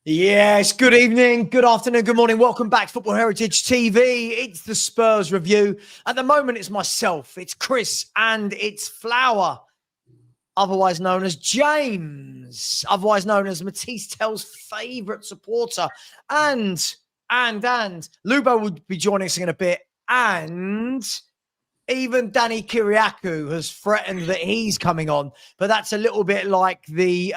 Yes, good evening, good afternoon, good morning. Welcome back to Football Heritage TV. It's the Spurs review. At the moment, it's myself, it's Chris, and it's Flower, otherwise known as James, otherwise known as Matisse Tell's favourite supporter. And Lubo will be joining us in a bit. And even Danny Kiriakou has threatened that he's coming on, but that's a little bit like the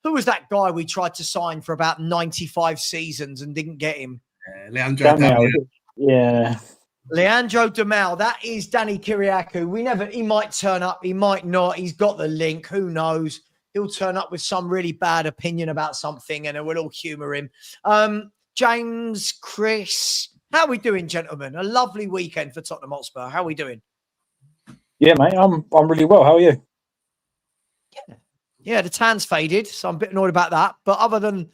who was that guy we tried to sign for about 95 seasons and didn't get him? Leandro Damião. Yeah. Leandro Damião. That is Danny Kiriakou. He might turn up, he might not. He's got the link. Who knows? He'll turn up with some really bad opinion about something and we'll all humour him. James, Chris, how are we doing, gentlemen? A lovely weekend for Tottenham Hotspur. How are we doing? Yeah, mate, I'm really well. How are you? Yeah, the tan's faded, so I'm a bit annoyed about that. But other than,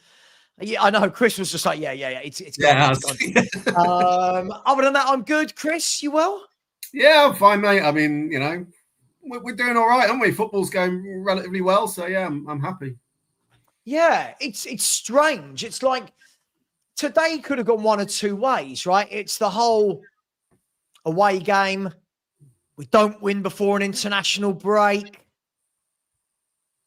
I know Chris was just like, it's gone. Other than that, I'm good. Chris, you well? Yeah, I'm fine, mate. I mean, we're doing all right, aren't we? Football's going relatively well, so yeah, I'm happy. Yeah, it's strange. It's like today could have gone one or two ways, right? It's the whole away game. We don't win before an international break.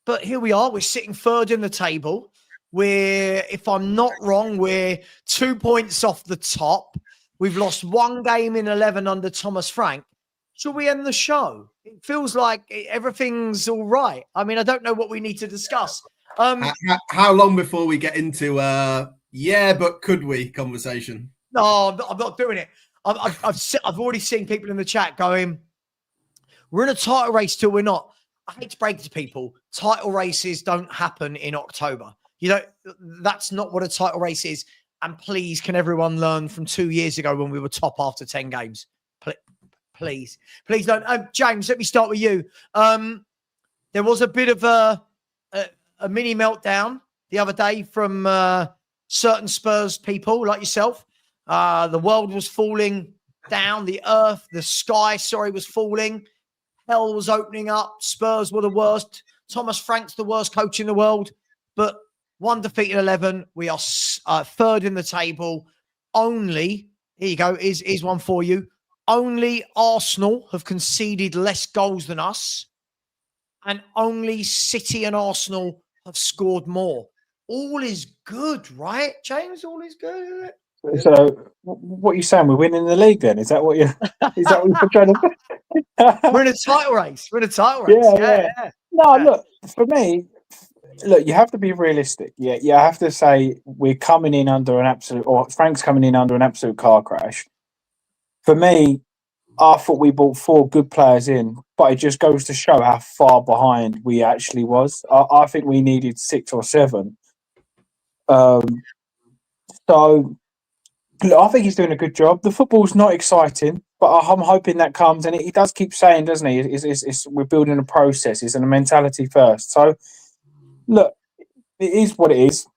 But here we are. We're sitting third in the table. If I'm not wrong, we're 2 points off the top. We've lost one game in 11 under Thomas Frank. Should we end the show? It feels like everything's all right. I mean, I don't know what we need to discuss. How long before we get into but could we conversation? No, I'm not doing it. I've already seen people in the chat going, we're in a title race till we're not. I hate to break it to people. Title races don't happen in October. That's not what a title race is. And please, can everyone learn from 2 years ago when we were top after 10 games? Please don't. James, let me start with you. There was a bit of a mini meltdown the other day from certain Spurs people like yourself. The world was falling down. The sky, was falling. Hell was opening up. Spurs were the worst. Thomas Frank's the worst coach in the world. But one defeated 11. We are third in the table. Only, here you go, is one for you. Only Arsenal have conceded less goals than us. And only City and Arsenal have scored more. All is good, right, James? All is good. So, what are you saying? We're winning the league then? Is that what you're trying to say? We're in a title race. Yeah. No, look, for me, you have to be realistic. Yeah, you have to say we're coming in under Frank's coming in under an absolute car crash. For me, I thought we brought 4 good players in, but it just goes to show how far behind we actually was. I think we needed 6 or 7. So, look, I think he's doing a good job. The football's not exciting, but I'm hoping that comes. And he does keep saying, doesn't he? We're building a process. It's a mentality first. So, look, it is what it is.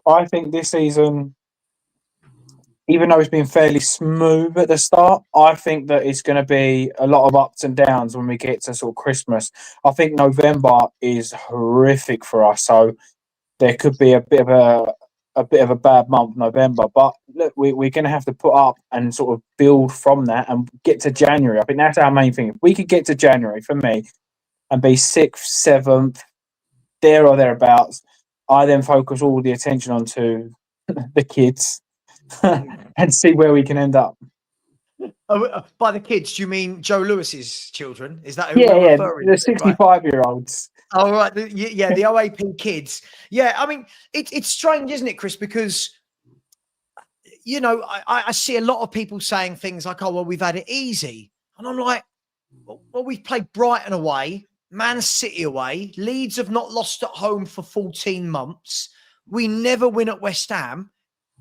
I think this season, even though it's been fairly smooth at the start, I think that it's going to be a lot of ups and downs when we get to sort of Christmas. I think November is horrific for us. So there could be a bit of a bad month, November. But look, we're going to have to put up and sort of build from that and get to January. I think that's our main thing. If we could get to January, for me, and be 6th, 7th, there or thereabouts, I then focus all the attention onto the kids and see where we can end up. By the kids, do you mean Joe Lewis's children? Is that who we're referring to? The 65-year-olds. Oh, right. The OAP kids. Yeah, I mean, it's strange, isn't it, Chris? Because, I see a lot of people saying things like, oh, well, we've had it easy. And I'm like, well, we've played Brighton away, Man City away. Leeds have not lost at home for 14 months. We never win at West Ham.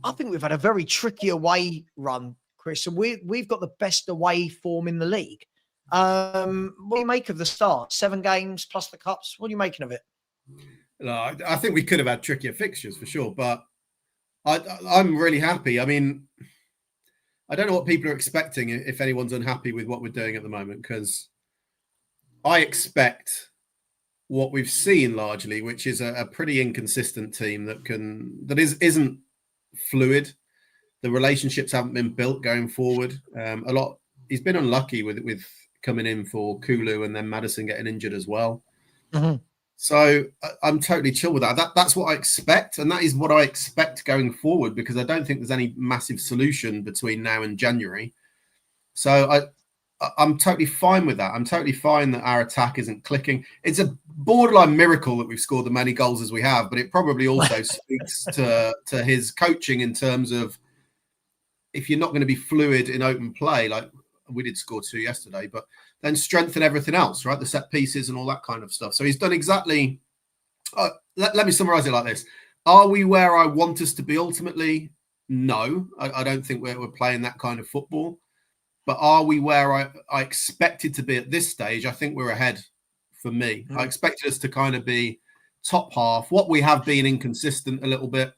I think we've had a very tricky away run, Chris, and we've got the best away form in the league. What do you make of the start? 7 games plus the cups. What are you making of it? No, I think we could have had trickier fixtures for sure, but I'm really happy. I mean, I don't know what people are expecting if anyone's unhappy with what we're doing at the moment, because I expect what we've seen largely, which is a pretty inconsistent team that isn't fluid. The relationships haven't been built going forward. He's been unlucky with coming in for Kulu and then Maddison getting injured as well. Mm-hmm. So I'm totally chill with that. That's what I expect, and that is what I expect going forward, because I don't think there's any massive solution between now and January. So I'm totally fine with that. I'm totally fine that our attack isn't clicking. It's a borderline miracle that we've scored the many goals as we have, but it probably also speaks to his coaching in terms of, if you're not going to be fluid in open play, like we did score 2 yesterday, but then strengthen everything else, right? The set pieces and all that kind of stuff. So he's done exactly. Let me summarize it like this. Are we where I want us to be ultimately? No, I don't think we're playing that kind of football. But are we where I expected to be at this stage? I think we're ahead for me. I expected us to kind of be top half. What we have been inconsistent a little bit,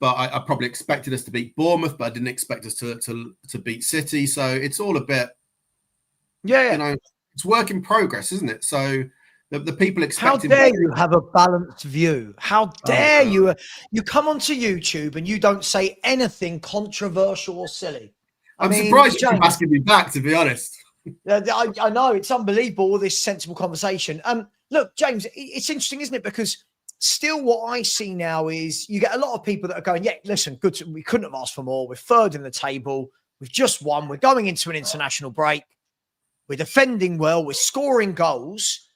but I probably expected us to beat Bournemouth, but I didn't expect us to beat City. So it's all a bit, it's work in progress, isn't it? So the people expecting. How dare you have a balanced view? How dare you? You come onto YouTube and you don't say anything controversial or silly. I'm surprised you keep asking me back, to be honest. I know, it's unbelievable, all this sensible conversation. Look, James, it's interesting, isn't it? Because still what I see now is you get a lot of people that are going, yeah, listen, good. We couldn't have asked for more. We're third in the table. We've just won. We're going into an international break. We're defending well. We're scoring goals.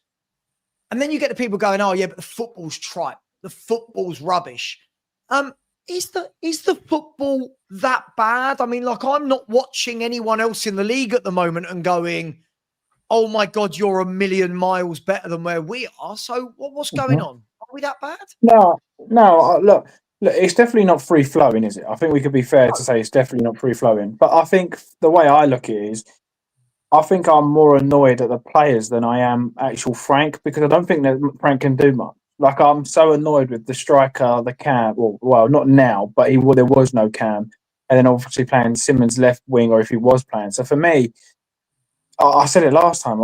And then you get the people going, oh, yeah, but the football's tripe. The football's rubbish. Is the football that bad? I mean, like, I'm not watching anyone else in the league at the moment and going, oh, my God, you're a million miles better than where we are. So what's going on? Are we that bad? No. Look, it's definitely not free-flowing, is it? I think we could be fair to say it's definitely not free-flowing. But I think the way I look at it is, I think I'm more annoyed at the players than I am actual Frank, because I don't think that Frank can do much. Like, I'm so annoyed with the striker, the Cam. Well, not now, but there was no Cam, and then obviously playing Simmons left wing, or if he was playing. So for me, I said it last time.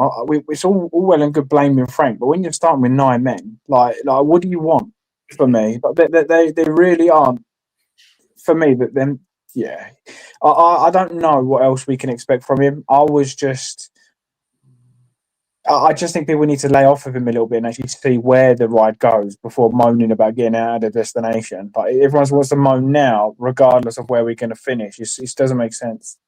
It's all well and good blaming Frank, but when you're starting with 9 men, like what do you want for me? But they really aren't for me. But then, yeah, I don't know what else we can expect from him. I just think people need to lay off of him a little bit and actually see where the ride goes before moaning about getting out of the destination. But everyone wants to moan now, regardless of where we're going to finish. It doesn't make sense.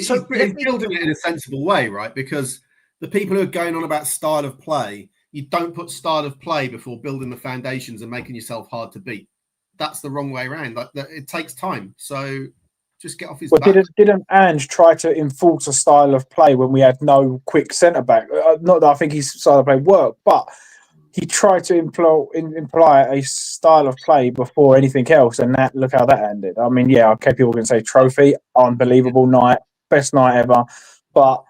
So he's building it in a sensible way, right? Because the people who are going on about style of play, you don't put style of play before building the foundations and making yourself hard to beat. That's the wrong way around. It takes time. So just get off his back. Didn't Ange try to enforce a style of play when we had no quick centre-back? Not that I think his style of play worked, but he tried to imply a style of play before anything else, and look how that ended. I mean, yeah, okay, people can say trophy, unbelievable night, best night ever, but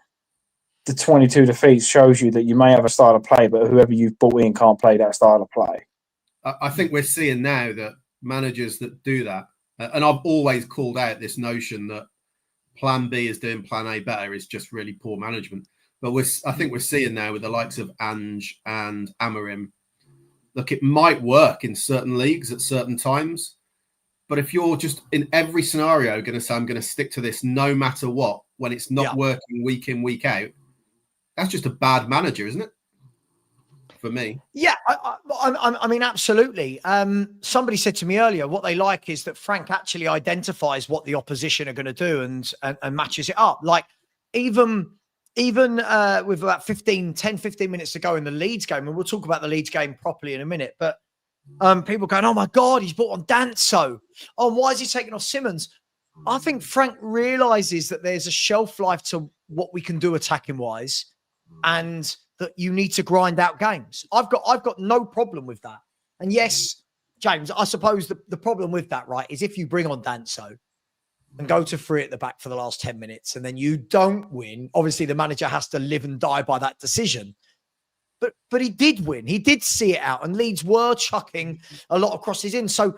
the 22 defeats shows you that you may have a style of play, but whoever you've brought in can't play that style of play. I think we're seeing now that managers that do that, and I've always called out this notion that plan B is doing plan A better is just really poor management. But I think we're seeing now with the likes of Ange and Amorim, look, it might work in certain leagues at certain times. But if you're just in every scenario going to say, I'm going to stick to this no matter what, when it's not working week in, week out, that's just a bad manager, isn't it? For me. Yeah, I mean, absolutely. Somebody said to me earlier, what they like is that Frank actually identifies what the opposition are going to do and matches it up. Like even with about 15 minutes to go in the Leeds game, and we'll talk about the Leeds game properly in a minute, but people going, oh my God, he's brought on Danso. Oh, why is he taking off Simmons? I think Frank realizes that there's a shelf life to what we can do attacking wise, and that you need to grind out games. I've got no problem with that. And yes, James, I suppose the problem with that, right, is if you bring on Danso and go to 3 at the back for the last 10 minutes and then you don't win, obviously the manager has to live and die by that decision. But he did win. He did see it out, and Leeds were chucking a lot of crosses in. So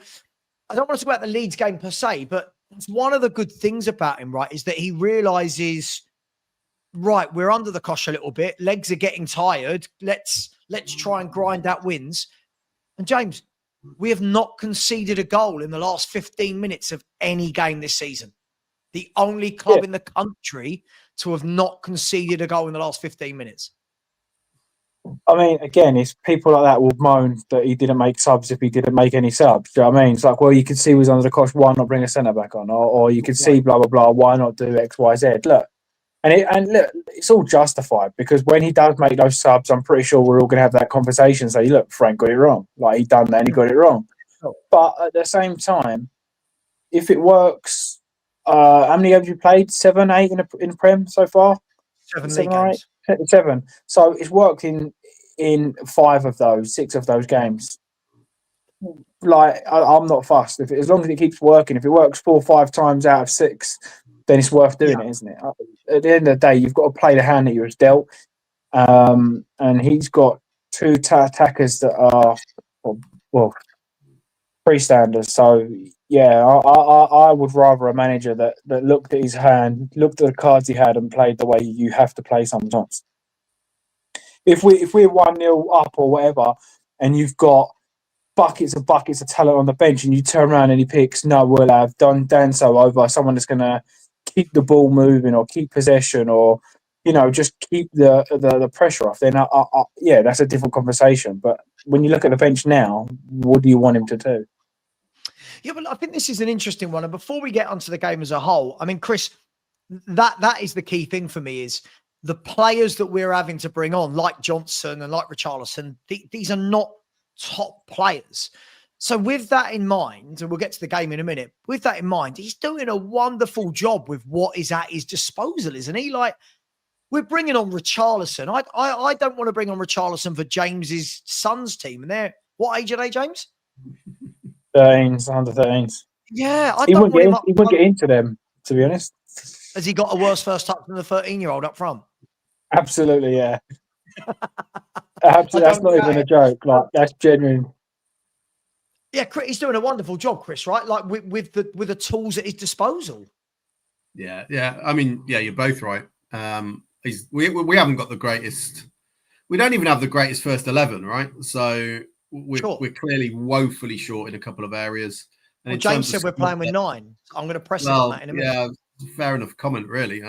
I don't want to talk about the Leeds game per se, but it's one of the good things about him, right, is that he realizes, right, we're under the cosh a little bit. Legs are getting tired. Let's Let's try and grind out wins. And James, we have not conceded a goal in the last 15 minutes of any game this season. The only club in the country to have not conceded a goal in the last 15 minutes. I mean, again, it's people like that will moan that he didn't make subs if he didn't make any subs. Do you know what I mean? It's like, well, you can see he was under the cosh. Why not bring a centre back on? Or you can see blah blah blah. Why not do X, Y, Z? Look, and look, it's all justified because when he does make those subs, I'm pretty sure we're all going to have that conversation. Say, look, Frank got it wrong. Like he done that and he got it wrong. But at the same time, if it works, how many games have you played? 7, 8 in the Prem so far? 7 league games. 7. So it's worked in 5 of those, 6 of those games. Like I'm not fussed. As long as it keeps working, if it works 4 or 5 times out of 6, then it's worth doing it, isn't it? At the end of the day, you've got to play the hand that you're dealt. And he's got 2 attackers that are well freestanders. So yeah, I would rather a manager that looked at his hand, looked at the cards he had, and played the way you have to play sometimes. If we're 1-0 up or whatever, and you've got buckets of talent on the bench, and you turn around and he picks, no, we'll have Danso over someone that's going to keep the ball moving or keep possession or just keep the pressure off, then yeah, that's a different conversation. But when you look at the bench now, what do you want him to do? Yeah, but I think this is an interesting one. And before we get onto the game as a whole, I mean, Chris, that is the key thing for me is the players that we're having to bring on, like Johnson and like Richarlison, these are not top players. So with that in mind, and we'll get to the game in a minute, with that in mind, he's doing a wonderful job with what is at his disposal, isn't he? Like, we're bringing on Richarlison. I don't want to bring on Richarlison for James's son's team. And they're, what age are they, James? 13s, under 13s. Yeah, I don't want him up. He wouldn't get into them, to be honest. Has he got a worse first touch than the 13-year-old up front? Absolutely, yeah. Absolutely, that's not even a joke. Like, that's genuine. Yeah, he's doing a wonderful job, Chris. Right, like with the tools at his disposal. Yeah. I mean, yeah, you're both right. We haven't got the greatest. We don't even have the greatest first 11, right? So we're clearly woefully short in a couple of areas. And James said we're playing with 9. I'm going to press him on that in a minute. Yeah, fair enough comment, really.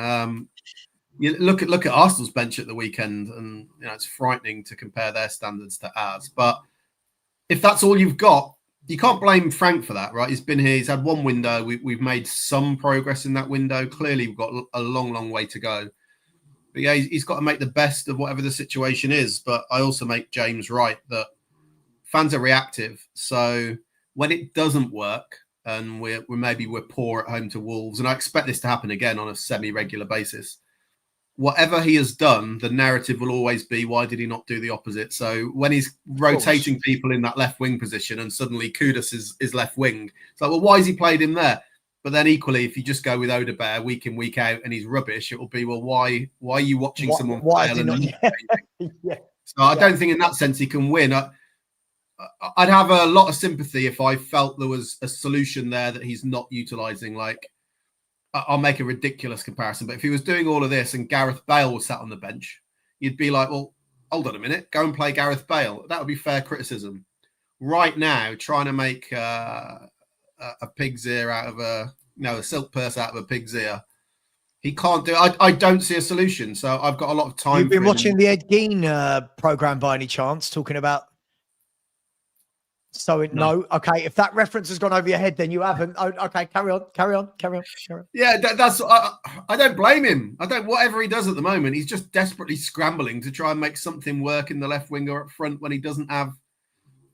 You look at Arsenal's bench at the weekend, and it's frightening to compare their standards to ours. But if that's all you've got, you can't blame Frank for that, right? He's been here. He's had one window. We've made some progress in that window. Clearly, we've got a long way to go. But yeah, he's got to make the best of whatever the situation is. But I also make James right that fans are reactive. So when it doesn't work, and we're poor at home to Wolves, and I expect this to happen again on a semi-regular basis. Whatever he has done, the narrative will always be, why did he not do the opposite? So when he's rotating people in that left wing position and suddenly Kudus is left wing, it's like, well, why has he played him there? But then equally, if you just go with Odebear week in, week out and he's rubbish, it will be, well, why are you watching someone fail? So I don't think in that sense he can win. I'd have a lot of sympathy if I felt there was a solution there that he's not utilising. Like, I'll make a ridiculous comparison, but if he was doing all of this and Gareth Bale was sat on the bench, you'd be like, well, hold on a minute, go and play Gareth Bale. That would be fair criticism. Right now, trying to make a pig's ear out of a silk purse out of a pig's ear, he can't do it. I don't see a solution, so I've got a lot of time. You've been watching the Ed Gein programme by any chance, talking about... So no, okay. If that reference has gone over your head, then you haven't. Oh, okay, carry on. Yeah, that's. I don't blame him. Whatever he does at the moment, he's just desperately scrambling to try and make something work in the left wing or up front when he doesn't have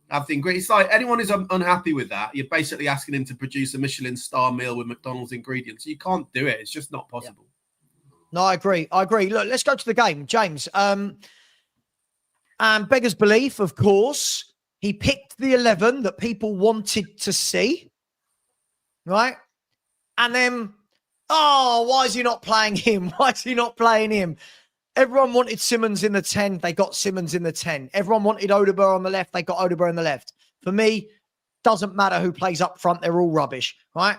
the ingredients. It's like anyone who's unhappy with that, you're basically asking him to produce a Michelin star meal with McDonald's ingredients. You can't do it. It's just not possible. Yeah. No, I agree. Look, let's go to the game, James. And beggars belief, of course. He picked the 11 that people wanted to see, right? And then, why is he not playing him? Everyone wanted Simmons in the 10. They got Simmons in the 10. Everyone wanted Odebear on the left. They got Odebear on the left. For me, doesn't matter who plays up front. They're all rubbish, right?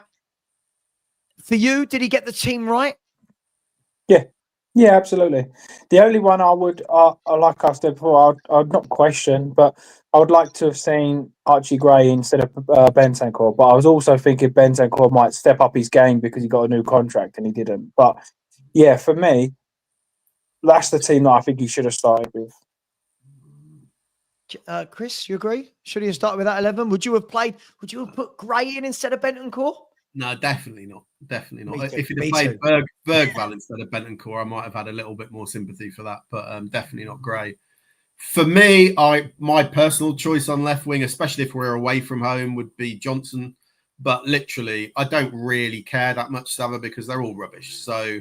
For you, did he get the team right? Yeah. Yeah, absolutely. The only one I would, like I said before, I'd not question, but I would like to have seen Archie Gray instead of Bentancur. But I was also thinking Bentancur might step up his game because he got a new contract and he didn't. But yeah, for me, that's the team that I think he should have started with. Chris, you agree? Should he have started with that 11? Would you have put Gray in instead of Bentancur? No, definitely not. Definitely Me not. too. If he'd have Me played too. Bergvall instead of Bentancur, I might have had a little bit more sympathy for that. But definitely not Gray. For me, my personal choice on left wing, especially if we're away from home, would be Johnson. But literally, I don't really care that much, Savva, because they're all rubbish. So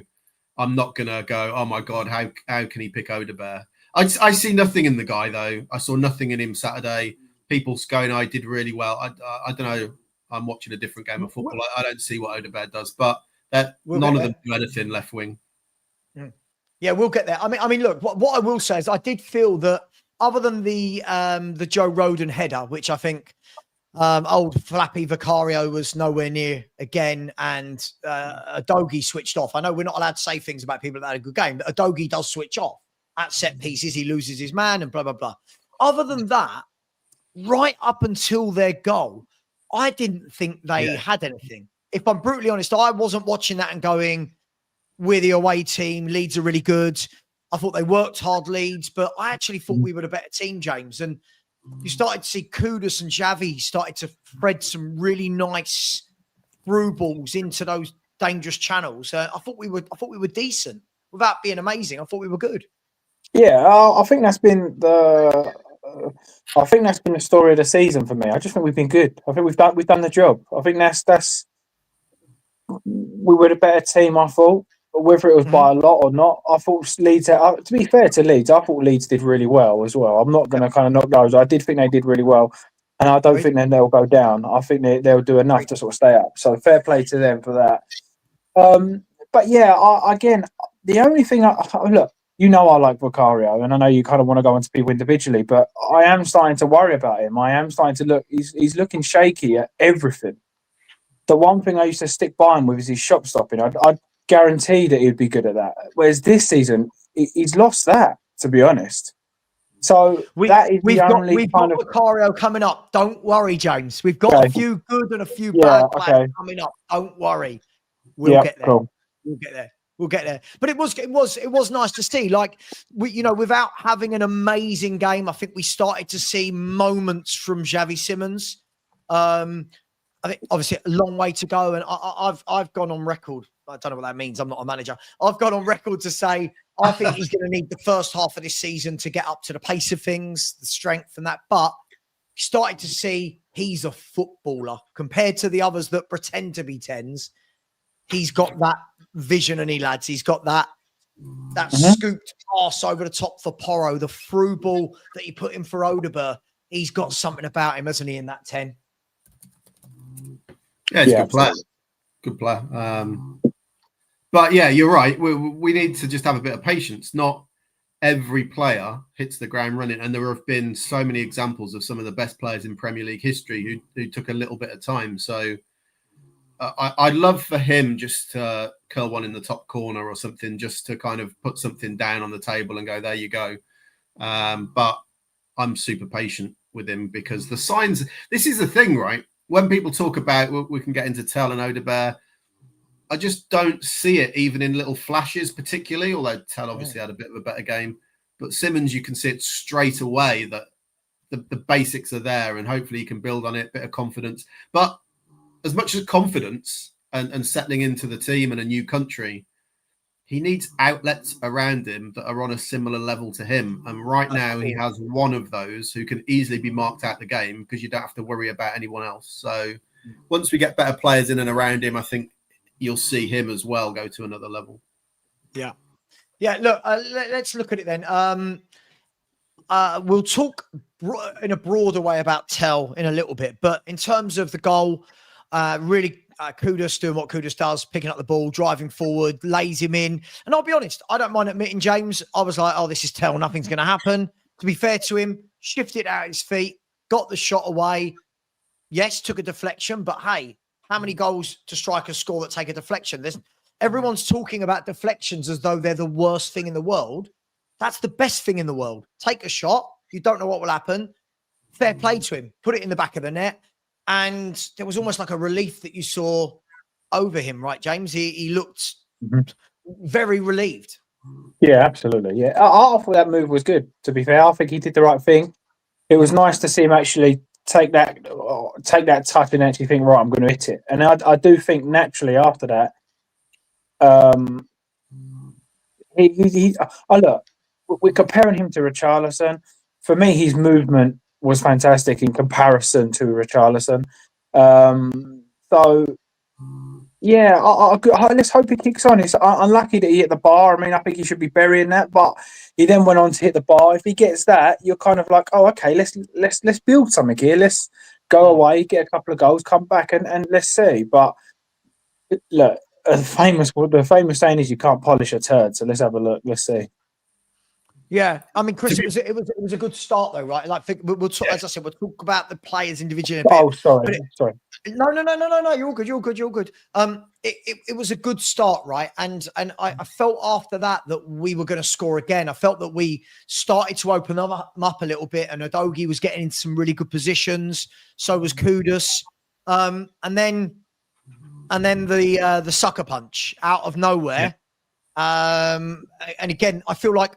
I'm not gonna go, oh my god, how can he pick Odebear? I see nothing in the guy though. I saw nothing in him Saturday. People's going, I did really well. I don't know. I'm watching a different game of football. I don't see what Odebear does, but none of them do anything left wing. Yeah, we'll get there. I mean, look, what I will say is I did feel that other than the Joe Roden header, which I think old Flappy Vicario was nowhere near again, and Adogi switched off. I know we're not allowed to say things about people that had a good game, but Adogi does switch off at set pieces. He loses his man and blah, blah, blah. Other than that, right up until their goal, I didn't think they had anything. If I'm brutally honest, I wasn't watching that and going, we're the away team. Leeds are really good. I thought they worked hard, Leeds, but I actually thought we were the better team, James. And you started to see Kudus and Xavi started to thread some really nice through balls into those dangerous channels. I thought we were decent without being amazing. I thought we were good. Yeah, I think that's been the. I think that's been the story of the season for me. I just think we've been good. I think we've done the job. I think that's we were the better team. I thought, but whether it was by a lot or not, I thought Leeds. To be fair to Leeds, I thought Leeds did really well as well. I'm not going to kind of knock those. I did think they did really well, and I don't think then they'll go down. I think they'll do enough to sort of stay up. So fair play to them for that. But yeah, again, the only thing look. You know I like Vicario, and I know you kind of want to go into people individually, but I am starting to worry about him. I am starting to look. He's looking shaky at everything. The one thing I used to stick by him with is his shot stopping. I'd guarantee that he'd be good at that. Whereas this season, he's lost that, to be honest. So we've got Vicario coming up. Don't worry, James. We've got a few good and a few bad players coming up. Don't worry. We'll get there. Cool. We'll get there. We'll get there. But it was nice to see. Like without having an amazing game, I think we started to see moments from Xavi Simons. I think obviously a long way to go, and I've gone on record. I don't know what that means. I'm not a manager. I've gone on record to say I think he's going to need the first half of this season to get up to the pace of things, the strength and that. But starting to see he's a footballer compared to the others that pretend to be tens. He's got that vision, and lads, he's got that scooped pass over the top for Porro, the through ball that he put in for Odebear. He's got something about him, hasn't he, in that 10? Yeah, he's a good player. Good player. But yeah, you're right. We need to just have a bit of patience. Not every player hits the ground running, and there have been so many examples of some of the best players in Premier League history who took a little bit of time. So I'd love for him just to curl one in the top corner or something, just to kind of put something down on the table and go, there you go. But I'm super patient with him because the signs, this is the thing, right? When people talk about, we can get into Tell and Odebear, I just don't see it even in little flashes particularly, although Tell obviously had a bit of a better game. But Simons, you can see it straight away that the basics are there, and hopefully you can build on it, bit of confidence. But as much as confidence and settling into the team and a new country, he needs outlets around him that are on a similar level to him. And right now he has one of those who can easily be marked out the game because you don't have to worry about anyone else. So once we get better players in and around him, I think you'll see him as well go to another level. Yeah. Yeah, look, let's look at it then. We'll talk in a broader way about Tell in a little bit, but in terms of the goal, really Kudus doing what Kudus does, picking up the ball, driving forward, lays him in. And I'll be honest, I don't mind admitting, James, I was like, oh, this is Tell, nothing's going to happen. To be fair to him, shifted out his feet, got the shot away. Yes, took a deflection, but hey, how many goals to strikers score that take a deflection? everyone's talking about deflections as though they're the worst thing in the world. That's the best thing in the world. Take a shot. You don't know what will happen. Fair play to him. Put it in the back of the net. And there was almost like a relief that you saw over him, right, James? He looked very relieved. Yeah, absolutely. Yeah, I thought that move was good. To be fair, I think he did the right thing. It was nice to see him actually take that touch and actually think, right, I'm going to hit it. And I do think naturally after that, look, we're comparing him to Richarlison. For me, his movement was fantastic in comparison to Richarlison. So. Yeah, let's hope he kicks on. It's unlucky that he hit the bar. I mean, I think he should be burying that, but he then went on to hit the bar. If he gets that, you're kind of like, oh, okay, let's build something here. Let's go away, get a couple of goals, come back, and let's see. But look, the famous saying is you can't polish a turd. So let's have a look. Let's see. Yeah, I mean, Chris, it was a good start though, right? Like, we'll talk, as I said, we'll talk about the players individually. Oh, sorry. No. You're good. It was a good start, right? And I felt after that we were going to score again. I felt that we started to open them up a little bit, and Udogie was getting into some really good positions. So was Kudus, and then the sucker punch out of nowhere. Yeah. And again, I feel like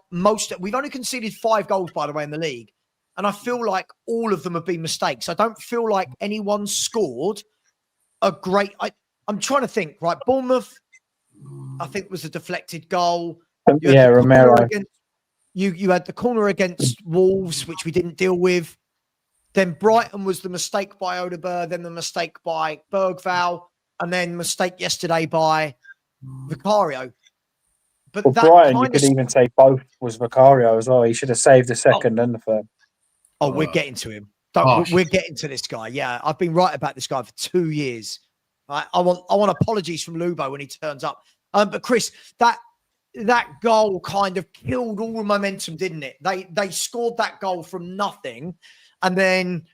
we've only conceded 5 goals, by the way, in the league. And I feel like all of them have been mistakes. I don't feel like anyone scored a great... I'm trying to think, right? Bournemouth, I think, was a deflected goal. Romero. You had the corner against Wolves, which we didn't deal with. Then Brighton was the mistake by Odegaard, then the mistake by Bergvall, and then mistake yesterday by Vicario. But Brighton, you could even say both was Vicario as well. He should have saved the second and the third. Oh, we're getting to him. We're getting to this guy. Yeah, I've been right about this guy for 2 years. I want apologies from Lubo when he turns up. But Chris, that goal kind of killed all the momentum, didn't it? They scored that goal from nothing, and then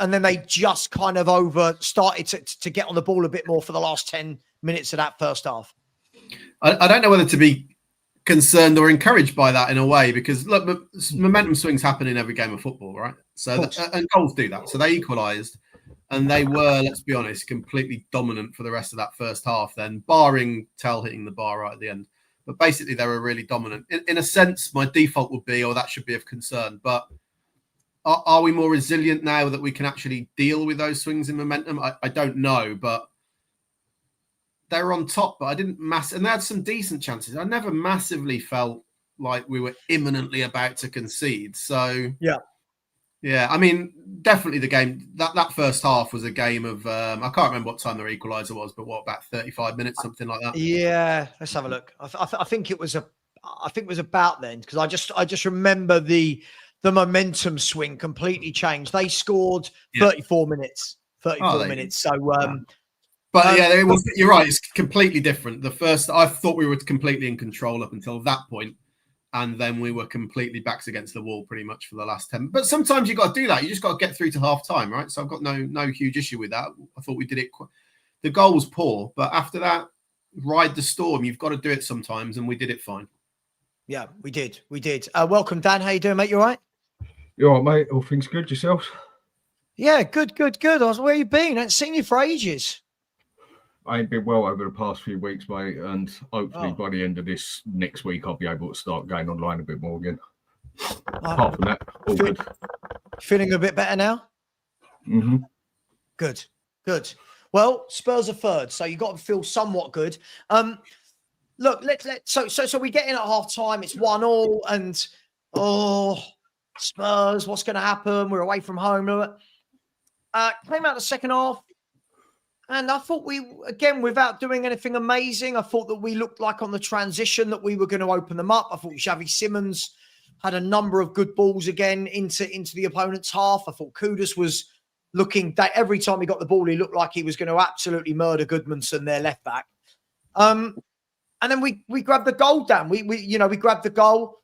they just kind of started to get on the ball a bit more for the last 10 minutes of that first half. I don't know whether to be concerned or encouraged by that in a way, because look, momentum swings happen in every game of football, right? So and goals do that. So they equalised, and they were, let's be honest, completely dominant for the rest of that first half. Then, barring Tell hitting the bar right at the end, but basically they were really dominant. In a sense, my default would be, that should be of concern. But are we more resilient now that we can actually deal with those swings in momentum? I don't know, but. They were on top, but I didn't and they had some decent chances. I never massively felt like we were imminently about to concede. So yeah. I mean, definitely the game that first half was a game of I can't remember what time their equaliser was, but about 35 minutes, something like that. Yeah, let's have a look. I think it was about then, because I just remember the momentum swing completely changed. They scored 34 minutes. 34 minutes. So. But you're right. It's completely different. The first, I thought we were completely in control up until that point, and then we were completely backs against the wall pretty much for the last 10. But sometimes you got to do that. You just got to get through to half time, right? So I've got no huge issue with that. I thought we did it. The goal was poor, but after that, ride the storm. You've got to do it sometimes, and we did it fine. Yeah, we did. Welcome, Dan. How you doing, mate? You all right? You all right, mate? All things good yourself? Yeah, good. Where you been? I haven't seen you for ages. I ain't been well over the past few weeks, mate, and hopefully by the end of this next week, I'll be able to start going online a bit more again. Apart from that, all good. Feeling a bit better now? Mm-hmm. Good. Well, Spurs are third, so you've got to feel somewhat good. Look, so we get in at half time. It's 1-1, and Spurs, what's going to happen? We're away from home. Came out the second half. And I thought again, without doing anything amazing, I thought that we looked like on the transition that we were going to open them up. I thought Xavi Simons had a number of good balls again into the opponent's half. I thought Kudus was looking that every time he got the ball, he looked like he was going to absolutely murder Goodmanson, their left back. And then we grabbed the goal down. We grabbed the goal.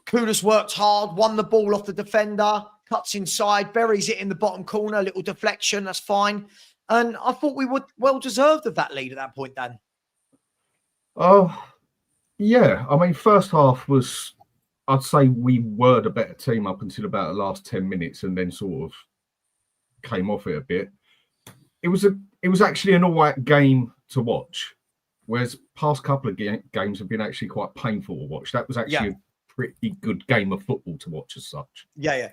Kudus worked hard, won the ball off the defender, cuts inside, buries it in the bottom corner, a little deflection, that's fine. And I thought we were well deserved of that lead at that point, Dan. Oh, yeah. I mean, first half was, I'd say we were the better team up until about the last 10 minutes and then sort of came off it a bit. It was actually an all right game to watch, whereas past couple of games have been actually quite painful to watch. That was actually a pretty good game of football to watch as such. Yeah.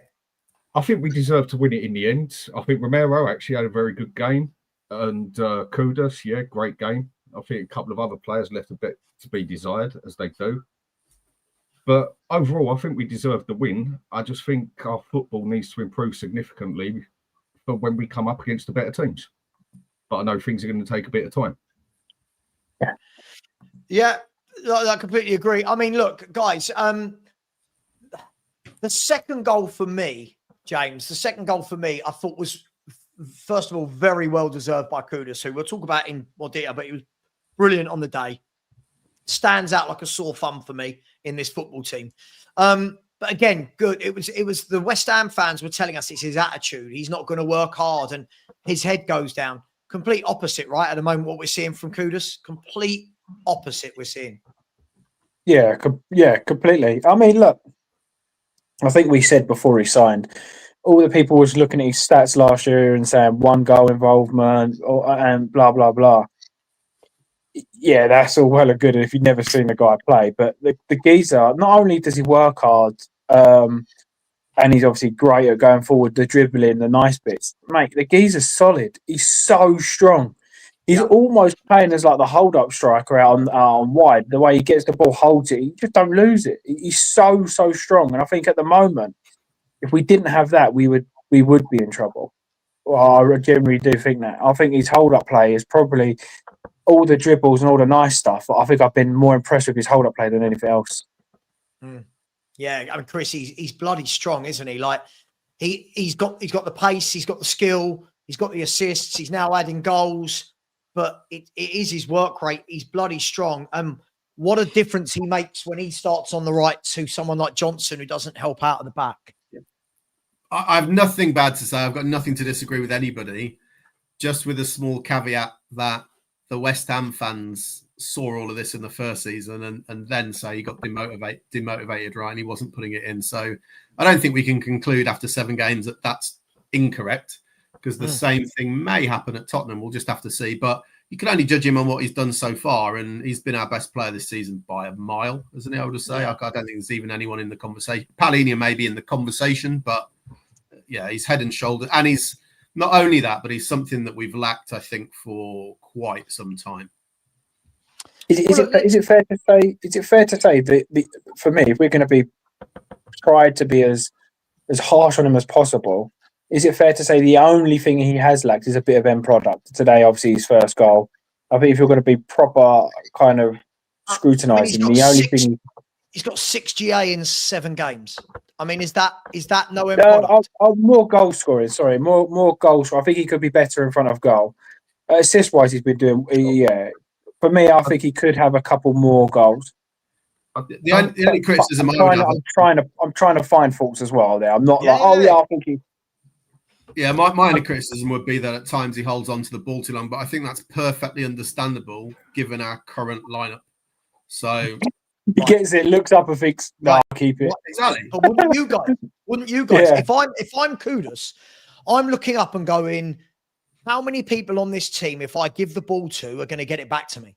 I think we deserved to win it in the end. I think Romero actually had a very good game, and Kudus, great game. I think a couple of other players left a bit to be desired, as they do. But overall, I think we deserved the win. I just think our football needs to improve significantly for when we come up against the better teams. But I know things are going to take a bit of time. Yeah, I completely agree. I mean, look, guys, the second goal for me, James, I thought was, first of all, very well deserved by Kudus, who we'll talk about in more detail, but he was brilliant on the day. Stands out like a sore thumb for me in this football team. But again, good. It was the West Ham fans were telling us it's his attitude. He's not going to work hard and his head goes down. Complete opposite, right? At the moment, what we're seeing from Kudus, complete opposite we're seeing. Yeah, completely. I mean, look, I think we said before he signed, all the people was looking at his stats last year and saying 1 goal involvement and blah, blah, blah. Yeah, that's all well and good if you've never seen the guy play. But the geezer, not only does he work hard, and he's obviously great at going forward, the dribbling, the nice bits. Mate, the geezer's solid. He's so strong. He's almost playing as like the hold-up striker out on wide. The way he gets the ball, holds it, he just don't lose it. He's so strong. And I think at the moment, if we didn't have that, we would be in trouble. Well, I generally do think that. I think his hold-up play is probably all the dribbles and all the nice stuff. I think I've been more impressed with his hold-up play than anything else. Yeah, I mean, Chris, he's bloody strong, isn't he? Like he's got the pace, he's got the skill, he's got the assists, he's now adding goals, but it is his work rate. He's bloody strong. What a difference he makes when he starts on the right to someone like Johnson who doesn't help out at the back. I have nothing bad to say. I've got nothing to disagree with anybody, just with a small caveat that the West Ham fans saw all of this in the first season and then say he got demotivated, right? And he wasn't putting it in. So I don't think we can conclude after 7 games that that's incorrect, because the same thing may happen at Tottenham. We'll just have to see. But you can only judge him on what he's done so far. And he's been our best player this season by a mile, isn't he? I would say. I don't think there's even anyone in the conversation. Palhinha may be in the conversation, but yeah, he's head and shoulders. And he's not only that, but he's something that we've lacked, I think, for quite some time. Is it fair to say? Is it fair to say that for me, if we're going to be tried to be as harsh on him as possible, is it fair to say the only thing he has lacked is a bit of end product? Today, obviously, his first goal. I think if you're going to be proper kind of scrutinising, the only thing he's got 6 GA in 7 games. I mean, is that no end product? More goal scoring. Sorry, more goals. I think he could be better in front of goal. Assist wise, he's been doing. Yeah. For me, I think he could have a couple more goals. The only criticism I'm trying to find faults as well there. I'm not I think he. Yeah, my only criticism would be that at times he holds on to the ball too long, but I think that's perfectly understandable given our current lineup. So he gets it, looks up and thinks, "No, I'll keep it." Exactly. But wouldn't you guys? Yeah. If I'm Kudus, I'm looking up and going, how many people on this team, if I give the ball to, are going to get it back to me?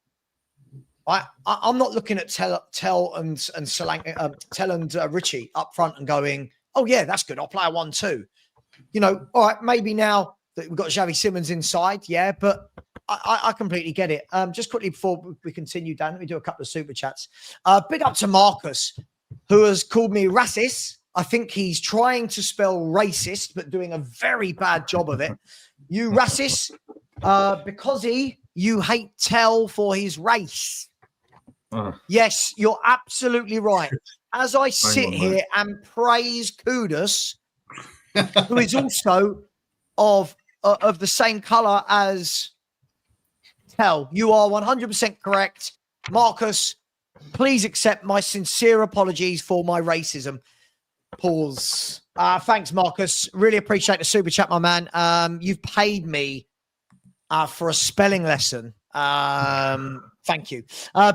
I'm not looking at Tell and Richie up front and going, oh yeah, that's good. I'll play a 1-2. You know, all right, maybe now that we've got Xavi Simons inside, yeah, but I completely get it. Just quickly before we continue, Dan, let me do a couple of super chats. Big up to Marcus, who has called me racist. I think he's trying to spell racist, but doing a very bad job of it. You racist, because you hate Tell for his race. Yes, you're absolutely right. As I sit here and praise Kudus, who is also of the same colour as Tell, you are 100% correct. Marcus, please accept my sincere apologies for my racism. Pause. Thanks, Marcus. Really appreciate the super chat, my man. You've paid me for a spelling lesson Thank you.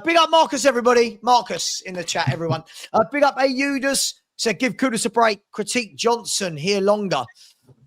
Big up Marcus, everybody. Marcus in the chat, everyone. Big up Ayudas. Said, give Kudus a break. Critique Johnson here longer.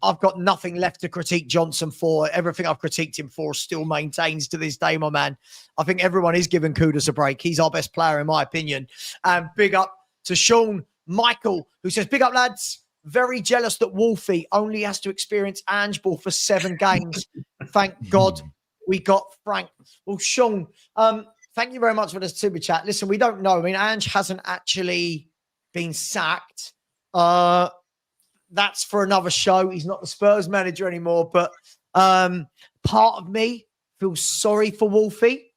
I've got nothing left to critique Johnson for. Everything I've critiqued him for still maintains to this day, my man. I think everyone is giving Kudus a break. He's our best player, in my opinion. And big up to Sean Michael, who says, big up, lads. Very jealous that Wolfie only has to experience Ange ball for 7 games. Thank God we got Frank. Well, Sean, thank you very much for the super chat. Listen, we don't know. I mean, Ange hasn't actually been sacked. That's for another show. He's not the Spurs manager anymore. But part of me feels sorry for Wolfie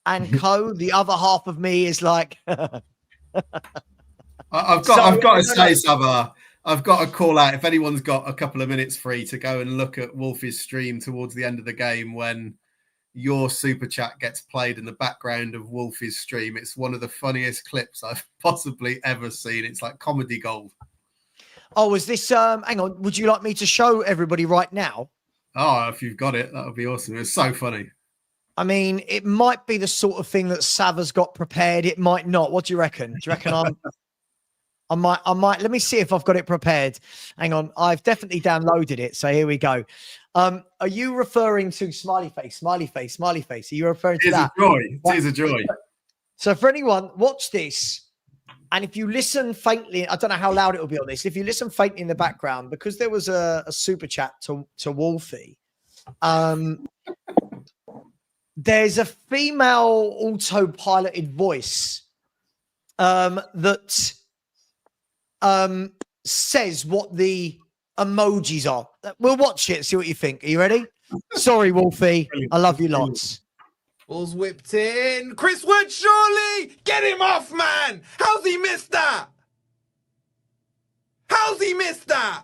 and co. The other half of me is like, I've got to say, Savva, I've got to call out, if anyone's got a couple of minutes free, to go and look at Wolfie's stream towards the end of the game when your super chat gets played in the background of Wolfie's stream. It's one of the funniest clips I've possibly ever seen. It's like comedy gold. oh, is this, hang on, would you like me to show everybody right now? Oh, if you've got it, that would be awesome. It's so funny. I mean, it might be the sort of thing that Savva's got prepared. It might not. What do you reckon? Do you reckon I might, let me see if I've got it prepared. Hang on. I've definitely downloaded it. So here we go. Are you referring to smiley face? Are you referring to that? It is a joy. So for anyone, watch this. And if you listen faintly, I don't know how loud it will be on this. If you listen faintly in the background, because there was a super chat to Wolfie, there's a female autopiloted voice that says what the emojis are. We'll watch it, see what you think. Are you ready? Sorry, Wolfie. I love you lots. Ball's whipped in. Chris Wood, surely! Get him off, man! How's he missed that? How's he missed that?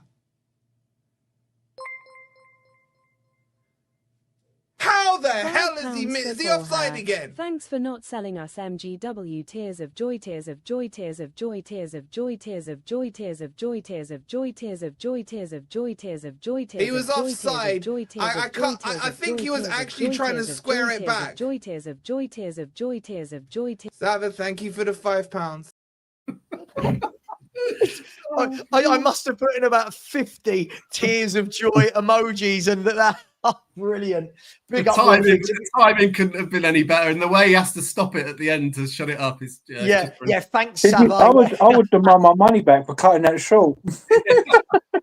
How the hell is he missed? Is he offside again? Thanks for not selling us MGW. Tears of joy, tears of joy, tears of joy, tears of joy, tears of joy, tears of joy, tears of joy, tears of joy, tears of joy, tears of joy, tears of joy. He was offside. I can't. I think he was actually trying to square it back. Joy, tears of joy, tears of joy, tears of joy. Savva, thank you for the £5. I must have put in about 50 tears of joy emojis, and that. Oh, brilliant. The timing couldn't have been any better. And the way he has to stop it at the end to shut it up is thanks, Savva. I would demand my money back for cutting that short.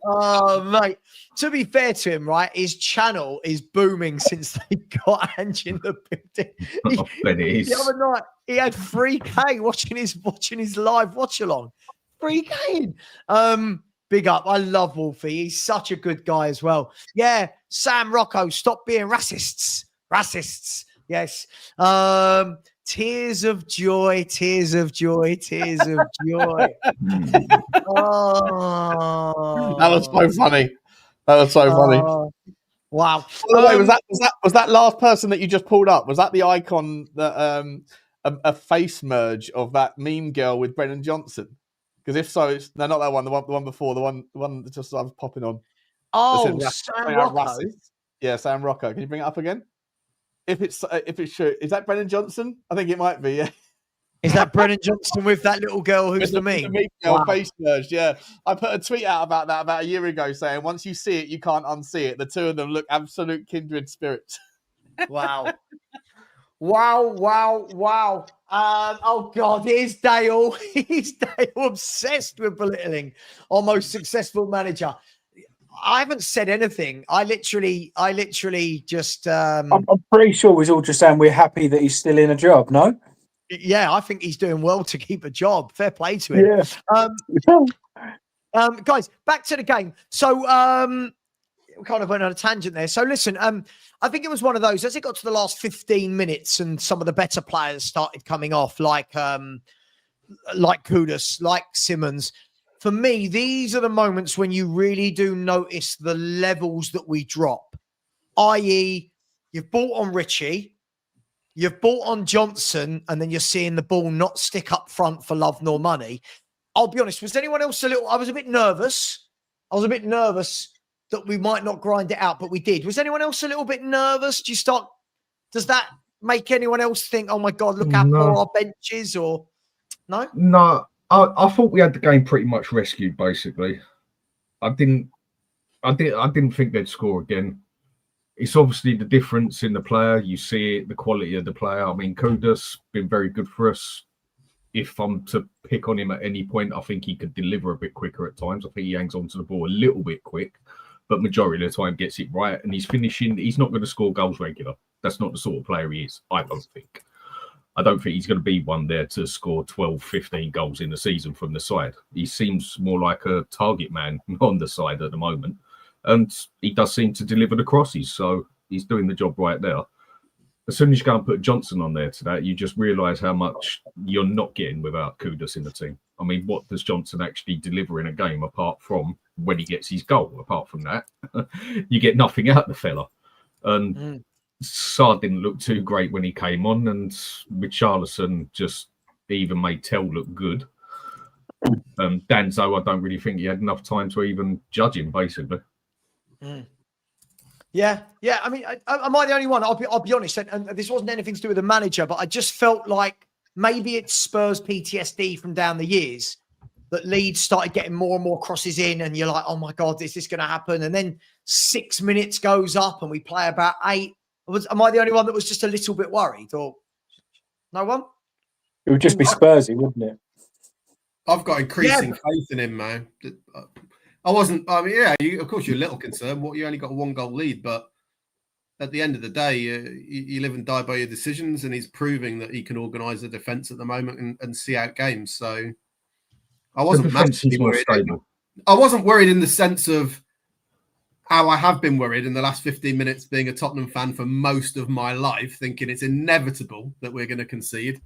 Oh, mate. To be fair to him, right, his channel is booming since they got Ange in the building. The other night, he had 3K watching his live watch along. 3K. Big up. I love Wolfie. He's such a good guy as well. Yeah. Sam Rocco, stop being racists. Yes. Tears of joy, tears of joy, tears of joy. Oh. That was so funny. Wow. By the way, was that last person that you just pulled up? Was that the icon that a face merge of that meme girl with Brennan Johnson? Because if so, it's not that one. The one before, the one that just I was popping on. Oh, Sam Rocco. Yeah, Sam Rocco. Can you bring it up again? If it's true, is that Brennan Johnson? I think it might be. Yeah. Is that Brennan Johnson with that little girl who's the meme? Girl face merged. Yeah, I put a tweet out about that about a year ago, saying once you see it, you can't unsee it. The two of them look absolute kindred spirits. Wow. Wow. Oh God, here's Dale. He's Dale obsessed with belittling our most successful manager. I haven't said anything. I literally just I'm pretty sure we're all just saying we're happy that he's still in a job, no? Yeah, I think he's doing well to keep a job. Fair play to him. Yeah. Guys, back to the game. So we kind of went on a tangent there. So listen, I think it was one of those, as it got to the last 15 minutes and some of the better players started coming off, like Kudus, like Simmons. For me, these are the moments when you really do notice the levels that we drop, i.e. you've bought on Richie, you've bought on Johnson, and then you're seeing the ball not stick up front for love nor money. I'll be honest, was anyone else I was a bit nervous. That we might not grind it out, but we did. Was anyone else a little bit nervous? Does that make anyone else think, oh my God, look how poor our bench is, or no? No, I thought we had the game pretty much rescued. Basically, I didn't think they'd score again. It's obviously the difference in the player. You see it, the quality of the player. I mean, Kudos been very good for us. If I'm to pick on him at any point, I think he could deliver a bit quicker at times. I think he hangs onto the ball a little bit quick, but majority of the time gets it right. And he's finishing. He's not going to score goals regular. That's not the sort of player he is, I don't think. I don't think he's going to be one there to score 12, 15 goals in the season from the side. He seems more like a target man on the side at the moment. And he does seem to deliver the crosses, so he's doing the job right there. As soon as you go and put Johnson on there today, you just realise how much you're not getting without Kudos in the team. I mean, what does Johnson actually deliver in a game apart from when he gets his goal? Apart from that, you get nothing out of the fella. And Sard didn't look too great when he came on, and Richarlison just even made Tell look good. Danzo, I don't really think he had enough time to even judge him, basically. Yeah. I mean, am I the only one? I'll be honest, and this wasn't anything to do with the manager, but I just felt like maybe it's Spurs PTSD from down the years that Leeds started getting more and more crosses in, and you're like, oh my God, is this going to happen? And then 6 minutes goes up, and we play about 8. Am I the only one that was just a little bit worried, or no one? It would just be Spursy, wouldn't it? I've got increasing faith in him, man. I mean, of course you're a little concerned. You only got a 1-goal lead, but at the end of the day, you live and die by your decisions, and he's proving that he can organise the defence at the moment and see out games. So I wasn't massively worried. I wasn't worried in the sense of how I have been worried in the last 15 minutes being a Tottenham fan for most of my life, thinking it's inevitable that we're going to concede.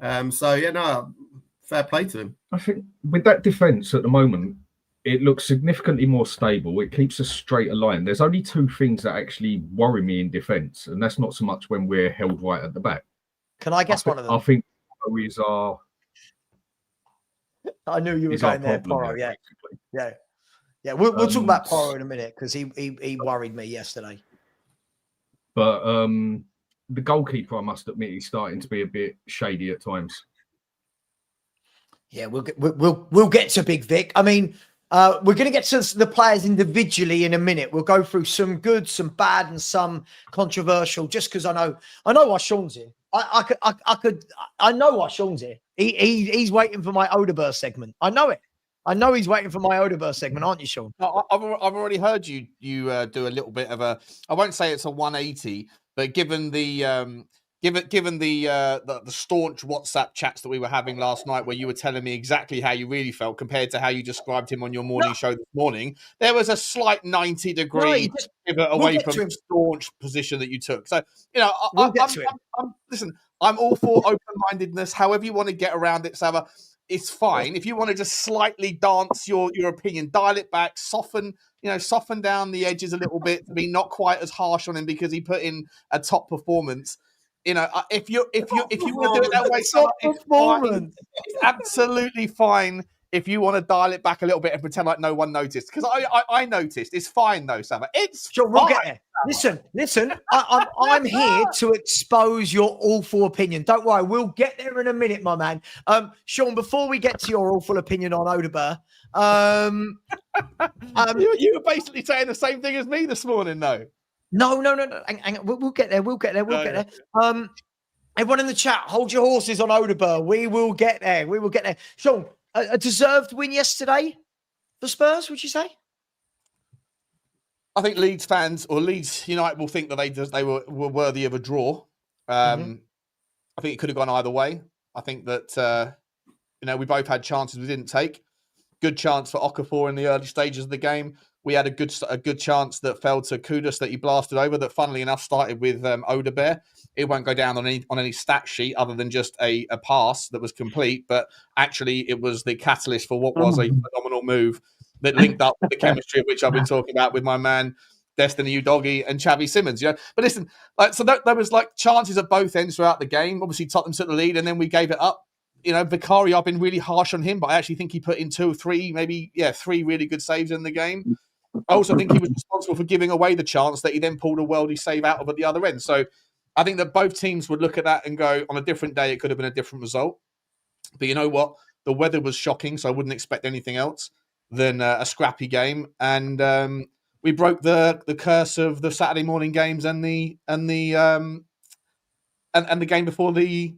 Fair play to him. I think with that defence at the moment, it looks significantly more stable. It keeps a straighter line. There's only 2 things that actually worry me in defence, and that's not so much when we're held right at the back. Can I guess one of them? I think is our. I knew you were going there, Porro. Yeah. We'll talk about Porro in a minute because he worried me yesterday. But the goalkeeper, I must admit, is starting to be a bit shady at times. Yeah, we'll get to Big Vic. I mean, we're going to get to the players individually in a minute. We'll go through some good, some bad, and some controversial. Just because I know why Sean's here. I know why Sean's here. He's waiting for my Odeberg segment. I know it. I know he's waiting for my Odeberg segment, aren't you, Sean? I've already heard you do a little bit of a. I won't say it's a 180, but given the staunch WhatsApp chats that we were having last night, where you were telling me exactly how you really felt compared to how you described him on your morning show this morning, there was a slight 90-degree pivot away from the staunch position that you took. So, listen, I'm all for open-mindedness. However you want to get around it, Savva, it's fine. If you want to just slightly dance your opinion, dial it back, soften down the edges a little bit to be not quite as harsh on him because he put in a top performance. If you want to do it that way, it's fine. It's absolutely fine if you want to dial it back a little bit and pretend like no one noticed. Because I noticed. It's fine though, Savva. It's sure, we'll get there. Listen. I'm here to expose your awful opinion. Don't worry, we'll get there in a minute, my man. Sean, before we get to your awful opinion on Odeberg, you were basically saying the same thing as me this morning, though. No. Hang on. We'll get there. We'll get there. Everyone in the chat, hold your horses on Odeberg. We will get there. Sean, a deserved win yesterday for Spurs, would you say? I think Leeds fans or Leeds United will think that they were worthy of a draw. I think it could have gone either way. I think that we both had chances we didn't take. Good chance for Okafor in the early stages of the game. We had a good chance that fell to Kudos that he blasted over. That, funnily enough, started with Odeberg. It won't go down on any stat sheet other than just a pass that was complete. But actually, it was the catalyst for what was a phenomenal move that linked up with the chemistry of which I've been talking about with my man Destiny Udogie and Xavi Simons. But listen, there was chances at both ends throughout the game. Obviously, Tottenham took the lead and then we gave it up. Vicario, I've been really harsh on him, but I actually think he put in 2 or 3, maybe 3 really good saves in the game. I also think he was responsible for giving away the chance that he then pulled a worldly save out of at the other end. So I think that both teams would look at that and go, on a different day, it could have been a different result. But you know what? The weather was shocking, so I wouldn't expect anything else than a scrappy game. And we broke the curse of the Saturday morning games and the game before the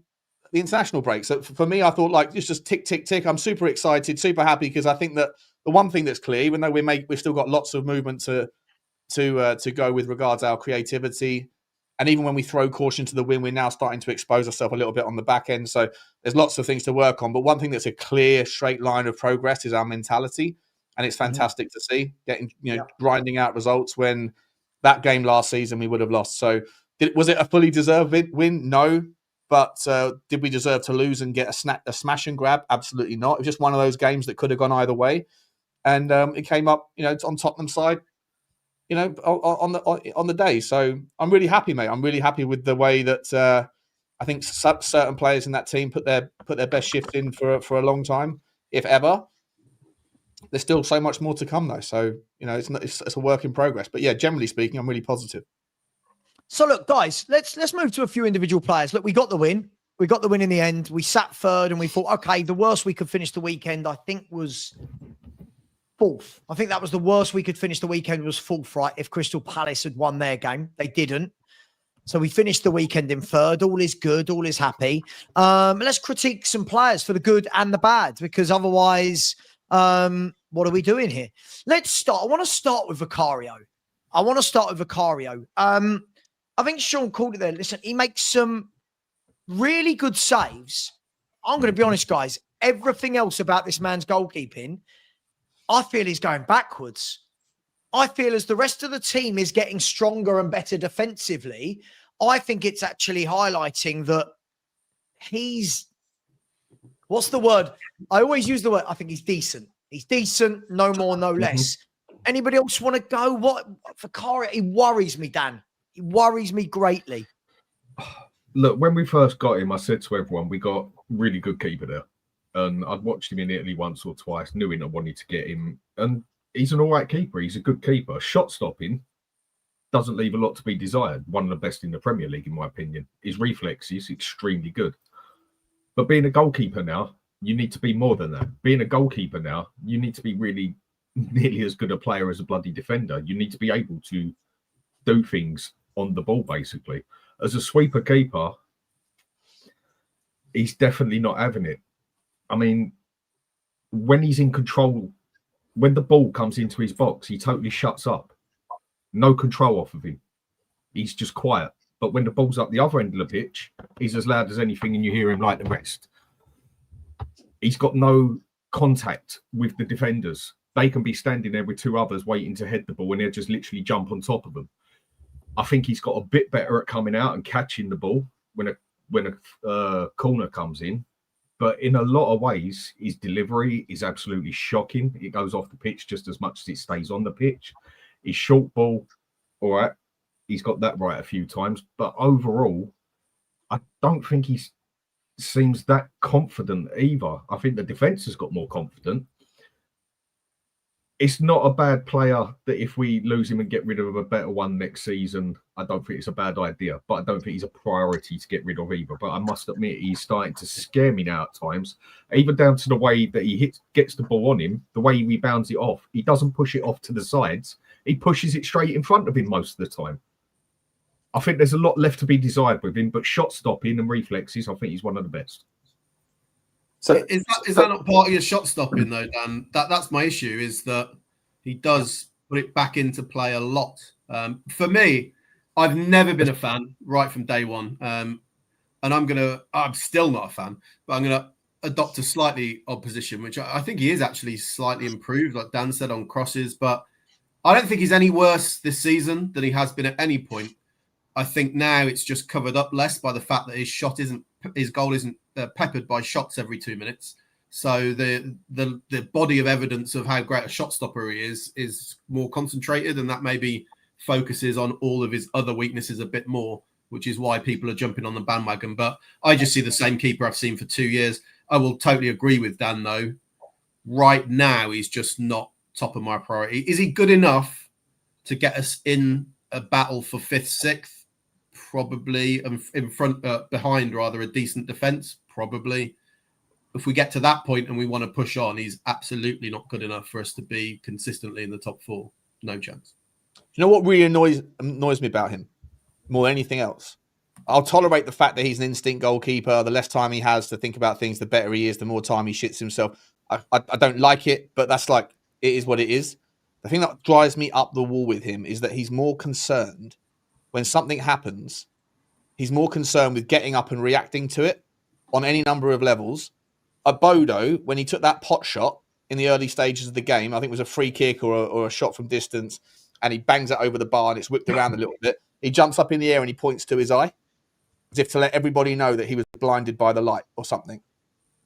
international break. So for me, I thought like it's just tick, tick, tick. I'm super excited, super happy because I think that the one thing that's clear, even though we've still got lots of movement to go with regards to our creativity, and even when we throw caution to the wind, we're now starting to expose ourselves a little bit on the back end. So there's lots of things to work on. But one thing that's a clear, straight line of progress is our mentality, and it's fantastic to see getting grinding out results when that game last season we would have lost. So was it a fully deserved win? No. But did we deserve to lose and get a smash and grab? Absolutely not. It was just one of those games that could have gone either way. And it came up, it's on Tottenham's side, on the day. So I'm really happy, mate. I'm really happy with the way that I think certain players in that team put their best shift in for a long time, if ever. There's still so much more to come, though. So it's a work in progress. But yeah, generally speaking, I'm really positive. So look, guys, let's move to a few individual players. Look, we got the win. We got the win in the end. We sat third, and we thought, okay, the worst we could finish the weekend, I think, was fourth. I think that was the worst we could finish the weekend was fourth, right? If Crystal Palace had won their game, they didn't. So we finished the weekend in third. All is good. All is happy. Let's critique some players for the good and the bad, because otherwise, what are we doing here? Let's start. I want to start with Vicario. I think Sean called it there. Listen, he makes some really good saves. I'm going to be honest, guys. Everything else about this man's goalkeeping, I feel he's going backwards. I feel as the rest of the team is getting stronger and better defensively, I think it's actually highlighting that he's, what's the word? I always use the word, I think he's decent. He's decent, no more, no less. Anybody else want to go? What? Vicario, he worries me, Dan. He worries me greatly. Look, when we first got him, I said to everyone, we got really good keeper there. And I'd watched him in Italy once or twice, knew I wanted to get him. And he's an all right keeper. He's a good keeper. Shot stopping doesn't leave a lot to be desired. One of the best in the Premier League, in my opinion. His reflex is extremely good. But being a goalkeeper now, you need to be more than that. Being a goalkeeper now, you need to be really nearly as good a player as a bloody defender. You need to be able to do things on the ball, basically. As a sweeper keeper, he's definitely not having it. I mean, when he's in control, when the ball comes into his box, he totally shuts up. No control off of him. He's just quiet. But when the ball's up the other end of the pitch, he's as loud as anything and you hear him like the rest. He's got no contact with the defenders. They can be standing there with two others waiting to head the ball and they'll just literally jump on top of them. I think he's got a bit better at coming out and catching the ball when a corner comes in. But in a lot of ways, his delivery is absolutely shocking. It goes off the pitch just as much as it stays on the pitch. His short ball, all right, he's got that right a few times. But overall, I don't think he seems that confident either. I think the defence has got more confident. It's not a bad player that if we lose him and get rid of a better one next season, I don't think it's a bad idea. But I don't think he's a priority to get rid of either. But I must admit, he's starting to scare me now at times, even down to the way that he gets the ball on him, the way he rebounds it off. He doesn't push it off to the sides. He pushes it straight in front of him most of the time. I think there's a lot left to be desired with him, but shot stopping and reflexes, I think he's one of the best. So is that not part of your shot stopping though, Dan? That's my issue, is that he does put it back into play a lot. For me, I've never been a fan right from day one. And I'm still not a fan, but I'm gonna adopt a slightly odd position, which I think he is actually slightly improved, like Dan said, on crosses, but I don't think he's any worse this season than he has been at any point. I think now it's just covered up less by the fact that his goal isn't peppered by shots every 2 minutes. So the body of evidence of how great a shot stopper he is more concentrated, and that maybe focuses on all of his other weaknesses a bit more, which is why people are jumping on the bandwagon. But I just see the same keeper I've seen for 2 years. I will totally agree with Dan, though. Right now, he's just not top of my priority. Is he good enough to get us in a battle for 5th, 6th? probably. In front, behind rather, a decent defence, probably. If we get to that point and we want to push on, he's absolutely not good enough for us to be consistently in the top 4. No chance. You know what really annoys me about him more than anything else? I'll tolerate the fact that he's an instinct goalkeeper. The less time he has to think about things, the better he is, the more time he shits himself. I don't like it, but that's like, it is what it is. The thing that drives me up the wall with him is that he's more concerned when something happens. He's more concerned with getting up and reacting to it on any number of levels. Bodo, when he took that pot shot in the early stages of the game, I think it was a free kick or a shot from distance, and he bangs it over the bar and it's whipped around a little bit. He jumps up in the air and he points to his eye, as if to let everybody know that he was blinded by the light or something.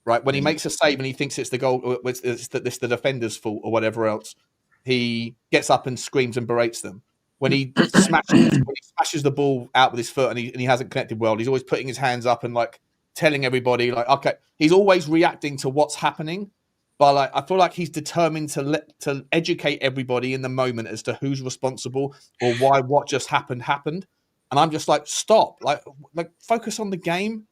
Right? When he makes a save and he thinks it's the goal, it's the defender's fault or whatever else, he gets up and screams and berates them. When he smashes the ball out with his foot and he hasn't connected well, he's always putting his hands up and like telling everybody, like, okay, he's always reacting to what's happening. But like, I feel like he's determined to educate everybody in the moment as to who's responsible or why what just happened. And I'm just like, stop, like focus on the game.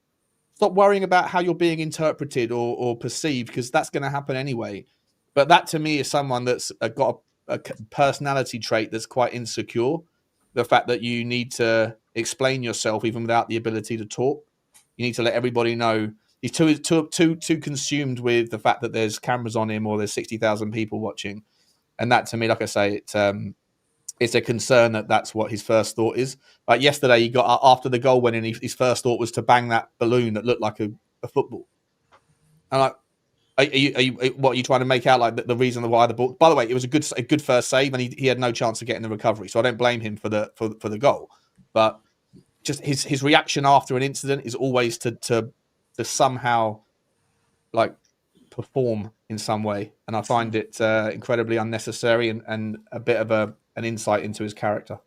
Stop worrying about how you're being interpreted or perceived, because that's going to happen anyway. But that to me is someone that's got a personality trait that's quite insecure. The fact that you need to explain yourself even without the ability to talk. You need to let everybody know. He's too consumed with the fact that there's cameras on him or there's 60,000 people watching. And that to me, like I say, it's a concern that's what his first thought is. Like yesterday, he got after the goal went in, his first thought was to bang that balloon that looked like a football. And like, what are you trying to make out like the reason why the ball? By the way, it was a good first save, and he had no chance of getting the recovery. So I don't blame him for the goal, but just his reaction after an incident is always to somehow like perform in some way, and I find it incredibly unnecessary and a bit of an insight into his character.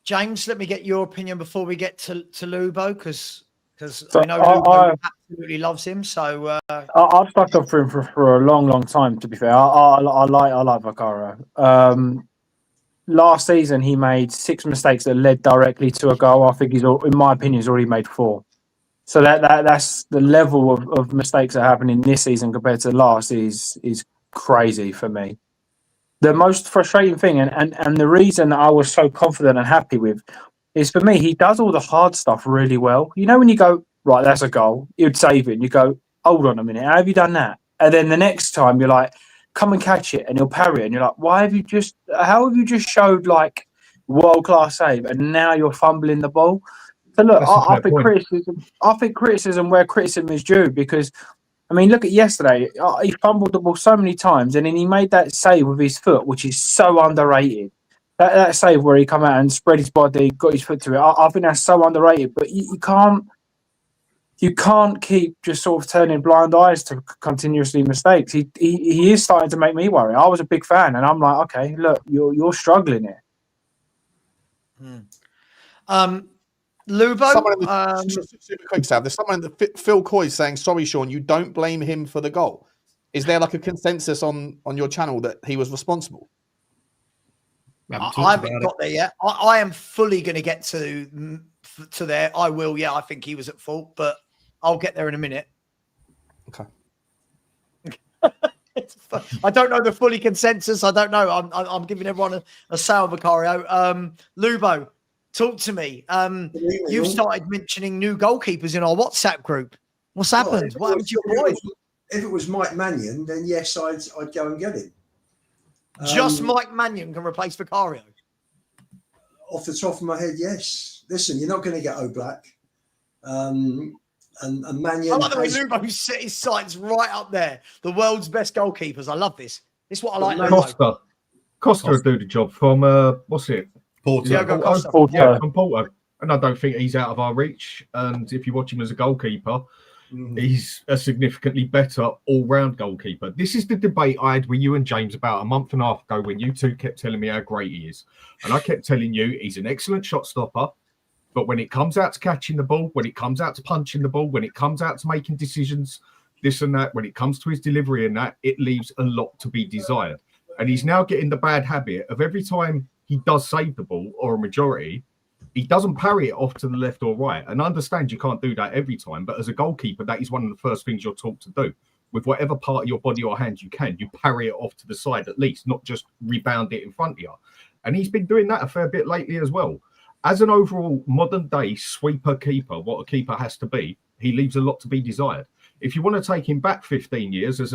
James, let me get your opinion before we get to Lubo, because So I know Lubo absolutely loves him. So I've stuck up for him for a long time. To be fair, I like Vaccaro. Last season, he made 6 mistakes that led directly to a goal. I think in my opinion, he's already made 4. So that's the level of mistakes that happen in this season compared to last is crazy for me. The most frustrating thing, and the reason I was so confident and happy with, is for me, he does all the hard stuff really well. You know, when you go, right, that's a goal, you'd save it, and you go, hold on a minute, how have you done that? And then the next time you're like, come and catch it, and he'll parry it, and you're like, how have you just showed like world-class save, and now you're fumbling the ball? So look, I think criticism where criticism is due, because I mean, look at yesterday. He fumbled the ball so many times, and then he made that save with his foot, which is so underrated. That save where he come out and spread his body, got his foot to it. I think that's so underrated. But you can't keep just sort of turning blind eyes to continuously mistakes. He is starting to make me worry. I was a big fan, and I'm like, okay, look, you're struggling here. Lubo, super quick, Sav. There's someone that Phil Coys saying, "Sorry, Sean, you don't blame him for the goal." Is there like a consensus on your channel that he was responsible? I haven't got there yet. I am fully going to get to there. I will. Yeah, I think he was at fault, but I'll get there in a minute. Okay. I don't know the fully consensus. I don't know. I'm giving everyone a Salva Vicario. Lubo, talk to me. You've started mentioning new goalkeepers in our WhatsApp group. What's happened? What happened to your boy? If it was Mike Mannion, then yes, I'd go and get him. Just Mike Mannion can replace Vicario. Off the top of my head, yes. Listen, you're not going to get Oblak. And Mannion. I like the way Lubo set his sights right up there. The world's best goalkeepers. I love this. This is what I like. Costa would do the job from what's it? Porto. Yeah, from Porto. And I don't think he's out of our reach. And if you watch him as a goalkeeper, he's a significantly better all-round goalkeeper. This is the debate I had with you and James about a month and a half ago when you two kept telling me how great he is. And I kept telling you he's an excellent shot stopper. But when it comes out to catching the ball, when it comes out to punching the ball, when it comes out to making decisions, this and that, when it comes to his delivery and that, it leaves a lot to be desired. And he's now getting the bad habit of every time he does save the ball, or a majority, He doesn't parry it off to the left or right. And I understand you can't do that every time, but as a goalkeeper, that is one of the first things you're taught to do. With whatever part of your body or hand you can, you parry it off to the side at least, not just rebound it in front of you. And he's been doing that a fair bit lately as well. As an overall modern day sweeper keeper, what a keeper has to be, he leaves a lot to be desired. If you want to take him back 15 years as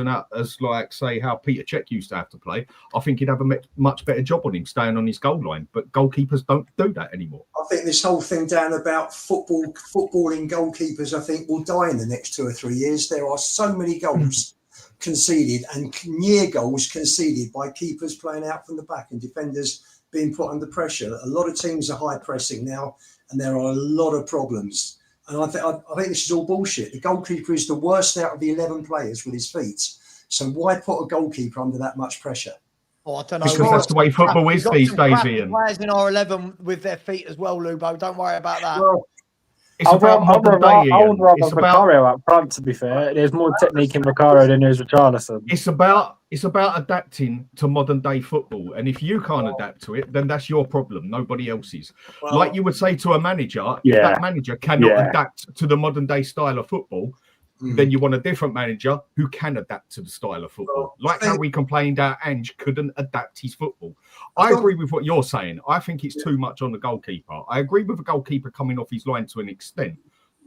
like, say, how Peter Cech used to have to play, I think he'd have a much better job on him staying on his goal line. But goalkeepers don't do that anymore. I think this whole thing down about footballing goalkeepers, I think, will die in the next 2 or 3 years. There are so many goals conceded and near goals conceded by keepers playing out from the back and defenders being put under pressure. A lot of teams are high pressing now, and there are a lot of problems. And I think this is all bullshit. The goalkeeper is the worst out of the 11 players with his feet. So why put a goalkeeper under that much pressure? Oh, I don't know. Because that's the way football is these days, Ian. Players in our 11 with their feet as well, Lubo. Don't worry about that. Well, It's I about modern day, would Ian. rather It's about Vicario up front, to be fair. There's more technique in Vicario than there is with Charlison. It's about adapting to modern day football, and if you can't adapt to it, then that's your problem, nobody else's. Well, like you would say to a manager, if that manager cannot adapt to the modern day style of football, then you want a different manager who can adapt to the style of football. Like how we complained that Ange couldn't adapt his football. I agree with what you're saying. I think it's too much on the goalkeeper. I agree with the goalkeeper coming off his line to an extent,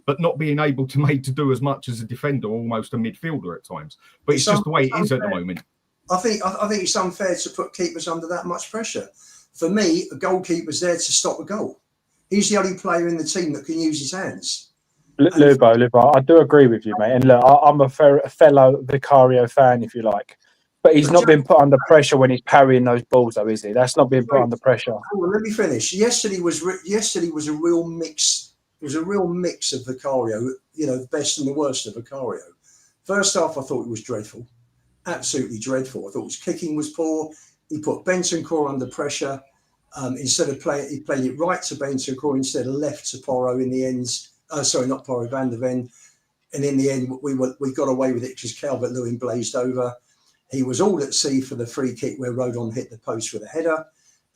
but not being able to do as much as a defender, almost a midfielder at times. But it's just the way it is at the moment. I think it's unfair to put keepers under that much pressure. For me, a goalkeeper's there to stop a goal. He's the only player in the team that can use his hands. Lubo, I do agree with you, mate. And look, I'm a fellow Vicario fan, if you like. But he's not been put under pressure when he's parrying those balls, though, is he? That's not being put under pressure. Well, let me finish. Yesterday was a real mix. It was a real mix of Vicario, the best and the worst of Vicario. First half, I thought it was dreadful. Absolutely dreadful. I thought his kicking was poor. He put Bentancur under pressure. Instead of he played it right to Bentancur instead of left to Porro in the end. Sorry, not Porro, Van der Ven. And in the end, we got away with it because Calvert-Lewin blazed over. He was all at sea for the free kick where Rodon hit the post with a header.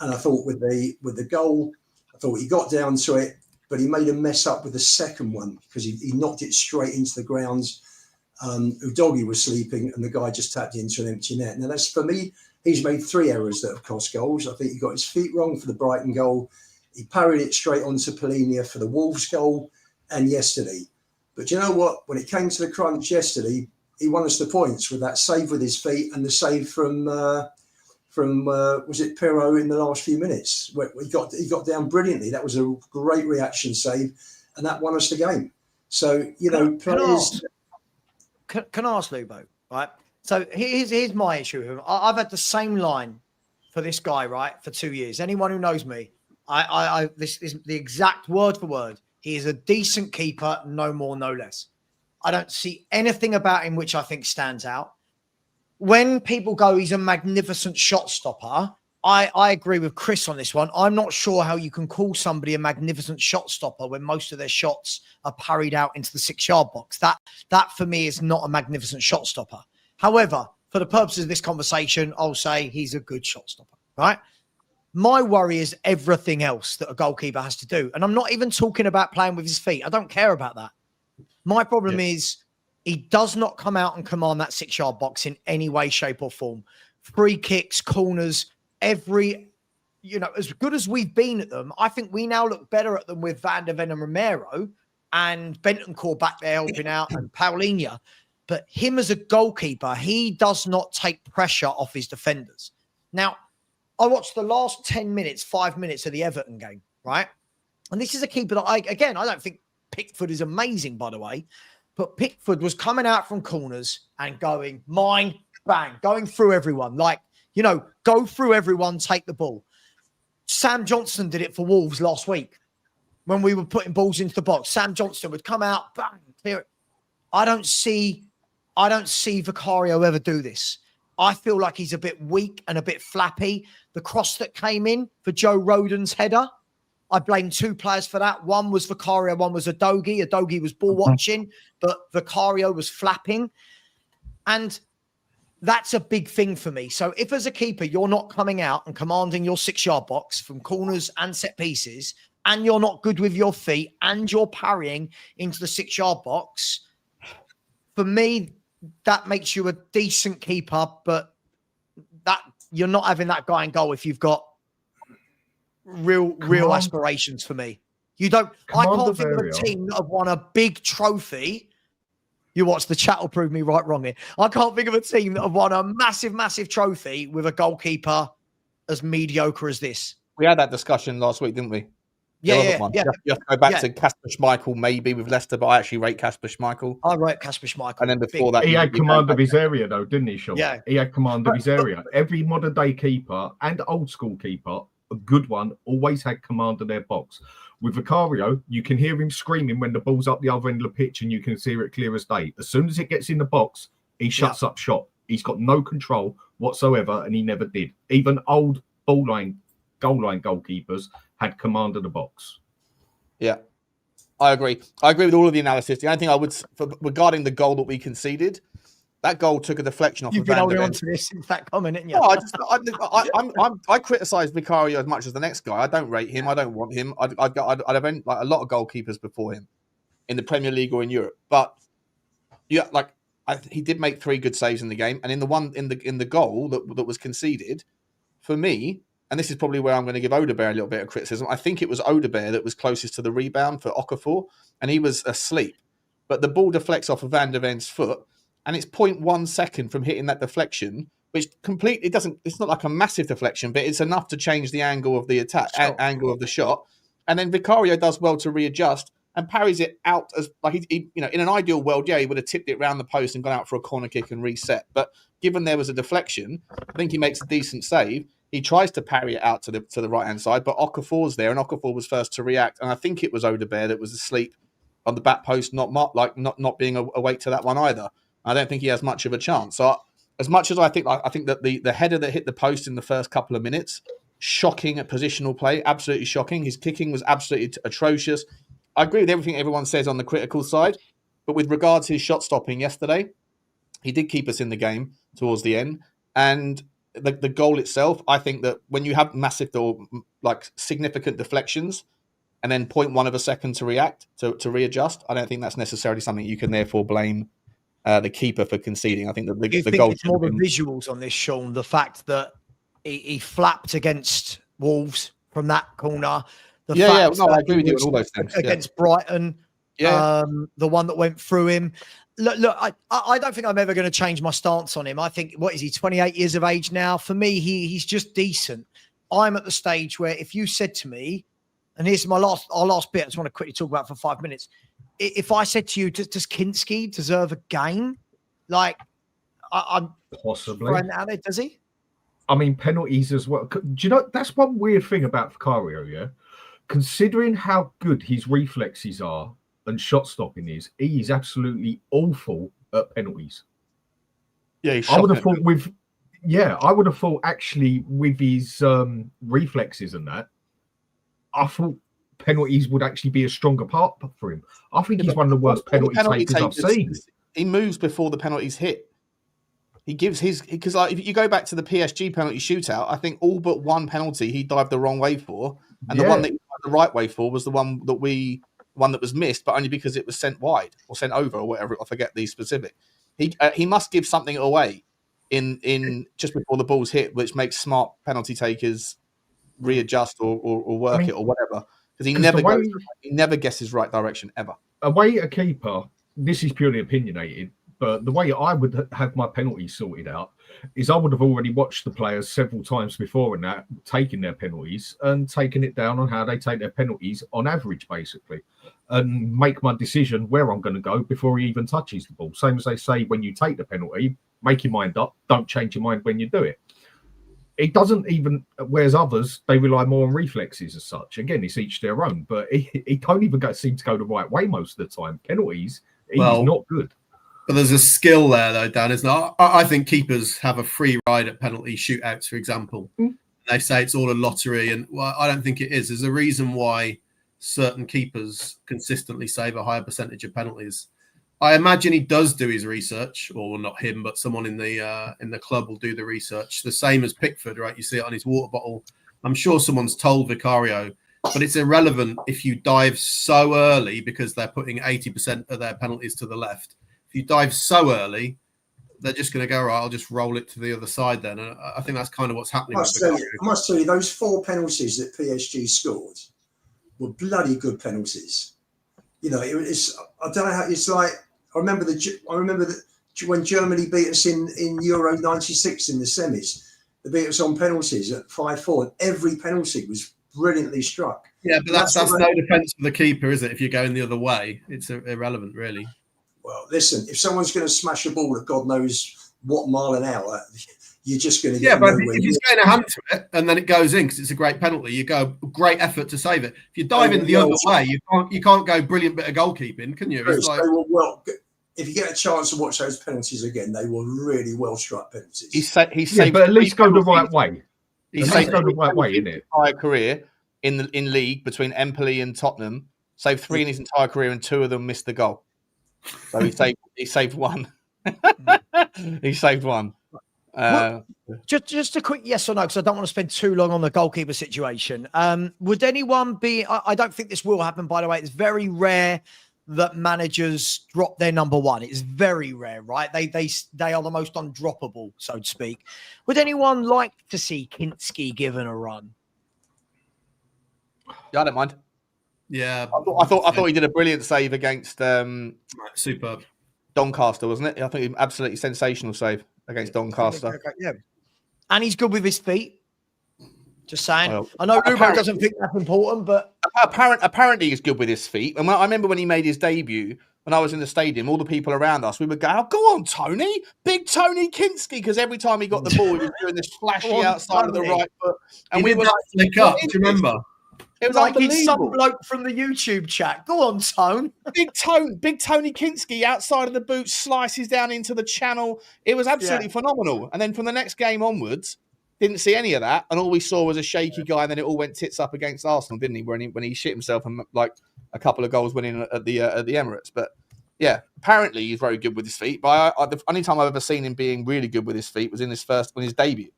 And I thought with the goal, I thought he got down to it, but he made a mess up with the second one because he knocked it straight into the grounds. Udogie was sleeping and the guy just tapped into an empty net. Now, that's for me, he's made 3 errors that have cost goals. I think he got his feet wrong for the Brighton goal. He parried it straight onto Polinia for the Wolves goal and yesterday. But you know what? When it came to the crunch yesterday, he won us the points with that save with his feet and the save from was it Pirro in the last few minutes? Where he got down brilliantly. That was a great reaction save, and that won us the game. So players. Can I ask Lubo, right? So here's my issue with him. I've had the same line for this guy, right, for 2 years. Anyone who knows me, this is the exact word for word. He is a decent keeper, no more, no less. I don't see anything about him which I think stands out. When people go, he's a magnificent shot stopper, I agree with Chris on this one. I'm not sure how you can call somebody a magnificent shot stopper when most of their shots are parried out into the 6-yard box. That for me is not a magnificent shot stopper. However, for the purposes of this conversation, I'll say he's a good shot stopper, right? My worry is everything else that a goalkeeper has to do. And I'm not even talking about playing with his feet. I don't care about that. My problem is he does not come out and command that 6-yard box in any way, shape or form. Free kicks, corners, as good as we've been at them, I think we now look better at them with Van der Ven and Romero and Bentancur back there helping out and Paulinho. But him as a goalkeeper, he does not take pressure off his defenders. Now, I watched the last 5 minutes of the Everton game, right? And this is a keeper that I don't think Pickford is amazing, by the way, but Pickford was coming out from corners and going, mine, bang, going through everyone. Go through everyone, take the ball. Sam Johnson did it for Wolves last week when we were putting balls into the box. Sam Johnson would come out, bang, clear it. I don't see Vicario ever do this. I feel like he's a bit weak and a bit flappy. The cross that came in for Joe Rodon's header, I blame 2 players for that. One was Vicario, one was Udogie. Udogie was ball watching, but Vicario was flapping. And that's a big thing for me. So if as a keeper, you're not coming out and commanding your 6-yard box from corners and set pieces, and you're not good with your feet and you're parrying into the 6-yard box, for me, that makes you a decent keeper, but that you're not having that guy in goal if you've got real aspirations for me. You don't. I can't think of a team that have won a big trophy. You watch the chat will prove me wrong here. I can't think of a team that have won a massive trophy with a goalkeeper as mediocre as this. We had that discussion last week, didn't we? Yeah. You have to go back to Kasper Schmeichel maybe with Leicester, but I actually rate Kasper Schmeichel. I rate Kasper Schmeichel. And then before that, he had command of his area, though, didn't he, Sean? Yeah. He had command of his area. Every modern day keeper and old school keeper, a good one, always had command of their box. With Vicario, you can hear him screaming when the ball's up the other end of the pitch and you can see it clear as day. As soon as it gets in the box, he shuts up shop. He's got no control whatsoever, and he never did. Even old goal line goalkeepers had command of the box. Yeah, I agree. I agree with all of the analysis. The only thing I would, regarding the goal that we conceded, that goal took a deflection off. You've been holding on to this since that comment, didn't you? No, I criticise Vicario as much as the next guy. I don't rate him. I don't want him. I'd have like a lot of goalkeepers before him in the Premier League or in Europe. But he did make 3 good saves in the game, and in the one in the goal that was conceded, for me. And this is probably where I'm going to give Odebear a little bit of criticism. I think it was Odebear that was closest to the rebound for Okafor, and he was asleep. But the ball deflects off of Van der Ven's foot, and it's 0.1 second from hitting that deflection, which completely doesn't. It's not like a massive deflection, but it's enough to change the angle of the attack, angle of the shot. And then Vicario does well to readjust and parries it out as like he in an ideal world, he would have tipped it round the post and gone out for a corner kick and reset. But given there was a deflection, I think he makes a decent save. He tries to parry it out to the right hand side, but Okafor's there, and Okafor was first to react. And I think it was Odebear that was asleep on the back post, not being awake to that one either. I don't think he has much of a chance. So as much as I think that the header that hit the post in the first couple of minutes, shocking at positional play, absolutely shocking. His kicking was absolutely atrocious. I agree with everything everyone says on the critical side, but with regards to his shot stopping yesterday, he did keep us in the game towards the end. And the goal itself, I think that when you have massive or like significant deflections and then 0.1 of a second to react, to readjust, I don't think that's necessarily something you can therefore blame the keeper for conceding. I think that the goal. It's more the visuals on this, Sean. The fact that he flapped against Wolves from that corner. I agree with you on all those things. Against Brighton, the one that went through him. Look, I don't think I'm ever going to change my stance on him. I think, what is he, 28 years of age now? For me, he's just decent. I'm at the stage where if you said to me, and here's our last bit, I just want to quickly talk about for 5 minutes. If I said to you, does Kinski deserve a game? Like, I'm possibly. Out there, does he? I mean, penalties as well. Do you know, that's one weird thing about Vicario, yeah? Considering how good his reflexes are and shot stopping is, he is absolutely awful at penalties. Yeah, I would have thought actually with his reflexes and that, I thought penalties would actually be a stronger part for him. I think he's one of the worst penalty takers I've seen. He moves before the penalties hit. He gives because if you go back to the PSG penalty shootout, I think all but one penalty he dived the wrong way for, and the one that he dived the right way for was the one that was missed, but only because it was sent wide or sent over or whatever. I forget the specific. He must give something away in just before the ball's hit, which makes smart penalty takers readjust or work it or whatever. Because he never guesses right direction ever. Away a keeper, this is purely opinionated, but the way I would have my penalties sorted out is I would have already watched the players several times before and that, taking their penalties and taking it down on how they take their penalties on average, basically, and make my decision where I'm going to go before he even touches the ball. Same as they say, when you take the penalty, make your mind up, don't change your mind when you do it. It doesn't even, whereas others, they rely more on reflexes as such. Again, it's each their own, but it don't even seem to go the right way most of the time. Penalties, he's not good. But there's a skill there, though, Dan, isn't there? I think keepers have a free ride at penalty shootouts, for example. They say it's all a lottery, and I don't think it is. There's a reason why certain keepers consistently save a higher percentage of penalties. I imagine he does do his research, or not him, but someone in the club will do the research. The same as Pickford, right? You see it on his water bottle. I'm sure someone's told Vicario, but it's irrelevant if you dive so early because they're putting 80% of their penalties to the left. If you dive so early, they're just going to go, right, I'll just roll it to the other side then. And I think that's kind of what's happening. I must tell you, those 4 penalties that PSG scored were bloody good penalties. You know, it's, I don't know how, it's like, I remember that when Germany beat us in Euro 96 in the semis, they beat us on penalties at 5-4, and every penalty was brilliantly struck. Yeah, but that's no defence for the keeper, is it? If you're going the other way, it's irrelevant, really. Well, listen, if someone's going to smash a ball at God knows what mile an hour, you're just going to get but if he's going a hand to it and then it goes in because it's a great penalty, you go great effort to save it. If you dive in the other way, you can't go brilliant bit of goalkeeping, can you? It's like, if you get a chance to watch those penalties again, they were really well struck penalties. He saved, but at least go the right way. He saved the right way, isn't it? Entire career in league between Empoli and Tottenham, saved 3 in his entire career, and 2 of them missed the goal. So he saved 1. He saved 1. Just a quick yes or no, because I don't want to spend too long on the goalkeeper situation. Would anyone be? I don't think this will happen. By the way, it's very rare that managers drop their number 1. It's very rare, right? They are the most undroppable, so to speak. Would anyone like to see Kinski given a run? Yeah, I don't mind. Yeah, I thought he did a brilliant save against superb Doncaster, wasn't it? I think he absolutely sensational save against Doncaster. Yeah, and he's good with his feet. Just saying. Well, I know Ruben doesn't think that's important, but apparently he's good with his feet. And I remember when he made his debut, when I was in the stadium, all the people around us, we would go, "Oh, go on, Tony, big Tony Kinski," because every time he got the ball, he was doing this flashy outside of the right foot, and we were like, "Flick up." Do you remember? It was like he's some bloke from the YouTube chat. Go on, Tone. Big Tony Kinski outside of the boot, slices down into the channel. It was absolutely phenomenal. And then from the next game onwards, didn't see any of that, and all we saw was a shaky guy. And then it all went tits up against Arsenal, didn't he? When he shit himself and like a couple of goals winning at the Emirates. But yeah, apparently he's very good with his feet. But the only time I've ever seen him being really good with his feet was in his debut.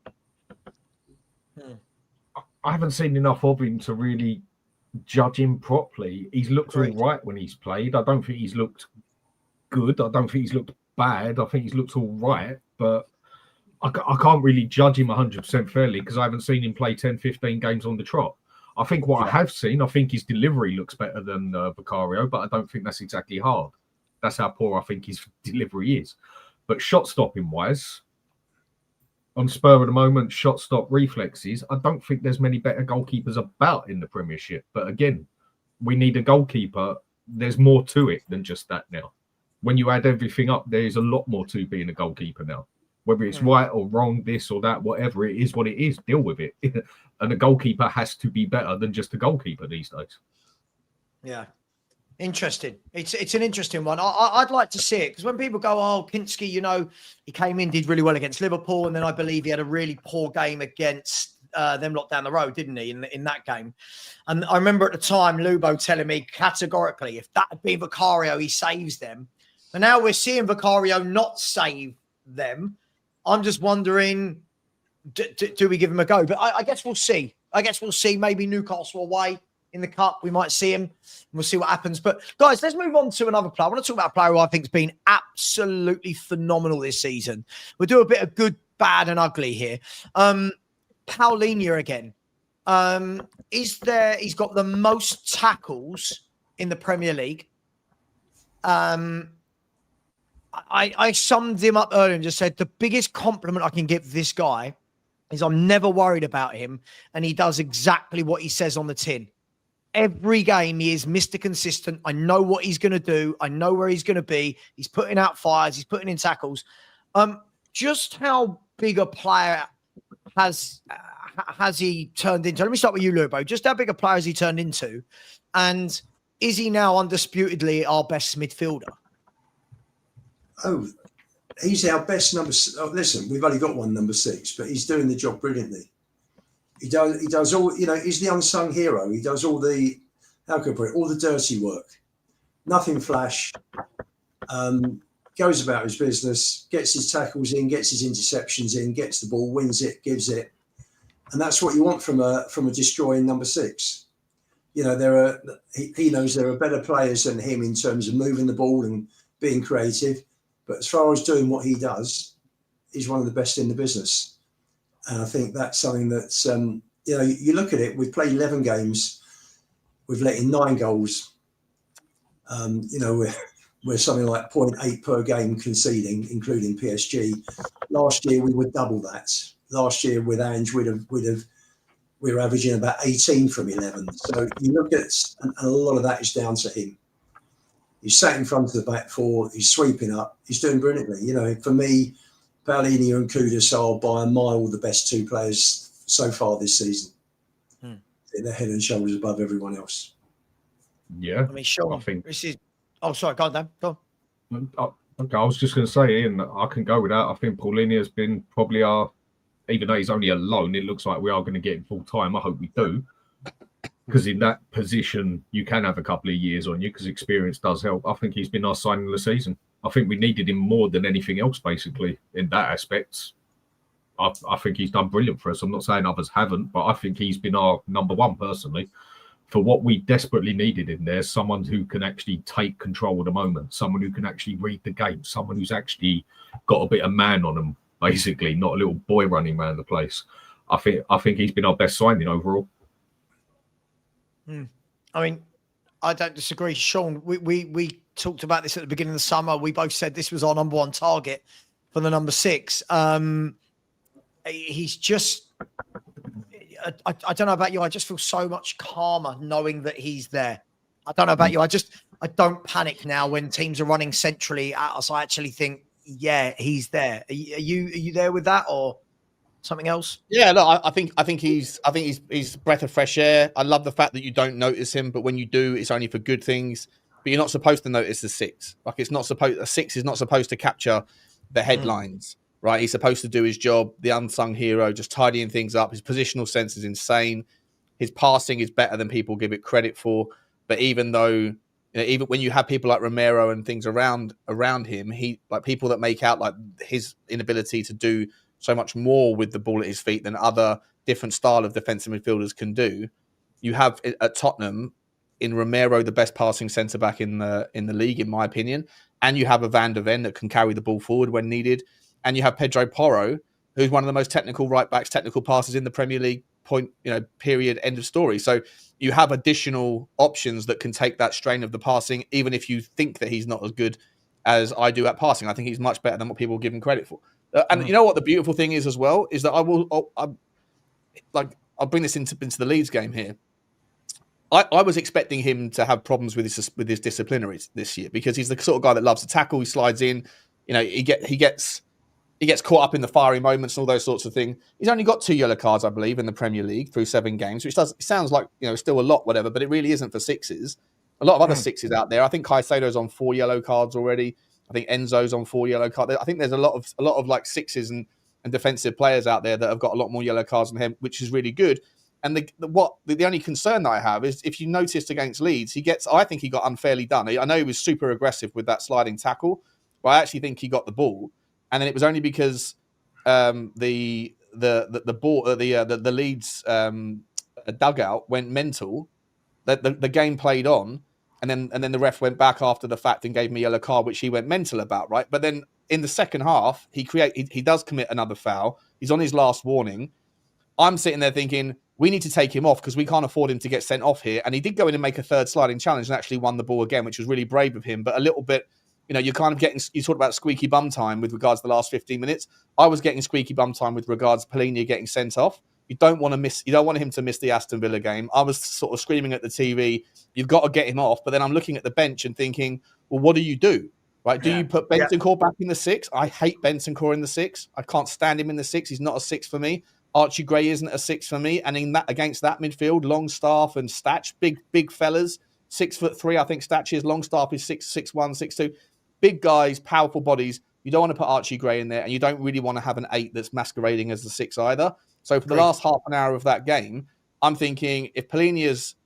I haven't seen enough of him to really judge him properly. He's looked all right when he's played. I don't think he's looked good. I don't think he's looked bad. I think he's looked all right, but I can't really judge him 100% fairly because I haven't seen him play 10, 15 games on the trot. I think what I have seen, I think his delivery looks better than Vicario, but I don't think that's exactly hard. That's how poor I think his delivery is. But shot stopping wise, on spur of the moment, shot stop reflexes, I don't think there's many better goalkeepers about in the Premiership. But again, we need a goalkeeper. There's more to it than just that now. When you add everything up, there's a lot more to being a goalkeeper now. Whether it's right or wrong, this or that, whatever it is, what it is, deal with it. And a goalkeeper has to be better than just a goalkeeper these days. Yeah. Interesting. It's an interesting one. I'd like to see it because when people go, "Oh, Kinski, you know, he came in, did really well against Liverpool, and then I believe he had a really poor game against them lot down the road, didn't he, in that game?" And I remember at the time Lubo telling me categorically, if that had been Vicario, he saves them. And now we're seeing Vicario not save them. I'm just wondering, do we give him a go? But I guess we'll see. Maybe Newcastle away in the cup, we might see him. We'll see what happens. But guys, let's move on to another player. I want to talk about a player who I think has been absolutely phenomenal this season. We'll do a bit of good, bad, and ugly here. Paulinho again. He's got the most tackles in the Premier League. I summed him up earlier and just said the biggest compliment I can give this guy is I'm never worried about him, and he does exactly what he says on the tin. Every game, he is Mr. Consistent. I know what he's going to do. I know where he's going to be. He's putting out fires. He's putting in tackles. Just how big a player has he turned into? Let me start with you, Lubo. Just how big a player has he turned into? And is he now undisputedly our best midfielder? Oh, he's our best number. Oh, listen, we've only got one number 6, but he's doing the job brilliantly. He does all, you know, he's the unsung hero. He does all the, how can I put it, all the dirty work. Nothing flash. Goes about his business, gets his tackles in, gets his interceptions in, gets the ball, wins it, gives it. And that's what you want from a destroying number 6. You know, he knows there are better players than him in terms of moving the ball and being creative. But as far as doing what he does, he's one of the best in the business. And I think that's something that's, you know, you look at it, we've played 11 games, we've let in 9 goals. You know, we're something like 0.8 per game conceding, including PSG. Last year, we would double that. Last year with Ange, we were averaging about 18 from 11. So you look at, and a lot of that is down to him. He's sat in front of the back four, he's sweeping up, he's doing brilliantly. You know, for me, Paulinho and Kudus are by a mile the best 2 players so far this season. They're head and shoulders above everyone else. Yeah. I mean, Sean, I think. this is. Oh, sorry, go on, Dan. Go on. Okay, I was just going to say, Ian, I can go with that. I think Paulinho has been probably even though he's only a loan, it looks like we are going to get him full time. I hope we do. Because in that position, you can have a couple of years on you because experience does help. I think he's been our signing of the season. I think we needed him more than anything else, basically, in that aspect. I think he's done brilliant for us. I'm not saying others haven't, but I think he's been our number one, personally. For what we desperately needed in there, someone who can actually take control of the moment, someone who can actually read the game, someone who's actually got a bit of man on them, basically, not a little boy running around the place. I think he's been our best signing overall. I mean, I don't disagree, Sean. We talked about this at the beginning of the summer. We both said this was our number one target for the number 6. He's just, I don't know about you. I just feel so much calmer knowing that he's there. I don't know about you. I don't panic now when teams are running centrally at us. I actually think, yeah, he's there. Are you there with that or something else? Yeah, look, I think he's a breath of fresh air. I love the fact that you don't notice him, but when you do, it's only for good things. But you're not supposed to notice the 6. Like a 6 is not supposed to capture the headlines, right? He's supposed to do his job, the unsung hero, just tidying things up. His positional sense is insane. His passing is better than people give it credit for. But even though, you know, even when you have people like Romero and things around him, he like people that make out like his inability to do so much more with the ball at his feet than other different style of defensive midfielders can do. You have at Tottenham in Romero the best passing centre back in the league, in my opinion, and you have a Van der Ven that can carry the ball forward when needed, and you have Pedro Porro, who's one of the most technical right backs, technical passes in the Premier League. Period. End of story. So you have additional options that can take that strain of the passing, even if you think that he's not as good as I do at passing. I think he's much better than what people give him credit for. And you know what the beautiful thing is as well is that I'll bring this into the Leeds game here. I was expecting him to have problems with his disciplinaries this year because he's the sort of guy that loves to tackle. He slides in, you know, he gets caught up in the fiery moments and all those sorts of things. He's only got 2 yellow cards, I believe, in the Premier League through 7 games, which sounds like, you know, still a lot, whatever, but it really isn't for 6s. A lot of other 6s out there. I think Caicedo's on 4 yellow cards already. I think Enzo's on 4 yellow cards. I think there's a lot of like 6s and defensive players out there that have got a lot more yellow cards than him, which is really good. And the only concern that I have is if you noticed against Leeds, I think he got unfairly done. I know he was super aggressive with that sliding tackle, but I actually think he got the ball. And then it was only because the ball, the Leeds dugout went mental that the game played on, and then the ref went back after the fact and gave me a yellow card, which he went mental about, right? But then in the second half, he does commit another foul. He's on his last warning. I'm sitting there thinking we need to take him off because we can't afford him to get sent off here. And he did go in and make a third sliding challenge and actually won the ball again, which was really brave of him, but a little bit. You know, you're kind of getting, you talked about squeaky bum time with regards to the last 15 minutes. I was getting squeaky bum time with regards to Paulinho getting sent off. You don't want him to miss the Aston Villa game. I was sort of screaming at the TV, you've got to get him off. But then I'm looking at the bench and thinking, well, what do you do? Right? Do you put Bentancur back in the 6? I hate Bentancur in the 6. I can't stand him in the 6. He's not a 6 for me. Archie Gray isn't a 6 for me. And in that, against that midfield, Longstaff and Statch, big fellas, 6'3", I think Statch is. Longstaff is 6'1", 6'2". Big guys, powerful bodies. You don't want to put Archie Gray in there, and you don't really want to have an 8 that's masquerading as the 6 either. So for the last half an hour of that game, I'm thinking if Polinia's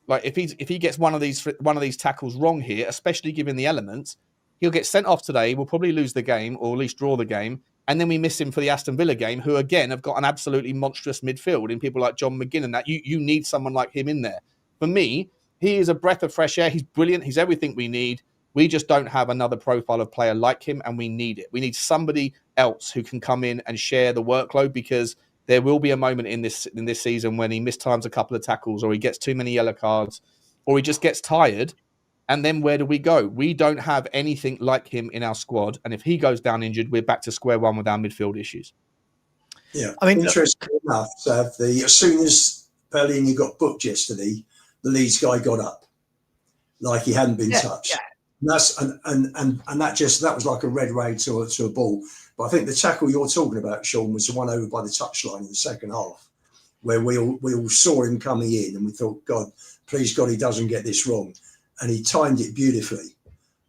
like if he gets one of these tackles wrong here, especially given the elements, he'll get sent off today. We'll probably lose the game or at least draw the game, and then we miss him for the Aston Villa game, who again have got an absolutely monstrous midfield in people like John McGinn and that. You need someone like him in there. For me, he is a breath of fresh air. He's brilliant. He's everything we need. We just don't have another profile of player like him, and we need it. We need somebody else who can come in and share the workload, because there will be a moment in this season when he mistimes a couple of tackles, or he gets too many yellow cards, or he just gets tired. And then where do we go? We don't have anything like him in our squad. And if he goes down injured, we're back to square one with our midfield issues. Yeah, I mean, interesting enough, as soon as Pellegrini got booked yesterday, the Leeds guy got up like he hadn't been touched. Yeah. And that's and that was like a red ray to a ball. But I think the tackle you're talking about, Sean, was the one over by the touchline in the second half, where we all saw him coming in, and we thought, God, please God, he doesn't get this wrong. And he timed it beautifully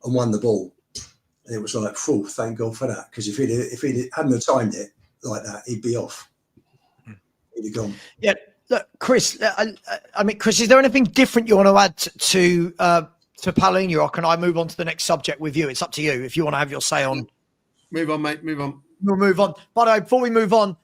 and won the ball. And it was like, thank God for that, because if he hadn't timed it like that, he'd be off. He'd have gone. Yeah, look, Chris. I mean, Chris, is there anything different you want to add to Pellegrini, or can I move on to the next subject with you? It's up to you if you want to have your say on. Move on, mate. Move on. We'll move on. By the way, before we move on,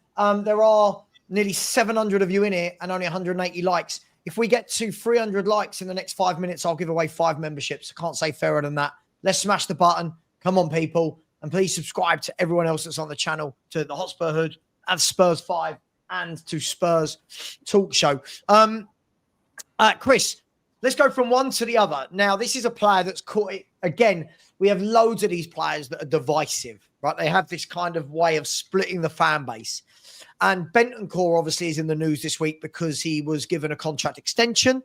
there are nearly 700 of you in here and only 180 likes. If we get to 300 likes in the next 5 minutes, I'll give away 5 memberships. I can't say fairer than that. Let's smash the button. Come on, people. And please subscribe to everyone else that's on the channel, to the Hotspur Hood and Spurs 5 and to Spurs Talk Show. Chris, let's go from one to the other. Now, this is a player that's caught it. Again, we have loads of these players that are divisive, right? They have this kind of way of splitting the fan base. And Bentancur obviously is in the news this week because he was given a contract extension.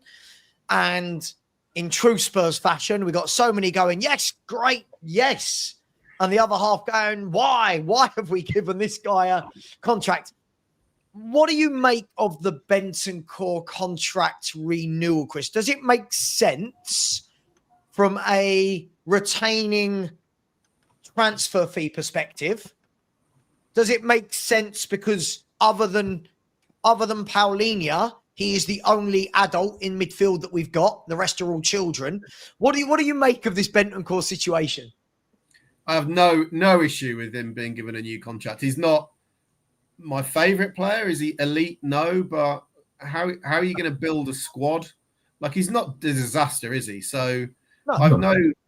And in true Spurs fashion, we got so many going, yes, great, yes. And the other half going, why? Why have we given this guy a contract? What do you make of the Bentancur contract renewal, Chris? Does it make sense from a retaining transfer fee perspective? Does it make sense because other than Paulinho, he is the only adult in midfield that we've got. The rest are all children. What do you make of this Bentancur situation? I have no issue with him being given a new contract. He's not my favourite player. Is he elite? No, but how are you going to build a squad? Like, he's not a disaster, is he? So I've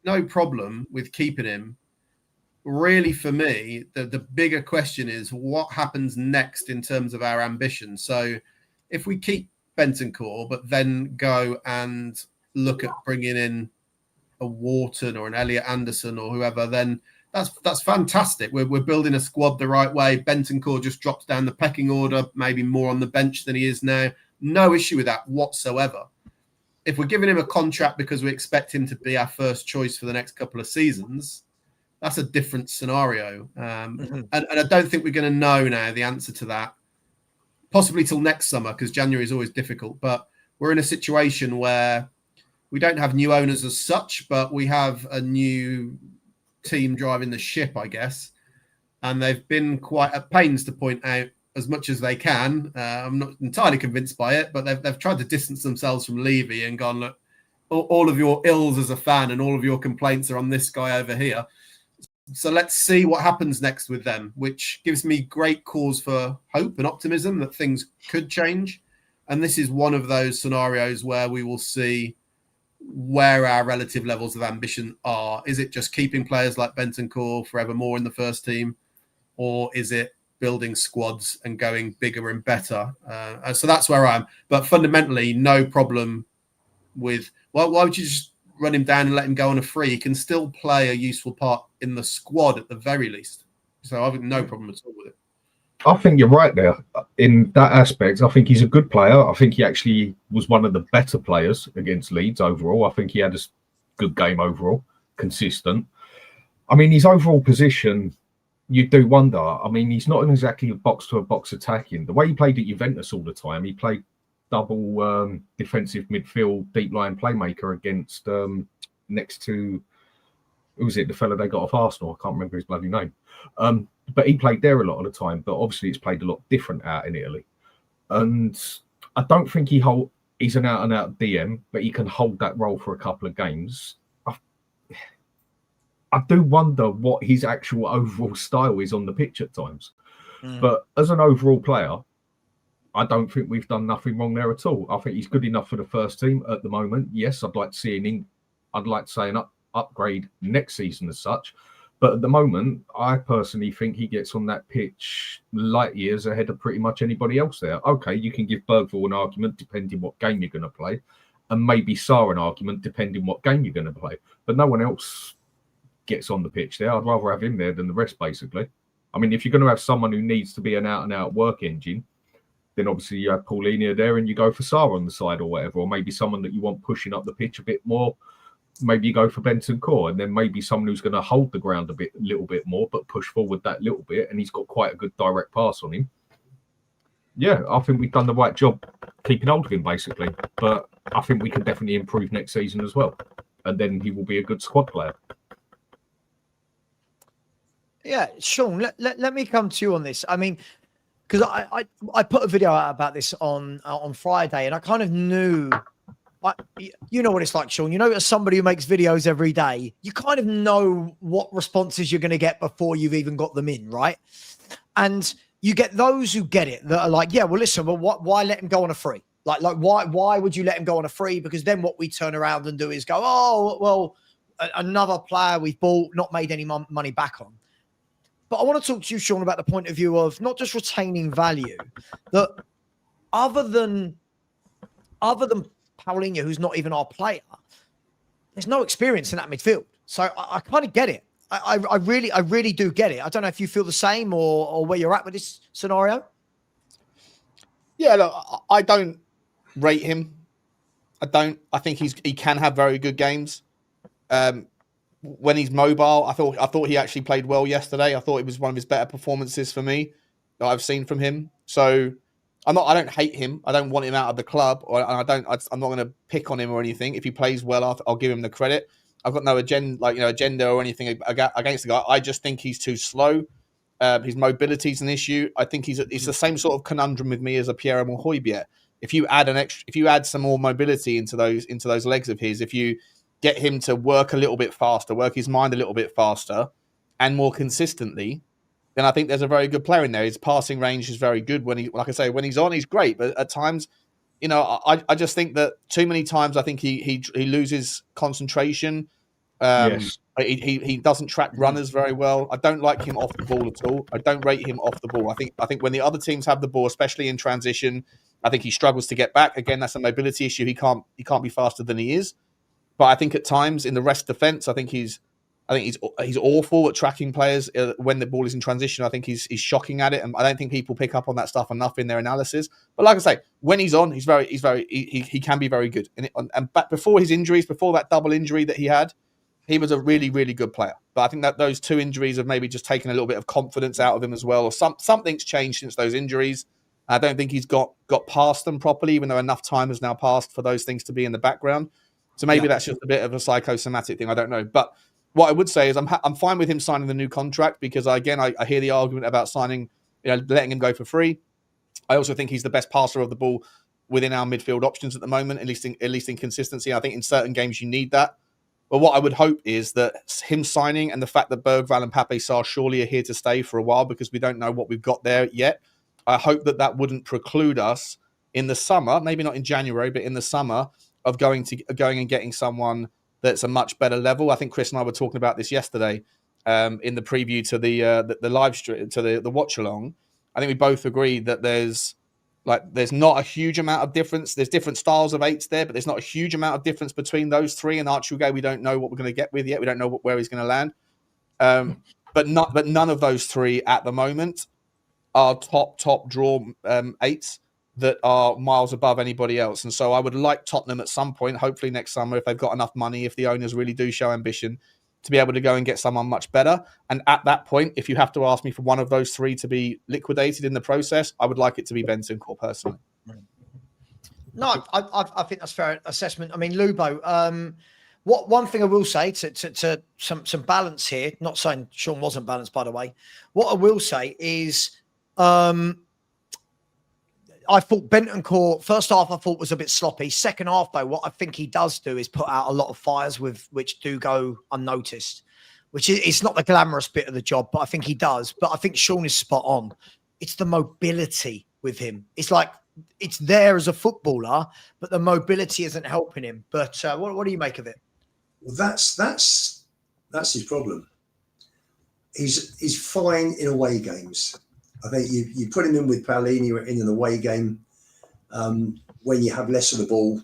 no problem with keeping him. Really, for me, the bigger question is what happens next in terms of our ambition. So if we keep Bentancur, but then go and look at bringing in a Wharton or an Elliot Anderson or whoever, then that's fantastic. We're building a squad the right way. Bentancur just drops down the pecking order, maybe more on the bench than he is now. No issue with that whatsoever. If we're giving him a contract because we expect him to be our first choice for the next couple of seasons, that's a different scenario. And I don't think we're going to know now the answer to that, possibly till next summer, because January is always difficult. But we're in a situation where we don't have new owners as such, but we have a new team driving the ship, I guess. And they've been quite at pains to point out as much as they can. I'm not entirely convinced by it, but they've tried to distance themselves from Levy and gone, look, all of your ills as a fan and all of your complaints are on this guy over here. So let's see what happens next with them, which gives me great cause for hope and optimism that things could change. And this is one of those scenarios where we will see where our relative levels of ambition are. Is it just keeping players like Bentancur forevermore in the first team, or is it building squads and going bigger and better? So that's where I am. But fundamentally, no problem with, why would you just run him down and let him go on a free? He can still play a useful part in the squad at the very least. So I've no problem at all with it. I think you're right there in that aspect. I think he's a good player. I think he actually was one of the better players against Leeds overall. I think he had a good game overall, consistent. I mean, his overall position, you do wonder. I mean, he's not exactly a box-to-box attacking. The way he played at Juventus all the time, he played double defensive midfield, deep line playmaker against next to, who was it, the fella they got off Arsenal? I can't remember his bloody name. But he played there a lot of the time. But obviously, it's played a lot different out in Italy. And I don't think he's an out-and-out DM, but he can hold that role for a couple of games. I do wonder what his actual overall style is on the pitch at times. But as an overall player, I don't think we've done nothing wrong there at all. I think he's good enough for the first team at the moment. Yes, I'd like to see I'd like to say an upgrade next season as such. But at the moment, I personally think he gets on that pitch light years ahead of pretty much anybody else there. Okay, you can give Bergvall an argument depending what game you're going to play, and maybe Sarr an argument depending what game you're going to play. But no one else gets on the pitch there. I'd rather have him there than the rest, basically. I mean, if you're going to have someone who needs to be an out-and-out work engine, then obviously you have Paulinho there and you go for Sarr on the side or whatever, or maybe someone that you want pushing up the pitch a bit more. Maybe you go for Bentancur, and then maybe someone who's going to hold the ground a little bit more, but push forward that little bit, and he's got quite a good direct pass on him. Yeah, I think we've done the right job keeping hold of him, basically. But I think we can definitely improve next season as well, and then he will be a good squad player. Yeah, Sean, let me come to you on this. I mean, because I put a video out about this on Friday, and I kind of knew. You know what it's like, Sean. You know, as somebody who makes videos every day, you kind of know what responses you're going to get before you've even got them in, right? And you get those who get it that are like, yeah, well, listen, well, why let him go on a free? Like why would you let him go on a free? Because then what we turn around and do is go, oh, well, another player we've bought, not made any money back on. But I want to talk to you, Sean, about the point of view of not just retaining value, that other than Paulinho, who's not even our player, there's no experience in that midfield. So I kind of get it. I really do get it. I don't know if you feel the same or where you're at with this scenario. Yeah, look, I don't rate him. I think he can have very good games. When he's mobile, I thought he actually played well yesterday. I thought it was one of his better performances for me that I've seen from him. So I don't hate him. I don't want him out of the club, I'm not going to pick on him or anything. If he plays well, I'll give him the credit. I've got no agenda or anything against the guy. I just think he's too slow. His mobility is an issue. I think it's the same sort of conundrum with me as a Pierre-Emile Højbjerg. If you add some more mobility into those legs of his, if you get him to work a little bit faster, work his mind a little bit faster and more consistently, then I think there's a very good player in there. His passing range is very good. When he's on, he's great. But at times, I just think that too many times I think he loses concentration. Yes. He doesn't track runners very well. I don't like him off the ball at all. I don't rate him off the ball. I think when the other teams have the ball, especially in transition, I think he struggles to get back. Again, that's a mobility issue. He can't be faster than he is. But I think at times in the rest defense, I think he's awful at tracking players when the ball is in transition. I think he's shocking at it, and I don't think people pick up on that stuff enough in their analysis. But like I say, when he's on, he can be very good. And back before his injuries, before that double injury that he had, he was a really, really good player. But I think that those two injuries have maybe just taken a little bit of confidence out of him as well. Or something's changed since those injuries. I don't think he's got past them properly, even though enough time has now passed for those things to be in the background. So maybe that's just a bit of a psychosomatic thing. I don't know. But what I would say is I'm fine with him signing the new contract because, again, I hear the argument about signing, letting him go for free. I also think he's the best passer of the ball within our midfield options at the moment, at least in consistency. I think in certain games you need that. But what I would hope is that him signing and the fact that Bergvall and Pape Sarr surely are here to stay for a while because we don't know what we've got there yet. I hope that wouldn't preclude us in the summer, maybe not in January, but in the summer, of going and getting someone that's a much better level. I think Chris and I were talking about this yesterday in the preview to the live stream, to the watch along. I think we both agree that there's not a huge amount of difference. There's different styles of eights there, but there's not a huge amount of difference between those three. And Archulgay, we don't know what we're going to get with yet. We don't know where he's going to land. But none of those three at the moment are top draw eights that are miles above anybody else. And so I would like Tottenham at some point, hopefully next summer, if they've got enough money, if the owners really do show ambition, to be able to go and get someone much better. And at that point, if you have to ask me for one of those three to be liquidated in the process, I would like it to be Bentancur personally. No, I think that's fair assessment. I mean, Lubo, one thing I will say to some balance here, not saying Sean wasn't balanced, by the way. What I will say is I thought Bentancur, first half I thought was a bit sloppy. Second half, though, what I think he does do is put out a lot of fires which do go unnoticed, which is it's not the glamorous bit of the job, but I think he does. But I think Sean is spot on. It's the mobility with him. It's like it's there as a footballer, but the mobility isn't helping him. But what do you make of it? Well, that's his problem. He's fine in away games. I think you put him in with Paulinho in an away game when you have less of the ball.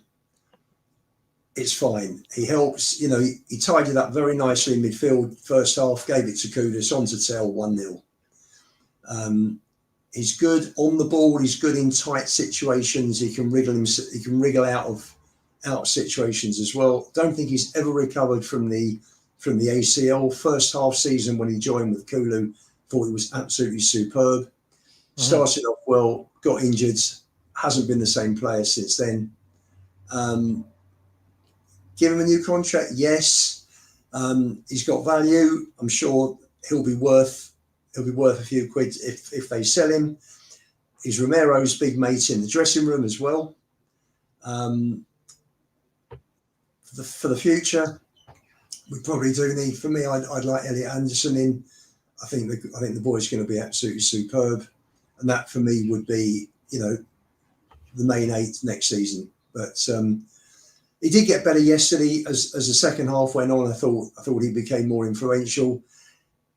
It's fine. He helps. You know, he tied it up very nicely in midfield. First half, gave it to Kudus on to tell 1-0. He's good on the ball. He's good in tight situations. He can wriggle out of situations as well. Don't think he's ever recovered from the ACL. First half season when he joined with Kulu, thought he was absolutely superb. Started off well, got injured, hasn't been the same player since then. Give him a new contract, yes. He's got value. I'm sure he'll be worth a few quid if they sell him. He's Romero's big mate in the dressing room as well. For the future, we probably do need. For me, I'd like Elliot Anderson in. I think the boy's going to be absolutely superb, and that for me would be, you know, the main 8 next season. But he did get better yesterday as the second half went on. I thought he became more influential.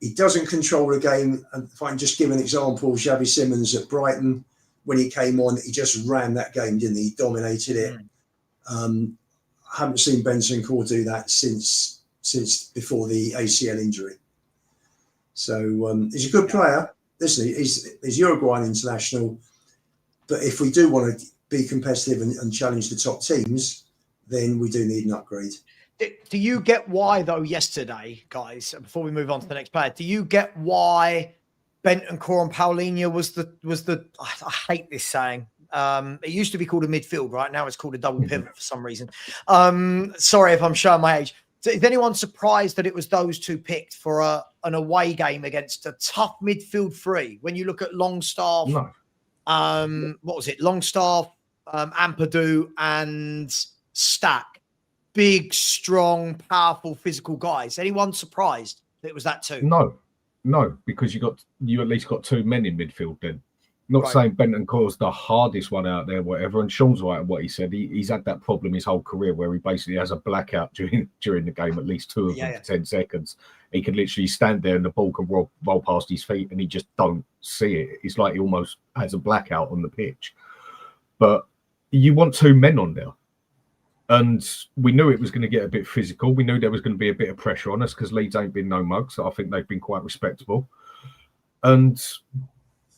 He doesn't control the game. And if I can just give an example, Xavi Simons at Brighton, when he came on, he just ran that game, didn't he? He dominated it. I haven't seen Bentancur do that since before the ACL injury. So he's a good player. Listen, he's Uruguayan international. But if we do want to be competitive and challenge the top teams, then we do need an upgrade. Do you get why, though, yesterday, guys, before we move on to the next player, do you get why Bentancur and Paulinho was the I hate this saying. It used to be called a midfield, right? Now it's called a double pivot for some reason. Sorry if I'm showing my age. Is anyone surprised that it was those two picked for an away game against a tough midfield three? When you look at Longstaff, what was it? Longstaff, Ampadu, and Stack. Big, strong, powerful, physical guys. Anyone surprised that it was that two? No, because you at least got 2 men in midfield then. Not saying Bentancur's the hardest one out there, whatever. And Sean's right at what he said. He's had that problem his whole career where he basically has a blackout during the game, at least 2 of them for 10 seconds. He could literally stand there and the ball can roll past his feet and he just don't see it. It's like he almost has a blackout on the pitch. But you want 2 men on there. And we knew it was going to get a bit physical. We knew there was going to be a bit of pressure on us because Leeds ain't been no mugs. So I think they've been quite respectable. And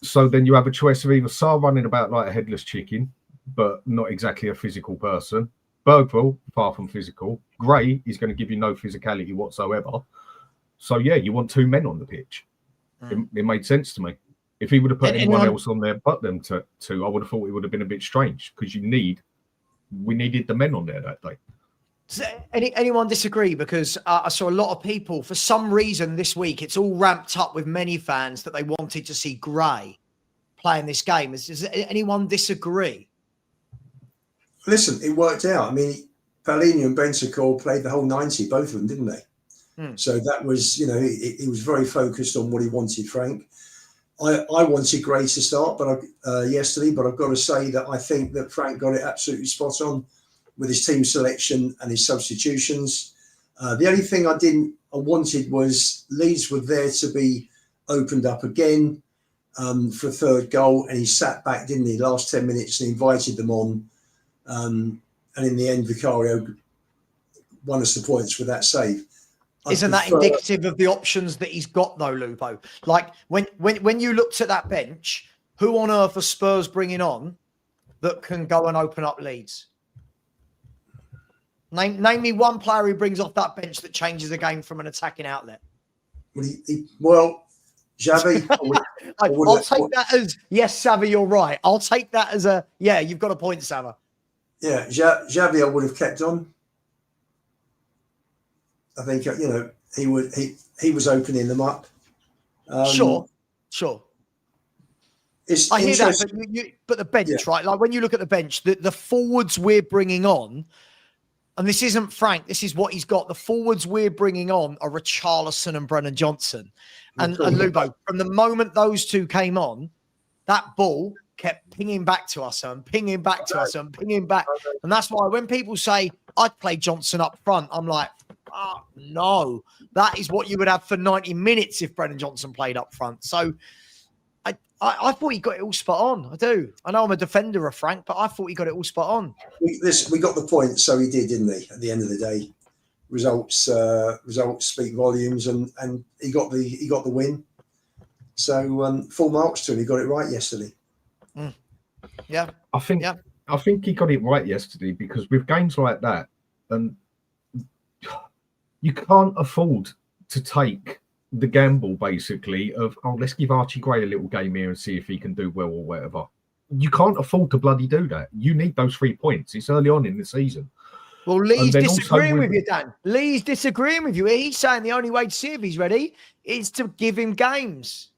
so then you have a choice of either Sarr running about like a headless chicken, but not exactly a physical person. Bergville, far from physical. Gray is going to give you no physicality whatsoever. So, yeah, you want 2 men on the pitch. It made sense to me. If he would have put anyone else on there but them two, I would have thought it would have been a bit strange because we needed the men on there that day. Does anyone disagree? Because I saw a lot of people, for some reason this week, it's all ramped up with many fans that they wanted to see Gray playing this game. Does anyone disagree? Listen, it worked out. I mean, Paulinho and Bentancur played the whole 90, both of them, didn't they? So that was, you know, he was very focused on what he wanted, Frank. I wanted Gray to start, but yesterday, but I've got to say that I think that Frank got it absolutely spot on with his team selection and his substitutions. The only thing I wanted was Leeds were there to be opened up again for a third goal, and he sat back, didn't he, last 10 minutes and invited them on. And in the end, Vicario won us the points with that save. Isn't that indicative of the options that he's got, though, Lupo? Like, when you looked at that bench, who on earth are Spurs bringing on that can go and open up Leeds? Name me one player who brings off that bench that changes the game from an attacking outlet. Well, Xavi. I'll take that as, yes, Savva, you're right. I'll take that as a, yeah, you've got a point, Savva. Yeah, Xavi I would have kept on. I think, you know, he was opening them up. Sure. It's I hear that, but the bench, right? Like when you look at the bench, the forwards we're bringing on, and this isn't Frank, this is what he's got. The forwards we're bringing on are Richarlison and Brennan Johnson. And Lubo, from the moment those two came on, that ball kept pinging back to us and pinging back to us and pinging back. And that's why when people say I'd play Johnson up front, I'm like, oh, no, that is what you would have for 90 minutes if Brennan Johnson played up front. So I thought he got it all spot on. I do. I know I'm a defender of Frank, but I thought he got it all spot on. We got the point, so he did, didn't he? At the end of the day, results speak volumes, and he got the win. So full marks to him. He got it right yesterday. Yeah, I think he got it right yesterday, because with games like that, and you can't afford to take the gamble basically of, oh, let's give Archie Gray a little game here and see if he can do well or whatever. You can't afford to bloody do that. You need those 3 points. It's early on in the season. Well, Lee's disagreeing with you, Dan. Lee's disagreeing with you. He's saying the only way to see if he's ready is to give him games.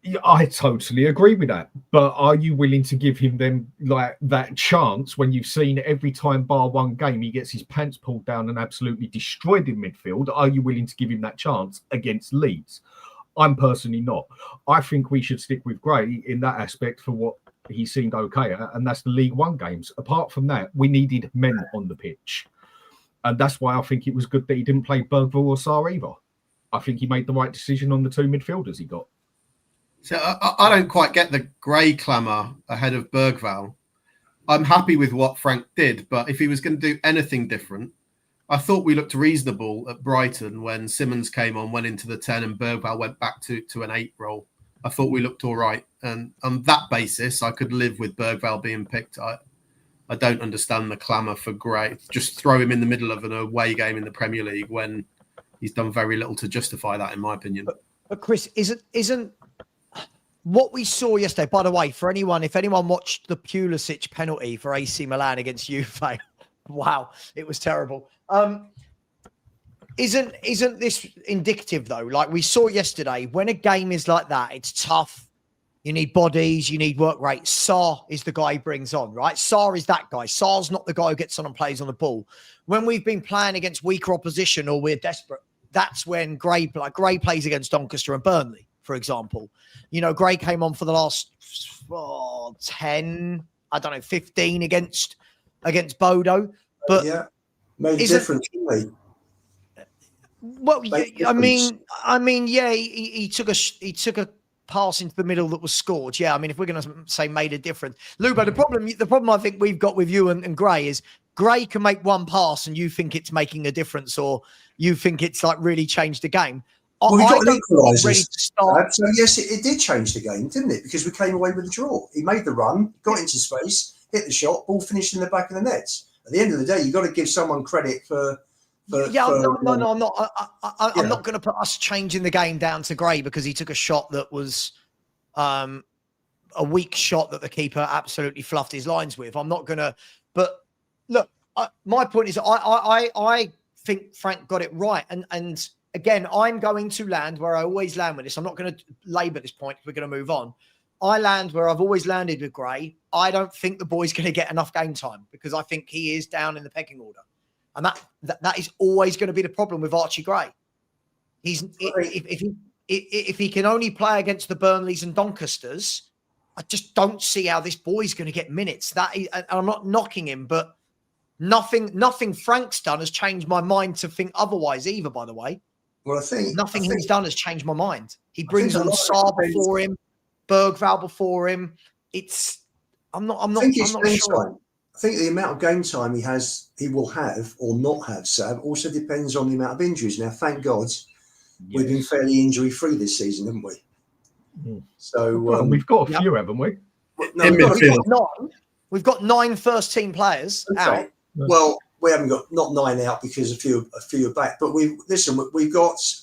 Yeah, I totally agree with that. But are you willing to give him them like that chance when you've seen every time bar one game he gets his pants pulled down and absolutely destroyed in midfield? Are you willing to give him that chance against Leeds? I'm personally not. I think we should stick with Gray in that aspect for what he seemed okay at, and that's the League One games. Apart from that, we needed men on the pitch. And that's why I think it was good that he didn't play Bergvall or Sarr either. I think he made the right decision on the 2 midfielders he got. So I don't quite get the Gray clamour ahead of Bergvall. I'm happy with what Frank did, but if he was going to do anything different, I thought we looked reasonable at Brighton when Simmons came on, went into the 10, and Bergvall went back to an 8 role. I thought we looked all right. And on that basis, I could live with Bergvall being picked. I don't understand the clamour for Gray. Just throw him in the middle of an away game in the Premier League when he's done very little to justify that, in my opinion. But Chris, isn't what we saw yesterday, by the way, for anyone, if anyone watched the Pulisic penalty for AC Milan against Juve, wow, it was terrible. Isn't this indicative though? Like we saw yesterday, when a game is like that, it's tough. You need bodies, you need work rate. Sarr is the guy he brings on, right? Sarr is that guy. Sarr's not the guy who gets on and plays on the ball. When we've been playing against weaker opposition or we're desperate, that's when Gray plays against Doncaster and Burnley, for example. You know, Gray came on for the last 10, 15 against Bodo. But yeah, made a difference, didn't he? Well, I mean, yeah, he took a pass into the middle that was scored. Yeah, I mean, if we're going to say made a difference, Lubo, the problem I think we've got with you and Gray is Gray can make one pass and you think it's making a difference, or you think it's like really changed the game. Well, we got an equaliser. Ready to start. So yes, it did change the game, didn't it? Because we came away with a draw. He made the run, got into space, hit the shot, ball finished in the back of the nets. At the end of the day, you've got to give someone credit for. I'm not going to put us changing the game down to Gray because he took a shot that was a weak shot that the keeper absolutely fluffed his lines with. I'm not going to. But look, my point is, I think Frank got it right, and again, I'm going to land where I always land with this. I'm not going to labour this point. We're going to move on. I land where I've always landed with Gray. I don't think the boy's going to get enough game time because I think he is down in the pecking order. And that is always going to be the problem with Archie Gray. If he can only play against the Burnleys and Doncasters, I just don't see how this boy's going to get minutes. And I'm not knocking him, but nothing Frank's done has changed my mind to think otherwise either, by the way. Well, I think he's done has changed my mind. He brings on Sarr before him, Bergvall before him. I'm not sure. I think the amount of game time he will have or not have, Sav, also depends on the amount of injuries. Now, thank God, we've been fairly injury-free this season, haven't we? Mm. So we've got a few, haven't we? No, we've got 9 first-team players out. Well, we haven't got not 9 out because a few are back. But we've lost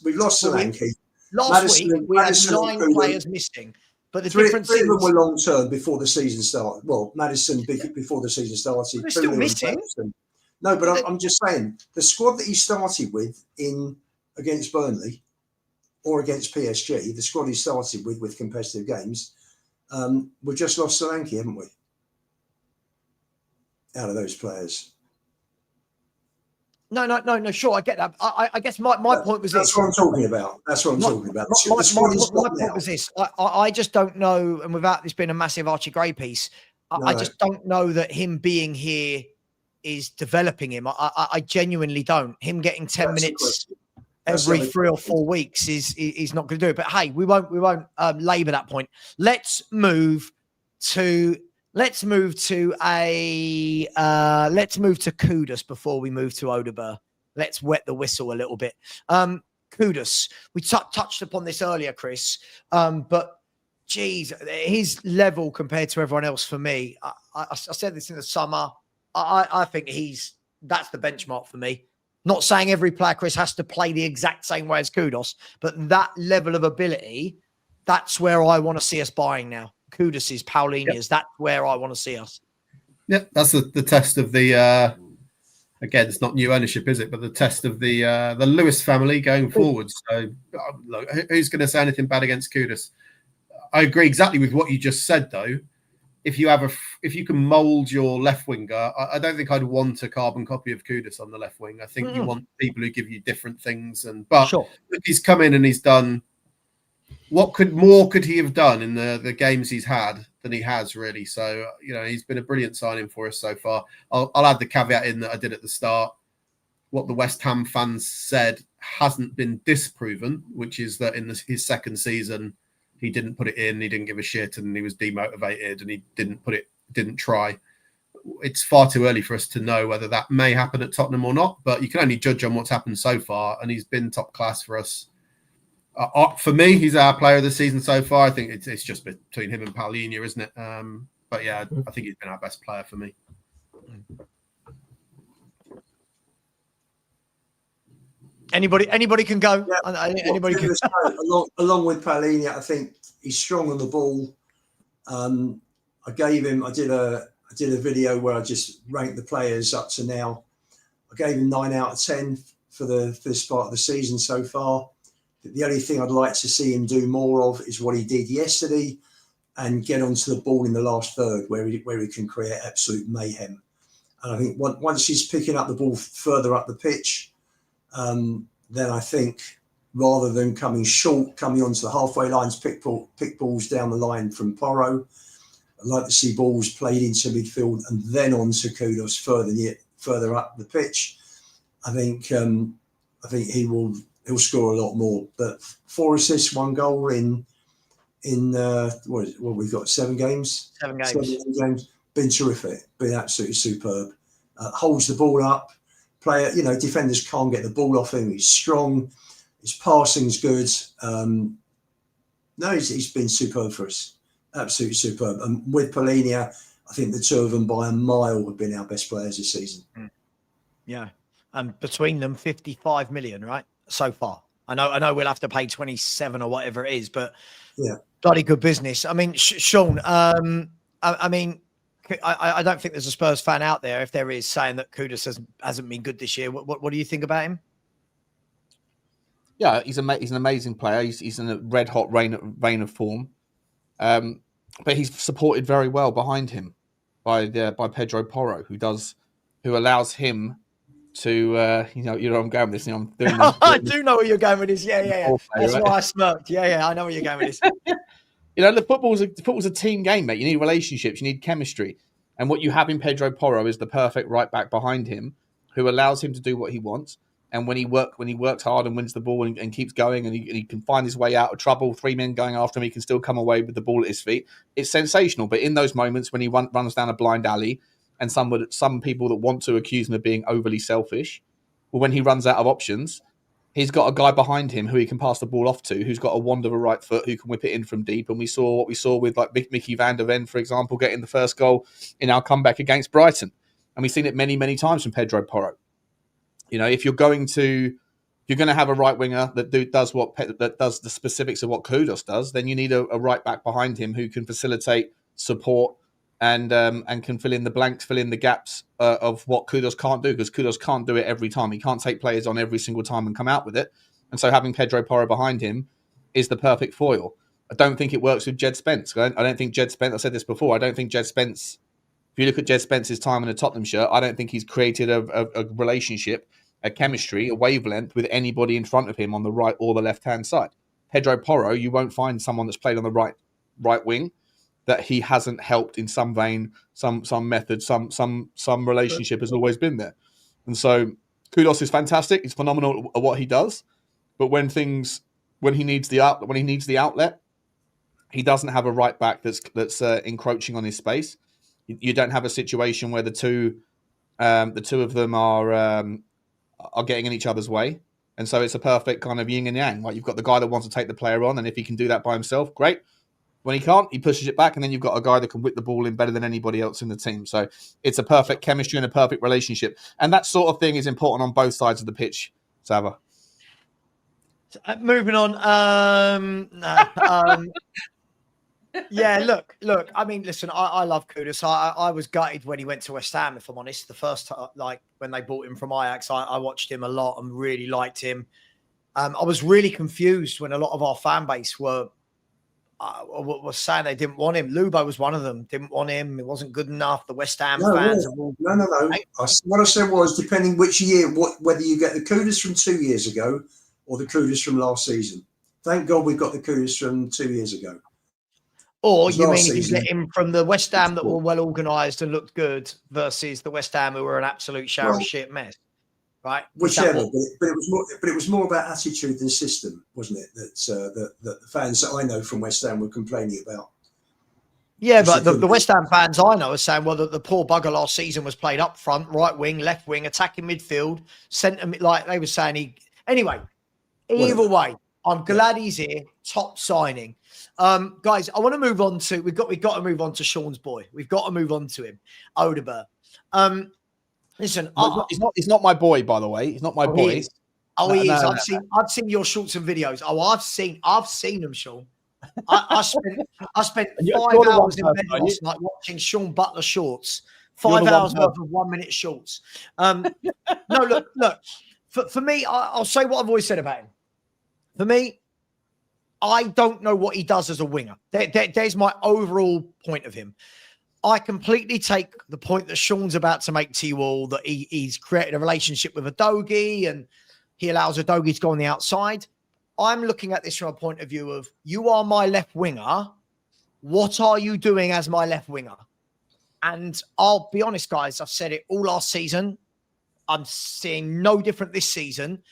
Solanke. Last week we had 9 players missing. But the difference is, 3 of them were long term before the season started. Well, Madison before the season started. They're still missing. No, but I'm just saying the squad that he started with against Burnley or against PSG, the squad he started with competitive games, we've just lost Solanke, haven't we? Out of those players. No. Sure, I get that. I guess my point was That's this. what I'm talking about. That's what I'm talking about. My point was this. I just don't know, and without this being a massive Archie Gray piece, I just don't know that him being here is developing him. I genuinely don't. Him getting 10 minutes every 3 or 4 weeks is not going to do it. But hey, we won't labour that point. Let's move to Kudus before we move to Odegaard. Let's wet the whistle a little bit. Kudus, we touched upon this earlier, Chris, but geez, his level compared to everyone else for me, I said this in the summer, I think that's the benchmark for me. Not saying every player, Chris, has to play the exact same way as Kudus, but that level of ability, that's where I want to see us buying now. Kudus's, Paulinia's, that's where I want to see us. Yeah, that's the test of the again, it's not new ownership, is it? But the test of the Lewis family going forward. So look, who's going to say anything bad against Kudus? I agree exactly with what you just said, though. If you can mould your left winger, I don't think I'd want a carbon copy of Kudus on the left wing. I think you want people who give you different things. But he's come in and he's done. What more could he have done in the games he's had than he has, really? So, he's been a brilliant signing for us so far. I'll add the caveat in that I did at the start. What the West Ham fans said hasn't been disproven, which is that in his second season, he didn't put it in, he didn't give a shit, and he was demotivated, and he didn't try. It's far too early for us to know whether that may happen at Tottenham or not, but you can only judge on what's happened so far, and he's been top class for us. For me, he's our player of the season so far. I think it's just between him and Paulinho, isn't it? But yeah, I think he's been our best player for me. Anybody can go. Yeah. Anybody can. Along with Paulinho, I think he's strong on the ball. I did a video where I just ranked the players up to now. I gave him 9 out of 10 for this part of the season so far. The only thing I'd like to see him do more of is what he did yesterday and get onto the ball in the last third where he can create absolute mayhem. And I think once he's picking up the ball further up the pitch, then I think rather than coming onto the halfway lines, pick balls down the line from Porro, I'd like to see balls played into midfield and then on to Kudus further up the pitch. I think he'll score a lot more. But 4 assists, 1 goal in what we've got 7 games. 7 games. Been terrific. Been absolutely superb. Holds the ball up. Player, defenders can't get the ball off him. He's strong. His passing's good. He's been superb for us. Absolutely superb. And with Paulinho, I think the two of them by a mile have been our best players this season. Yeah. And between them, 55 million, right? So far. I know we'll have to pay 27 or whatever it is, but yeah, bloody good business. I mean, Sean, I don't think there's a Spurs fan out there, if there is, saying that Kudus hasn't been good this year. What do you think about him? Yeah, he's an amazing player. He's in a red hot vein of form, but he's supported very well behind him by Pedro Porro, who allows him to you know I'm going with this. I'm doing this. I do know where you're going with this. Yeah. That's why I smirked. Yeah, I know where you're going with this. The football's a team game, mate. You need relationships, you need chemistry, and what you have in Pedro Porro is the perfect right back behind him, who allows him to do what he wants. And when he works hard and wins the ball and keeps going, and he can find his way out of trouble, 3 men going after him, he can still come away with the ball at his feet. It's sensational. But in those moments when he runs down a blind alley, and some people that want to accuse him of being overly selfish, well, when he runs out of options, he's got a guy behind him who he can pass the ball off to, who's got a wand of a right foot, who can whip it in from deep. And we saw what we saw with like Mickey van der Ven, for example, getting the first goal in our comeback against Brighton. And we've seen it many, many times from Pedro Porro. If you're going to have a right winger that does the specifics of what Kudus does, then you need a right back behind him who can facilitate, support, and can fill in the blanks, fill in the gaps of what Kudus can't do, because Kudus can't do it every time. He can't take players on every single time and come out with it. And so having Pedro Porro behind him is the perfect foil. I don't think it works with Jed Spence. I don't think Jed Spence, I said this before, I don't think Jed Spence, if you look at Jed Spence's time in a Tottenham shirt, I don't think he's created a relationship a chemistry, a wavelength with anybody in front of him on the right or the left-hand side. Pedro Porro, you won't find someone that's played on the right wing that he hasn't helped in some vein, some method, some relationship has always been there. And so Kudos is fantastic. He's phenomenal at what he does. But when he needs the outlet, he doesn't have a right back that's encroaching on his space. You don't have a situation where the two of them are getting in each other's way. And so it's a perfect kind of yin and yang. Like, you've got the guy that wants to take the player on, and if he can do that by himself, great. When he can't, he pushes it back, and then you've got a guy that can whip the ball in better than anybody else in the team. So it's a perfect chemistry and a perfect relationship. And that sort of thing is important on both sides of the pitch, Savva. Moving on. Yeah, look. I mean, listen, I love Kudus. I was gutted when he went to West Ham, if I'm honest. The first time, like when they bought him from Ajax, I watched him a lot and really liked him. I was really confused when a lot of our fan base were saying they didn't want him. Lubo was one of them. Didn't want him. It wasn't good enough. The West Ham fans. No. What I said was, depending which year, whether you get the Kudus from 2 years ago or the Kudus from last season. Thank God we got the Kudus from 2 years ago. Or you mean if you get him from the West Ham that were well organised and looked good versus the West Ham who were an absolute shower of shit mess, right? Whichever, but it was more about attitude than system, wasn't it? That the fans that I know from West Ham were complaining about. Yeah, but the West Ham fans I know are saying, well, the poor bugger last season was played up front, right wing, left wing, attacking midfield, centre, like they were saying. Anyway, either way, I'm glad he's here. Top signing. Guys, I want to move on to we've got to move on to Sean's boy. We've got to move on to him, Odegaard. Listen, he's not my boy, by the way. He's not my boy. He is. He is. I've seen your shorts and videos. Oh, I've seen them, Sean. I spent 5 hours in bed last night watching Sean Butler shorts. 5 hours worth of 1 minute shorts. No, look. For me, I'll say what I've always said about him. For me, I don't know what he does as a winger. There's my overall point of him. I completely take the point that Sean's about to make to you all, that he's created a relationship with Udogie and he allows Udogie to go on the outside. I'm looking at this from a point of view of, you are my left winger. What are you doing as my left winger? And I'll be honest, guys, I've said it all last season. I'm seeing no different this season.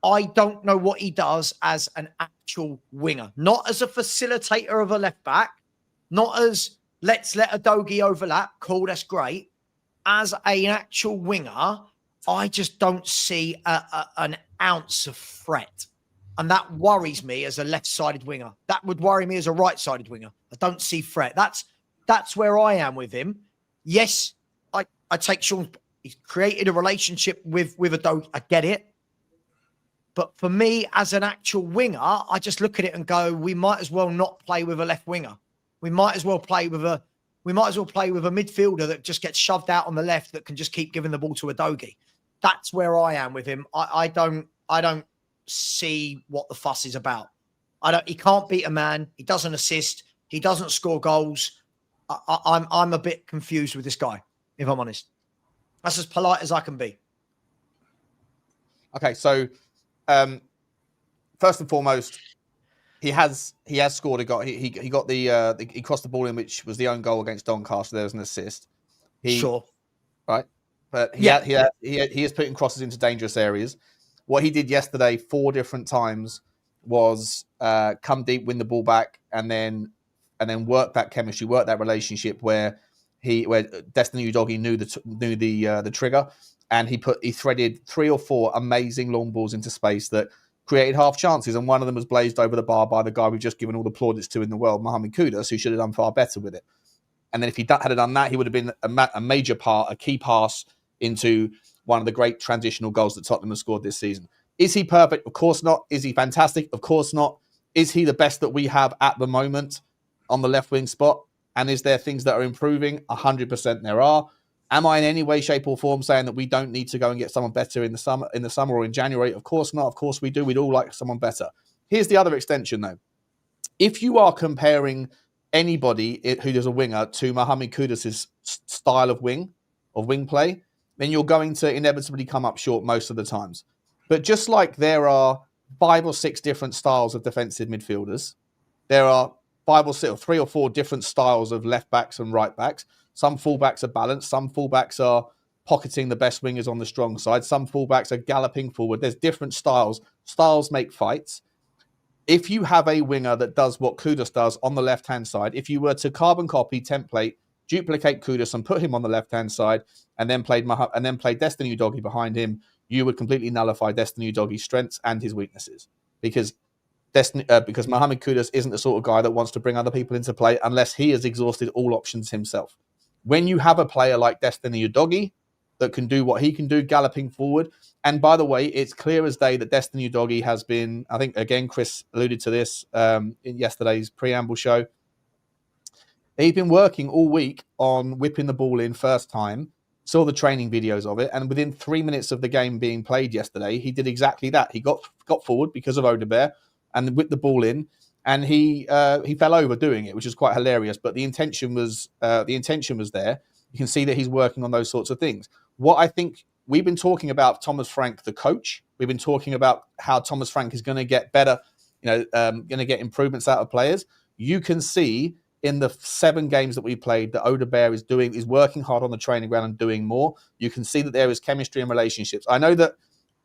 I don't know what he does as an actual winger, not as a facilitator of a left back, not as let's let Udogie overlap. Cool, that's great. As an actual winger, I just don't see an ounce of threat. And that worries me as a left-sided winger. That would worry me as a right-sided winger. I don't see threat. That's where I am with him. Yes, I take Sean. He's created a relationship with Udogie. I get it. But for me, as an actual winger, I just look at it and go, we might as well not play with a left winger. We might as well play with a midfielder that just gets shoved out on the left that can just keep giving the ball to Udogie. That's where I am with him. I don't see what the fuss is about. He can't beat a man. He doesn't assist. He doesn't score goals. I'm a bit confused with this guy, if I'm honest. That's as polite as I can be. Okay, so first and foremost, he has scored a goal. He got he crossed the ball in, which was the own goal against Doncaster. There was an assist. Sure, right, but he is putting crosses into dangerous areas. What he did yesterday 4 different times was come deep, win the ball back, and then work that chemistry, work that relationship where Destiny Udogie knew the trigger, and he threaded 3 or 4 amazing long balls into space that created half chances, and one of them was blazed over the bar by the guy we've just given all the plaudits to in the world, Mohamed Kudus, who should have done far better with it. And then if he had done that, he would have been a major part, a key pass into one of the great transitional goals that Tottenham has scored this season. Is he perfect? Of course not. Is he fantastic? Of course not. Is he the best that we have at the moment on the left wing spot? And is there things that are improving? 100% there are. Am I in any way, shape or form saying that we don't need to go and get someone better in the summer or in January? Of course not. Of course we do. We'd all like someone better. Here's the other extension though. If you are comparing anybody who does a winger to Mohamed Kudus' style of wing play, then you're going to inevitably come up short most of the times. But just like there are 5 or 6 different styles of defensive midfielders, there are 5 or 6 or 3 or 4 different styles of left backs and right backs. Some fullbacks are balanced. Some fullbacks are pocketing the best wingers on the strong side. Some fullbacks are galloping forward. There's different styles. Styles make fights. If you have a winger that does what Kudus does on the left-hand side, if you were to carbon copy, template, duplicate Kudus and put him on the left-hand side and then played Destiny Udogie behind him, you would completely nullify Destiny Udogie's strengths and his weaknesses. Because Mohamed Kudus isn't the sort of guy that wants to bring other people into play unless he has exhausted all options himself. When you have a player like Destiny Udogie that can do what he can do, galloping forward, and by the way, it's clear as day that Destiny Udogie has been, I think, again, Chris alluded to this in yesterday's preamble show, he's been working all week on whipping the ball in first time, saw the training videos of it, and within 3 minutes of the game being played yesterday, he did exactly that. He got forward because of Odebear and whipped the ball in, and he fell over doing it, which is quite hilarious. But the intention was there. You can see that he's working on those sorts of things. What I think we've been talking about Thomas Frank, the coach. We've been talking about how Thomas Frank is going to get better, going to get improvements out of players. You can see in the 7 games that we played that Odebear is working hard on the training ground and doing more. You can see that there is chemistry and relationships. I know that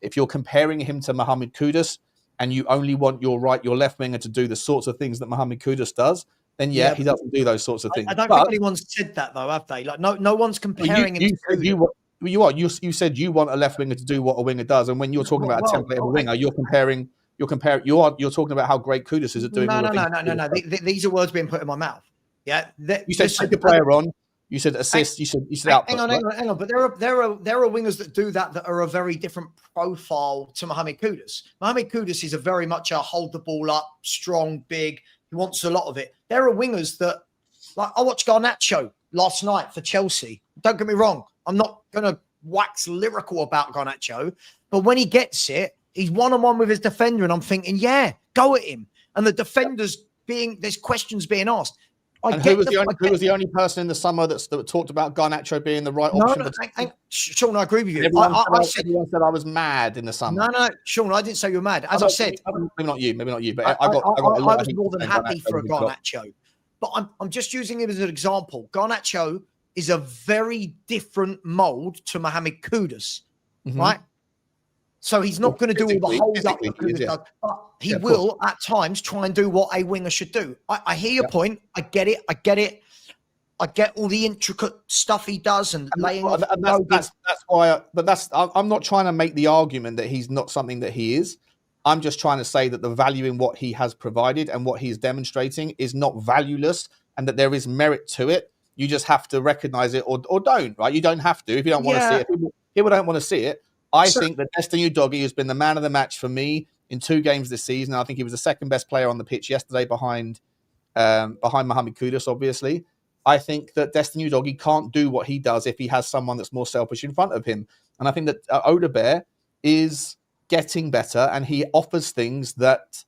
if you're comparing him to Mohamed Kudus and you only want your left winger to do the sorts of things that Mohamed Kudus does, then he doesn't do those sorts of things. I don't think anyone's said that though, have they? Like no one's comparing him to Kudus. You said you want a left winger to do what a winger does, and when you're talking about a template of a winger, you're talking about how great Kudus is at doing. No. These are words being put in my mouth. Yeah, you said take a player on. You said assist. You said output. Hang on. But there are wingers that do that are a very different profile to Mohamed Kudus. Mohamed Kudus is a very much a hold the ball up, strong, big. He wants a lot of it. There are wingers that, like I watched Garnacho last night for Chelsea. Don't get me wrong. I'm not going to wax lyrical about Garnacho, but when he gets it, he's one-on-one with his defender, and I'm thinking, yeah, go at him. And the defender's there's questions being asked. Who was the only person in the summer that talked about Garnacho being the right option? Sean, I agree with you. Everyone said I was mad in the summer. No, Sean, I didn't say you were mad. As I said, maybe not you, but I was more than happy for a Garnacho. But I'm just using it as an example. Garnacho is a very different mold to Mohamed Kudus, right? So he's not going to do all the holds up that Kudus does, but he will at times try and do what a winger should do. I hear your point. I get it. I get all the intricate stuff he does and laying off. That's why. I'm not trying to make the argument that he's not something that he is. I'm just trying to say that the value in what he has provided and what he's demonstrating is not valueless, and that there is merit to it. You just have to recognize it or don't. Right? You don't have to if you don't want to see it. People don't want to see it. I think that Destiny Udogie has been the man of the match for me in 2 games this season. I think he was the second best player on the pitch yesterday behind Mohamed Kudus, obviously. I think that Destiny Udogie can't do what he does if he has someone that's more selfish in front of him. And I think that Odebear is getting better, and he offers things that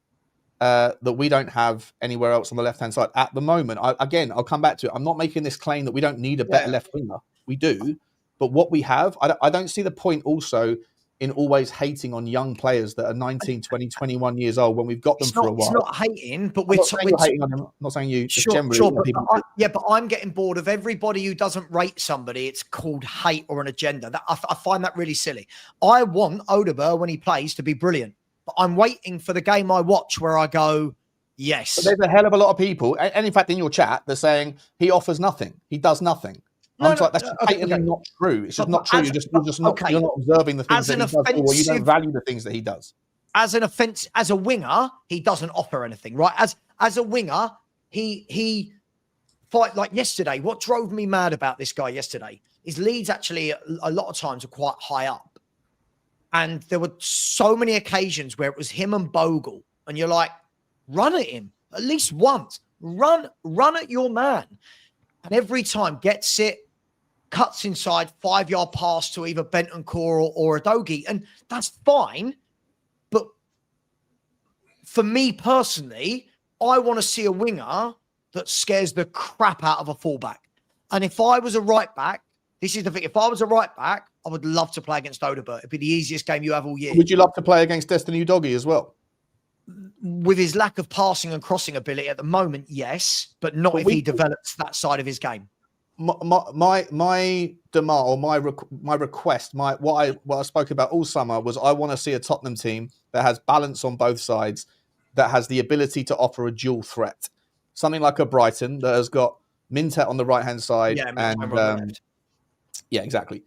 we don't have anywhere else on the left-hand side at the moment. I'll come back to it. I'm not making this claim that we don't need a better left winger. We do. But what we have, I don't see the point also in always hating on young players that are 19, 20, 21 years old when we've got them for a while. It's not hating, but we're hating on them. I'm not saying you. Sure, but I'm getting bored of everybody who doesn't rate somebody. It's called hate or an agenda. I find that really silly. I want Odebear when he plays to be brilliant, but I'm waiting for the game I watch where I go, yes. But there's a hell of a lot of people, and in fact in your chat, they're saying he offers nothing. He does nothing. That's not true. It's just not true. You're not observing the things that he does, or you don't value the things that he does. As a winger, he doesn't offer anything, right? As a winger, he fight like yesterday. What drove me mad about this guy yesterday is Leeds actually a lot of times are quite high up, and there were so many occasions where it was him and Bogle, and you're like, run at him at least once. Run at your man, and every time gets it. Cuts inside, 5-yard pass to either Bentancur or Udogie, and that's fine. But for me personally, I want to see a winger that scares the crap out of a fullback. And if I was a right back, this is the thing. If I was a right back, I would love to play against Odegaard. It'd be the easiest game you have all year. Would you love to play against Destiny Doggy as well? With his lack of passing and crossing ability at the moment, yes, but not if he develops that side of his game. My demand or my request, what I spoke about all summer was I want to see a Tottenham team that has balance on both sides, that has the ability to offer a dual threat. Something like a Brighton that has got Mintet on the right hand side, yeah, exactly.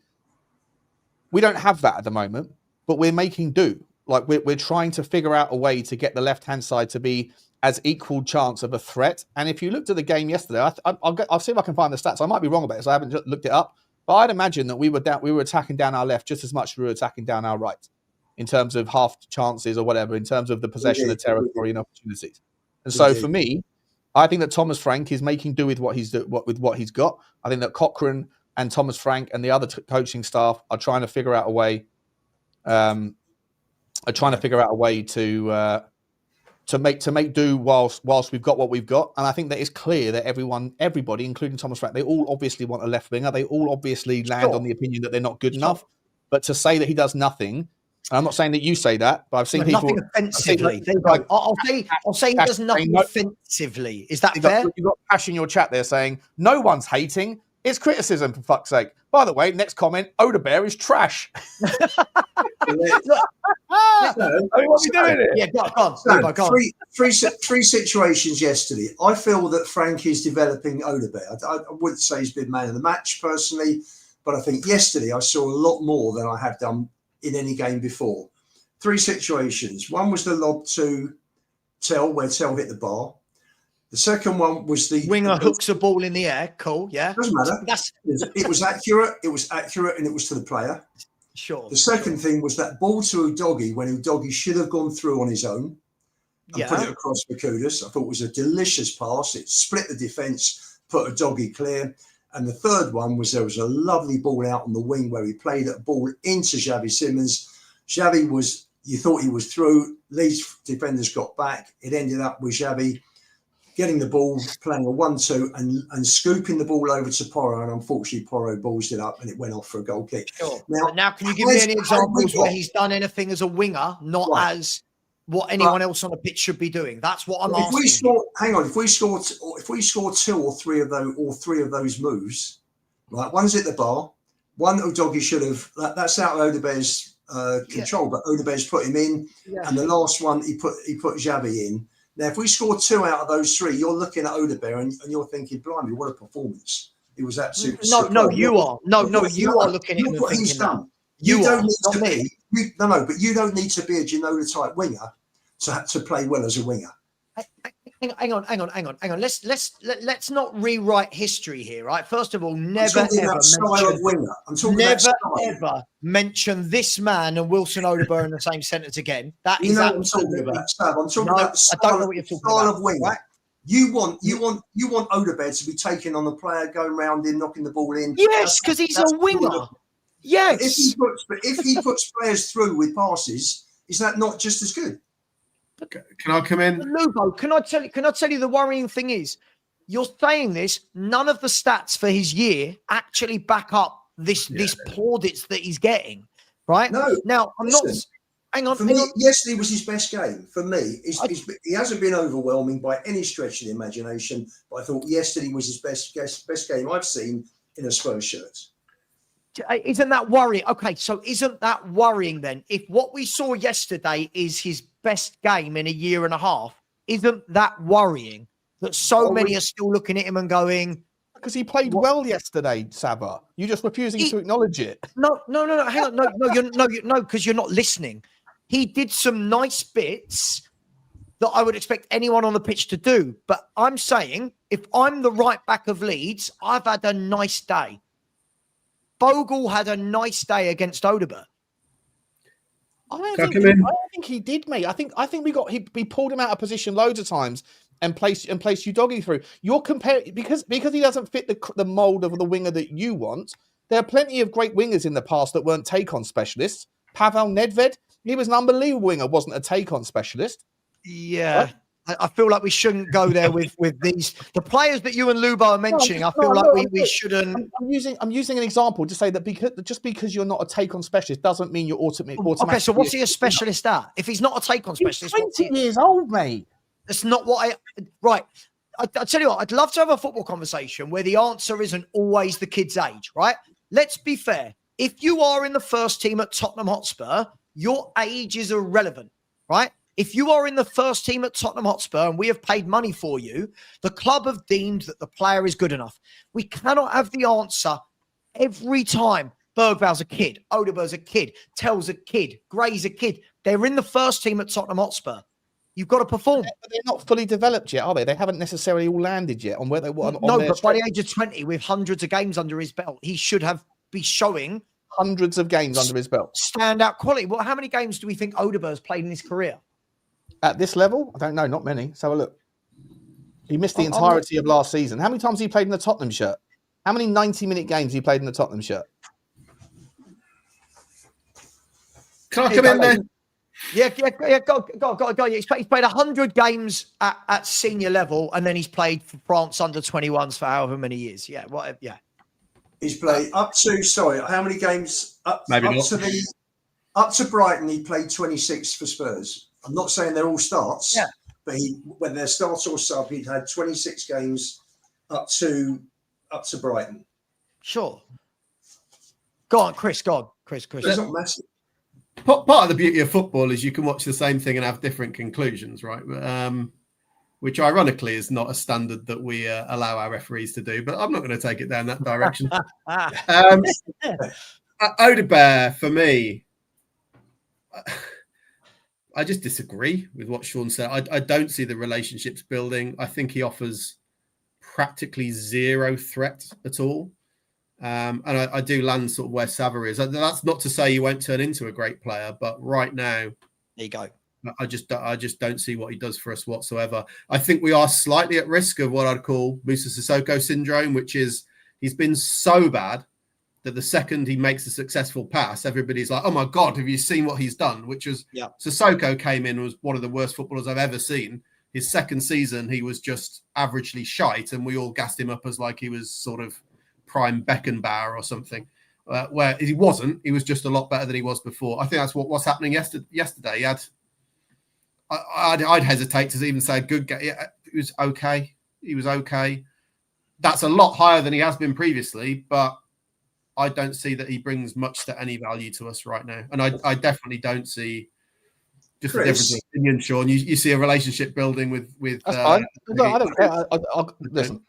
We don't have that at the moment, but we're making do. Like we're trying to figure out a way to get the left hand side to be as equal chance of a threat. And if you looked at the game yesterday, I'll see if I can find the stats. I might be wrong about it, so I haven't looked it up. But I'd imagine that we were attacking down our left just as much as we were attacking down our right, in terms of half chances or whatever, in terms of the possession of territory and opportunities. And so for me, I think that Thomas Frank is making do with what he's got. I think that Cochrane and Thomas Frank and the other coaching staff are trying to figure out a way. To make do whilst we've got what we've got. And I think that it's clear that everybody, including Thomas Frank, they all obviously want a left winger. They all obviously land on the opinion that they're not good enough. But to say that he does nothing, and I'm not saying that you say that, but I've seen people nothing offensively. I'll say he does nothing offensively. Is that fair? You've got Ash in your chat there saying no one's hating. It's criticism, for fuck's sake. By the way, next comment, Odegaard is trash. What are we doing here? Yeah, go on. Three situations yesterday. I feel that Frank is developing Odegaard. I wouldn't say he's been man of the match personally, but I think yesterday I saw a lot more than I have done in any game before. Three situations. One was the lob to Tell, where Tell hit the bar. The second one was the winger hooks a ball in the air. Cool, yeah. Doesn't matter. It was accurate. It was accurate, and it was to the player. Sure. The second thing was that ball to Udogie when Udogie should have gone through on his own and put it across for Kudus. I thought it was a delicious pass. It split the defence, put Udogie clear. And the third one was there was a lovely ball out on the wing where he played a ball into Xavi Simons. Xavi you thought he was through. Leeds defenders got back. It ended up with Xavi getting the ball, playing a 1-2 and scooping the ball over to Porro. And unfortunately, Porro balls it up and it went off for a goal kick. Sure. Now can you give me any examples where he's done anything as a winger, not as what anyone else on the pitch should be doing? That's what I'm asking. If we score two or three of those moves, right? One's at the bar, one Udogie should have. That's out of Odegaard's control, but Odegaard's put him in, and the last one he put Xavi in. Now, if we score two out of those three, you're looking at Odegaard and you're thinking, blimey, what a performance. It was absolutely No, you are. No, you are looking at him and thinking that. You don't need to be. But you don't need to be a Ginola type winger to play well as a winger. Hang on. Let's not rewrite history here, right? First of all, never ever mention this man and Wilson Odegaard in the same sentence again. That is what I'm talking about. I'm talking about the style of winger. Right? You want Odegaard to be taking on the player, going round him, knocking the ball in. Yes, because he's a winger. Yes. If he puts players through with passes, is that not just as good? Okay. Can I come in? Lubo, can I tell you the worrying thing is, you're saying this, none of the stats for his year actually back up this plaudits that he's getting, right? No. Now, hang on. Yesterday was his best game. For me, he hasn't been overwhelming by any stretch of the imagination, but I thought yesterday was his best game I've seen in a Spurs shirt. Isn't that worrying? Okay, so isn't that worrying then? If what we saw yesterday is his best game in a year and a half, isn't that worrying that so many are still looking at him and going... Because he played well yesterday, Savva. You're just refusing to acknowledge it. No, hang on. No, because you're not listening. He did some nice bits that I would expect anyone on the pitch to do. But I'm saying, if I'm the right back of Leeds, I've had a nice day. Bogle had a nice day against Odegaard. I don't think he did, mate. I think we pulled him out of position loads of times and placed Udogie through. You're comparing because he doesn't fit the mold of the winger that you want. There are plenty of great wingers in the past that weren't take-on specialists. Pavel Nedved, he was an unbelievable winger, wasn't a take-on specialist. Yeah. I feel like we shouldn't go there with the players that you and Lubo are mentioning. I feel like we shouldn't. I'm using an example to say that because you're not a take on specialist doesn't mean you're automatically. Okay, so what's he a specialist at? If he's not a take on specialist, he's 20 years old, mate. That's not what right. I tell you what, I'd love to have a football conversation where the answer isn't always the kid's age, right? Let's be fair. If you are in the first team at Tottenham Hotspur, your age is irrelevant, right? If you are in the first team at Tottenham Hotspur and we have paid money for you, the club have deemed that the player is good enough. We cannot have the answer every time. Bergval's a kid, Odegaard's a kid, Tell's a kid, Gray's a kid. They're in the first team at Tottenham Hotspur. You've got to perform. They're not fully developed yet, are they? They haven't necessarily all landed yet on where they want. No, but by the age of 20, with hundreds of games under his belt, he should be showing hundreds of games under his belt. Standout quality. Well, how many games do we think Odegaard's played in his career? At this level? I don't know. Not many. So look. He missed the entirety of last season. How many times he played in the Tottenham shirt? How many 90-minute games he played in the Tottenham shirt? Can I come in there? Yeah, go. He's played 100 games at senior level, and then he's played for France under 21s for however many years. Yeah, whatever. Yeah. He's played up to, how many games? Up to Brighton, he played 26 for Spurs. I'm not saying they're all starts, but whether they're starts or sub, he'd had 26 games up to Brighton. Sure. Go on, Chris. Chris. It's not massive. Part of the beauty of football is you can watch the same thing and have different conclusions, right? Which ironically is not a standard that we allow our referees to do, but I'm not going to take it down that direction. Odegaard, for me, I just disagree with what Sean said. I don't see the relationships building. I think he offers practically zero threat at all. And I do land sort of where Savva is. That's not to say he won't turn into a great player, but right now, there you go. I just don't see what he does for us whatsoever. I think we are slightly at risk of what I'd call Musa Sissoko syndrome, which is he's been so bad that the second he makes a successful pass, everybody's like, "Oh my God, have you seen what he's done?" Which was Sissoko came in, was one of the worst footballers I've ever seen. His second season, he was just averagely shite, and we all gassed him up as like he was sort of prime Beckenbauer or something. Where he wasn't, he was just a lot better than he was before. I think that's what's happening yesterday. He had, I'd hesitate to even say good game. It was okay. He was okay. That's a lot higher than he has been previously, but I don't see that he brings much to any value to us right now. And I definitely don't see just a difference of opinion, Sean. You see a relationship building with that's fine. No, I don't care. Listen,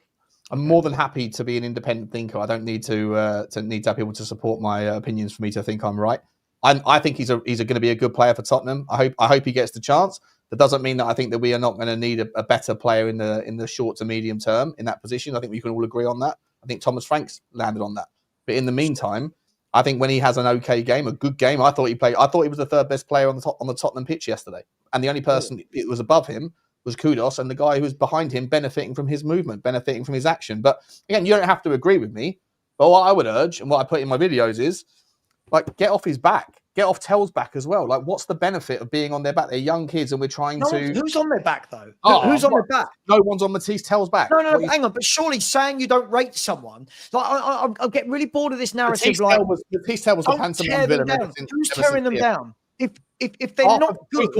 I'm more than happy to be an independent thinker. I don't need to have people to support my opinions for me to think I'm right. I think he's going to be a good player for Tottenham. I hope he gets the chance. That doesn't mean that I think that we are not going to need a better player in the short to medium term in that position. I think we can all agree on that. I think Thomas Frank's landed on that. But in the meantime, I think when he has an okay game, a good game, I thought he was the third best player on the Tottenham pitch yesterday. And the only person it was above him was Kudos, and the guy who was behind him benefiting from his movement, benefiting from his action. But again, you don't have to agree with me. But what I would urge, and what I put in my videos is, like, get off his back. Get off Tell's back as well. Like, what's the benefit of being on their back? They're young kids, and we're trying to... Who's on their back, though? Who's on their back? No one's on Matisse Tell's back. No, hang on. But surely saying you don't rate someone... Like, I'll get really bored of this narrative. Matisse Tell was the pantomime villain. Who's tearing them down? If they're not good...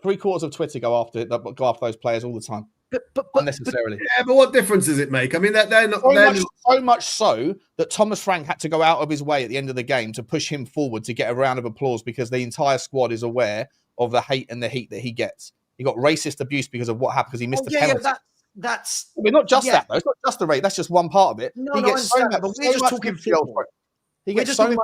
Three-quarters of Twitter go after those players all the time. But unnecessarily. But what difference does it make? I mean, they're not so much so that Thomas Frank had to go out of his way at the end of the game to push him forward to get a round of applause because the entire squad is aware of the hate and the heat that he gets. He got racist abuse because of what happened because he missed the penalty. That's not just that though. It's not just the rate. That's just one part of it. He gets so much. But we're just talking football. He gets so much.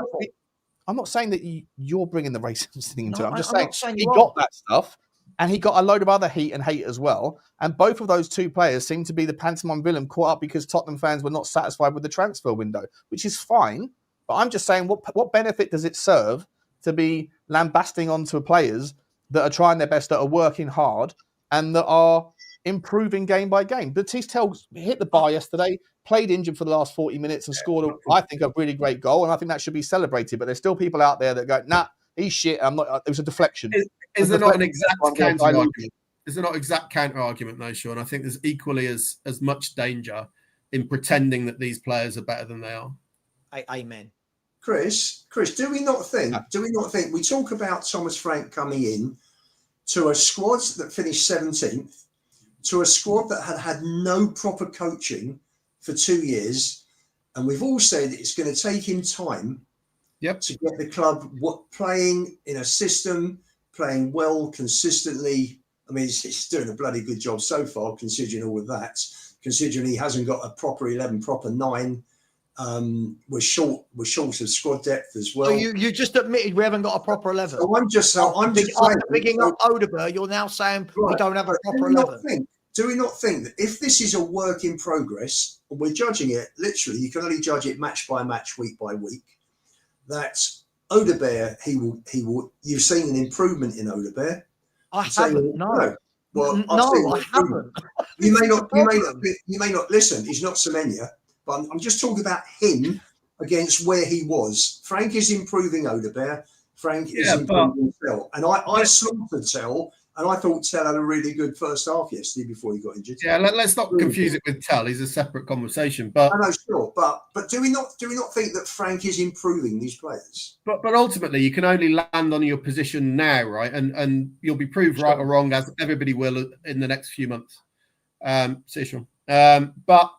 I'm not saying that you're bringing the racism thing into it. I'm just saying he got that stuff. And he got a load of other heat and hate as well. And both of those two players seem to be the pantomime villain caught up because Tottenham fans were not satisfied with the transfer window, which is fine. But I'm just saying, what benefit does it serve to be lambasting onto players that are trying their best, that are working hard, and that are improving game by game? Batiste Tell hit the bar yesterday, played injured for the last 40 minutes and scored, I think, a really great goal. And I think that should be celebrated. But there's still people out there that go, nah, he's shit. I'm not. It was a deflection. Is there not an exact counter argument? Is there not exact counter argument though, Sean? I think there's equally as much danger in pretending that these players are better than they are. Amen. Chris, do we not think we talk about Thomas Frank coming in to a squad that finished 17th, to a squad that had no proper coaching for 2 years, and we've all said it's going to take him time to get the club playing in a system, playing well consistently. I mean, he's doing a bloody good job so far, considering all of that. Considering he hasn't got a proper 11, proper 9, we're short of squad depth as well. So you just admitted we haven't got a proper 11. So I'm just saying, picking up Odegaard, you're now saying we don't have a proper 11. Do we not think that if this is a work in progress, and we're judging it literally, you can only judge it match by match, week by week, that Odegaard, he will. You've seen an improvement in Odegaard. I haven't. No. Well, no, I haven't. You may not listen. He's not Semenya, but I'm just talking about him against where he was. Frank is improving Odegaard. Frank is improving Tell. And I slaughtered Tell, and I thought Tell had a really good first half yesterday before he got injured. Yeah, let's not confuse it with Tell. He's a separate conversation. But I know, sure. But do we not think that Frank is improving these players? But ultimately, you can only land on your position now, right? And you'll be proved right or wrong, as everybody will in the next few months. But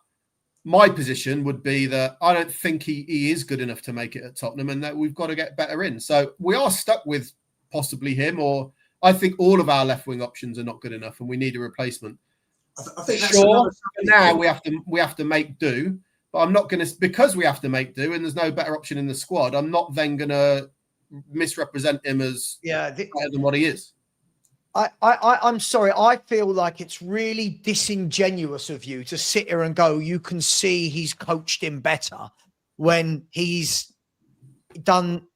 my position would be that I don't think he is good enough to make it at Tottenham, and that we've got to get better in. So we are stuck with possibly him, or I think all of our left wing options are not good enough, and we need a replacement. I think that's sure. Now we have to make do, but I'm not going to, because we have to make do, and there's no better option in the squad. I'm not then going to misrepresent him as better than what he is. I'm sorry. I feel like it's really disingenuous of you to sit here and go, you can see he's coached him better when he's done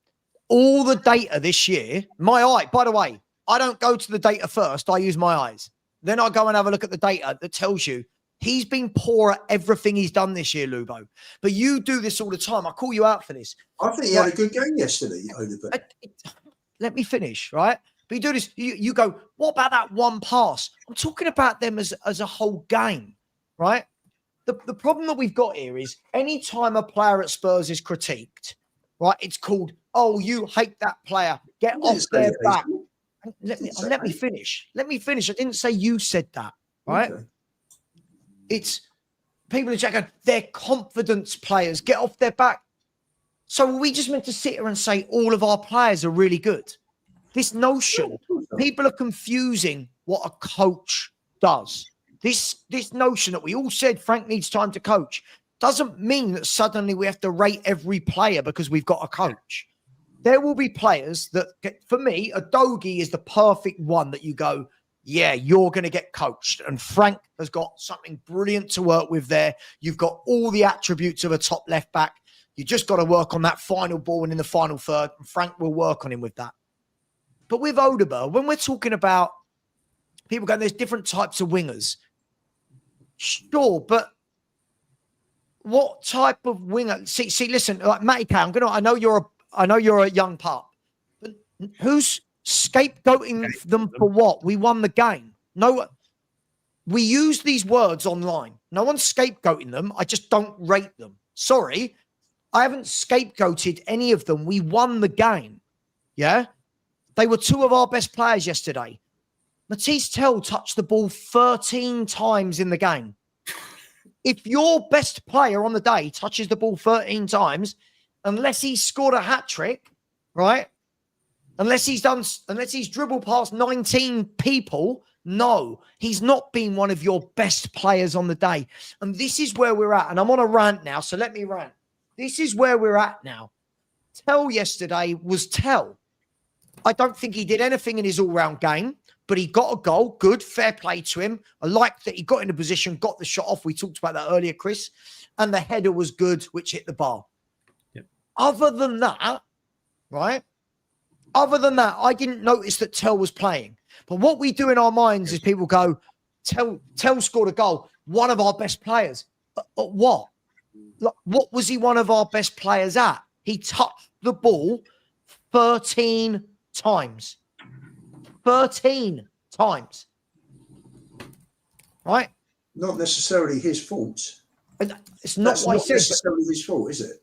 all the data this year. By the way, I don't go to the data first. I use my eyes. Then I go and have a look at the data that tells you he's been poor at everything he's done this year, Lubo. But you do this all the time. I call you out for this. I think he had a good game yesterday. Let me finish, right? But you do this, you go, what about that one pass? I'm talking about them as a whole game, right? The problem that we've got here is any time a player at Spurs is critiqued, right, it's called, oh, you hate that player. Get off their back. Let me finish. Let me finish. I didn't say you said that, right? Okay. It's people in chat going, they're confidence players. Get off their back. So are we just meant to sit here and say all of our players are really good? This notion, people are confusing what a coach does. This notion that we all said Frank needs time to coach doesn't mean that suddenly we have to rate every player because we've got a coach. There will be players that, for me, Udogie is the perfect one that you go, yeah, you're going to get coached. And Frank has got something brilliant to work with there. You've got all the attributes of a top left back. You just got to work on that final ball and in the final third, and Frank will work on him with that. But with Odegaard, when we're talking about people going, there's different types of wingers. Sure, but what type of winger? See, listen, like Matty K, I know you're a young pup, but who's scapegoating them for what? We won the game. No, we use these words online. No one's scapegoating them. I just don't rate them. Sorry, I haven't scapegoated any of them. We won the game. Yeah. They were two of our best players yesterday. Matisse Tell touched the ball 13 times in the game. If your best player on the day touches the ball 13 times, unless he's scored a hat-trick, right? Unless he's dribbled past 19 people, no, he's not been one of your best players on the day. And this is where we're at. And I'm on a rant now, so let me rant. This is where we're at now. Tell yesterday was Tell. I don't think he did anything in his all-round game, but he got a goal. Good, fair play to him. I like that he got in a position, got the shot off. We talked about that earlier, Chris. And the header was good, which hit the bar. Yep. Other than that, right? Other than that, I didn't notice that Tell was playing. But what we do in our minds is people go, Tell scored a goal. One of our best players. What? What was he one of our best players at? He touched the ball 13 times. 13 times. right? Not necessarily his fault. And it's not That's what I not said. necessarily his fault, is it?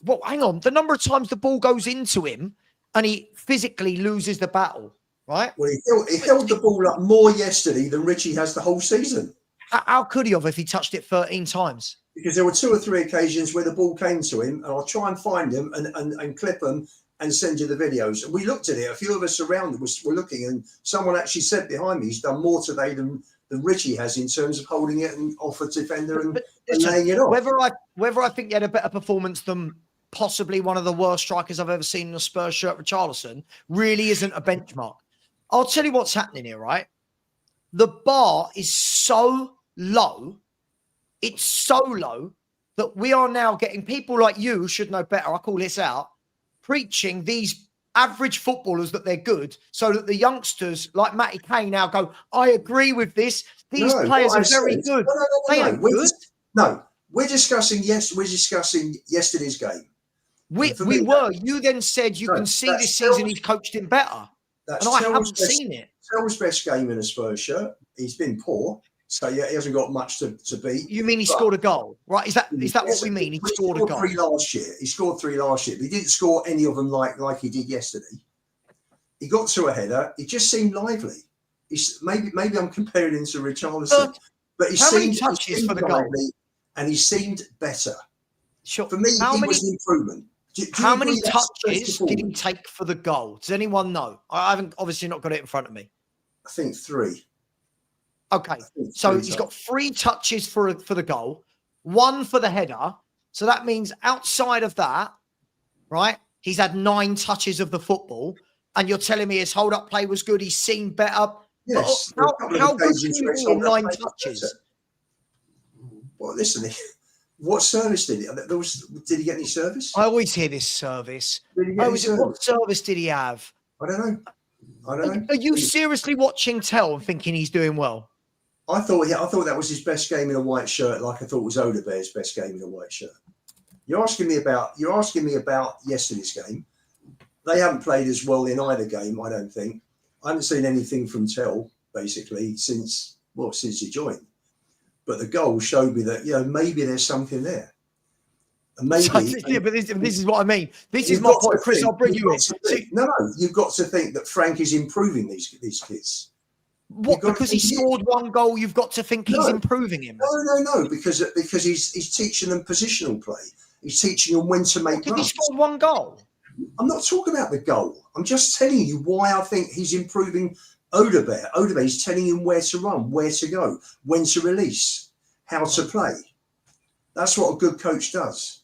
Well, hang on. The number of times the ball goes into him and he physically loses the battle, right? Well, he held the ball up more yesterday than Richie has the whole season. How could he have if he touched it 13 times? Because there were 2 or 3 occasions where the ball came to him, and I'll try and find him and clip them and send you the videos. And we looked at it. A few of us around were looking, and someone actually said behind me, he's done more today than Richie has in terms of holding it and off a defender and laying it off. Whether I think he had a better performance than possibly one of the worst strikers I've ever seen in a Spurs shirt, Richarlison, really isn't a benchmark. I'll tell you what's happening here, right? The bar is so low. It's so low that we are now getting people like you who should know better. I call this out, preaching these average footballers that they're good, so that the youngsters like Matty Kane now go, I agree with this. These players are very good. They ain't good. No, we're discussing yesterday's game. We were. You then said you can see this season he's coached him better. And I haven't seen it. Tell's best game in a Spurs shirt. He's been poor. So yeah, he hasn't got much to beat. You mean he scored a goal, right? Is that what we mean? He scored a goal. He scored 3 last year, but he didn't score any of them like he did yesterday. He got to a header. He just seemed lively. Maybe I'm comparing him to Richarlison, but how many touches for the goal? And he seemed better. Sure. For me, he was an improvement. How many touches did he take for the goal? Does anyone know? I haven't obviously not got it in front of me. I think 3. Okay, so he's got 3 touches for the goal, 1 for the header. So that means outside of that, right, he's had 9 touches of the football. And you're telling me his hold-up play was good, he's seen better. Yes. How good can you be in 9 touches? Well, listen, what service did he? Did he get any service? I always hear this service. What service did he have? I don't know. Are you seriously watching Tell and thinking he's doing well? I thought that was his best game in a white shirt, like I thought it was Odebear's best game in a white shirt. You're asking me about yesterday's game. They haven't played as well in either game, I don't think. I haven't seen anything from Tell basically since he joined. But the goal showed me that maybe there's something there. And maybe, but this is what I mean. This is my point, Chris. I'll bring you in. No, you've got to think that Frank is improving these kids. What? Because he scored 1 goal, you've got to think he's improving him. No. Because he's teaching them positional play. He's teaching them when to make runs. He scored 1 goal. I'm not talking about the goal. I'm just telling you why I think he's improving Odebear. Odebear's telling him where to run, where to go, when to release, how to play. That's what a good coach does.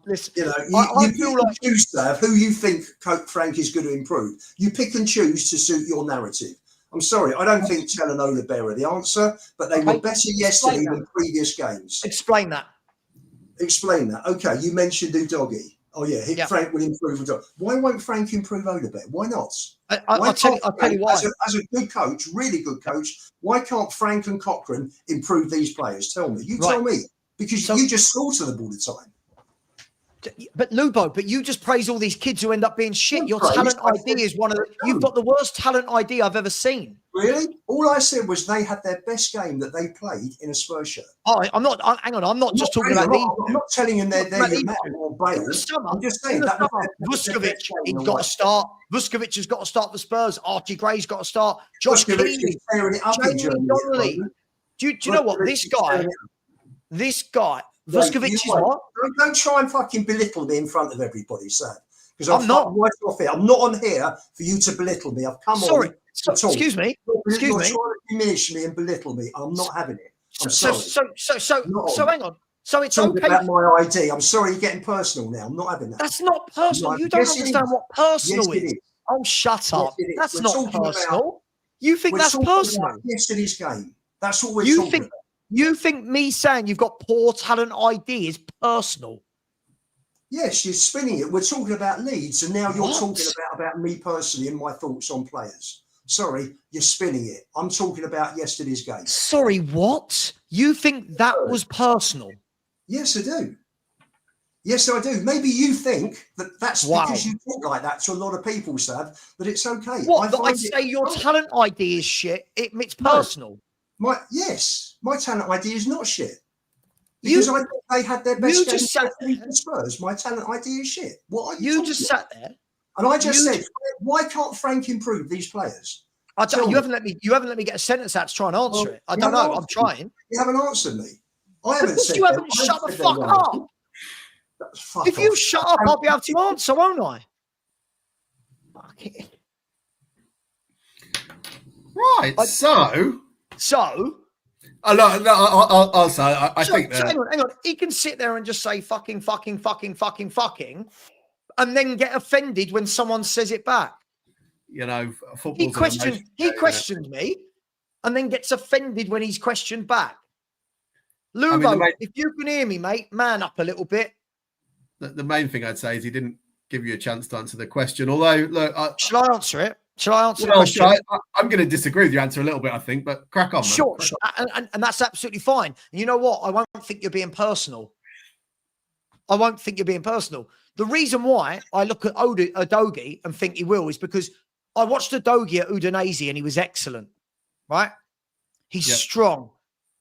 Listen, you feel like you have who you think Frank is going to improve. You pick and choose to suit your narrative. I'm sorry, I don't think Tell and Odebear are the answer, but they were better yesterday than previous games. Explain that. Okay, you mentioned Udogie. Oh yeah, Frank will improve Udogie. Why won't Frank improve Odebear? Why not? I'll tell you why. As a good coach, really good coach, why can't Frank and Cochran improve these players? Tell me. Tell me. Because you just slaughter them all the time. But Lubo, you just praise all these kids who end up being shit. Your talent ID is you've got the worst talent ID I've ever seen. Really? All I said was they had their best game that they played in a Spurs shirt. Oh, I'm not just talking about these. I'm not telling him they're your Matt or Bale. I'm just saying that Vuskovic, he's got to start. Vuskovic has got to start for Spurs. Archie Gray's got to start. Josh Keane, Jamie Donnelly. Do you know what? This guy, Vuskovic is what? Don't try and fucking belittle me in front of everybody, Sam. Because I'm not. Right off here. I'm not on here for you to belittle me. I've come on. Excuse me. You're trying to diminish me and belittle me. I'm not having it. I'm sorry. So hang on. So it's okay. About my ID. I'm sorry you're getting personal now. I'm not having that. That's not personal. You don't understand what personal is. Oh, shut up. That's not personal. You think that's personal? Yesterday's game. That's what we're talking about. You think me saying you've got poor talent ID is personal? Yes, you're spinning it. We're talking about Leeds, and now you're talking about me personally and my thoughts on players. Sorry, you're spinning it. I'm talking about yesterday's game. Sorry, what? You think that was personal? Yes, I do. Yes, I do. Maybe you think that's because you talk like that to a lot of people, Sav, that it's okay. I say your talent ID is shit. It's personal. My talent ID is not shit. Because I think they had their best game against the Spurs. My talent ID is shit. What are you just sat there, and I just said, why can't Frank improve these players? You haven't let me get a sentence out to try and answer it. I don't know. I'm trying. You haven't answered me. I haven't said you haven't shut the fuck up. If you shut up, I'll be able to answer, won't I? Fuck it. Right. So. Also, I think that. Hang on. He can sit there and just say fucking, and then get offended when someone says it back. You know, he questioned me, and then gets offended when he's questioned back. Lubo, if you can hear me, mate, man up a little bit. The main thing I'd say is he didn't give you a chance to answer the question. Although, look, shall I answer it? Shall I answer the question? I'm going to disagree with your answer a little bit, I think, but crack on, man. Sure. And that's absolutely fine. And you know what? I won't think you're being personal. The reason why I look at Udogie and think he will is because I watched Udogie at Udinese and he was excellent, right? He's strong.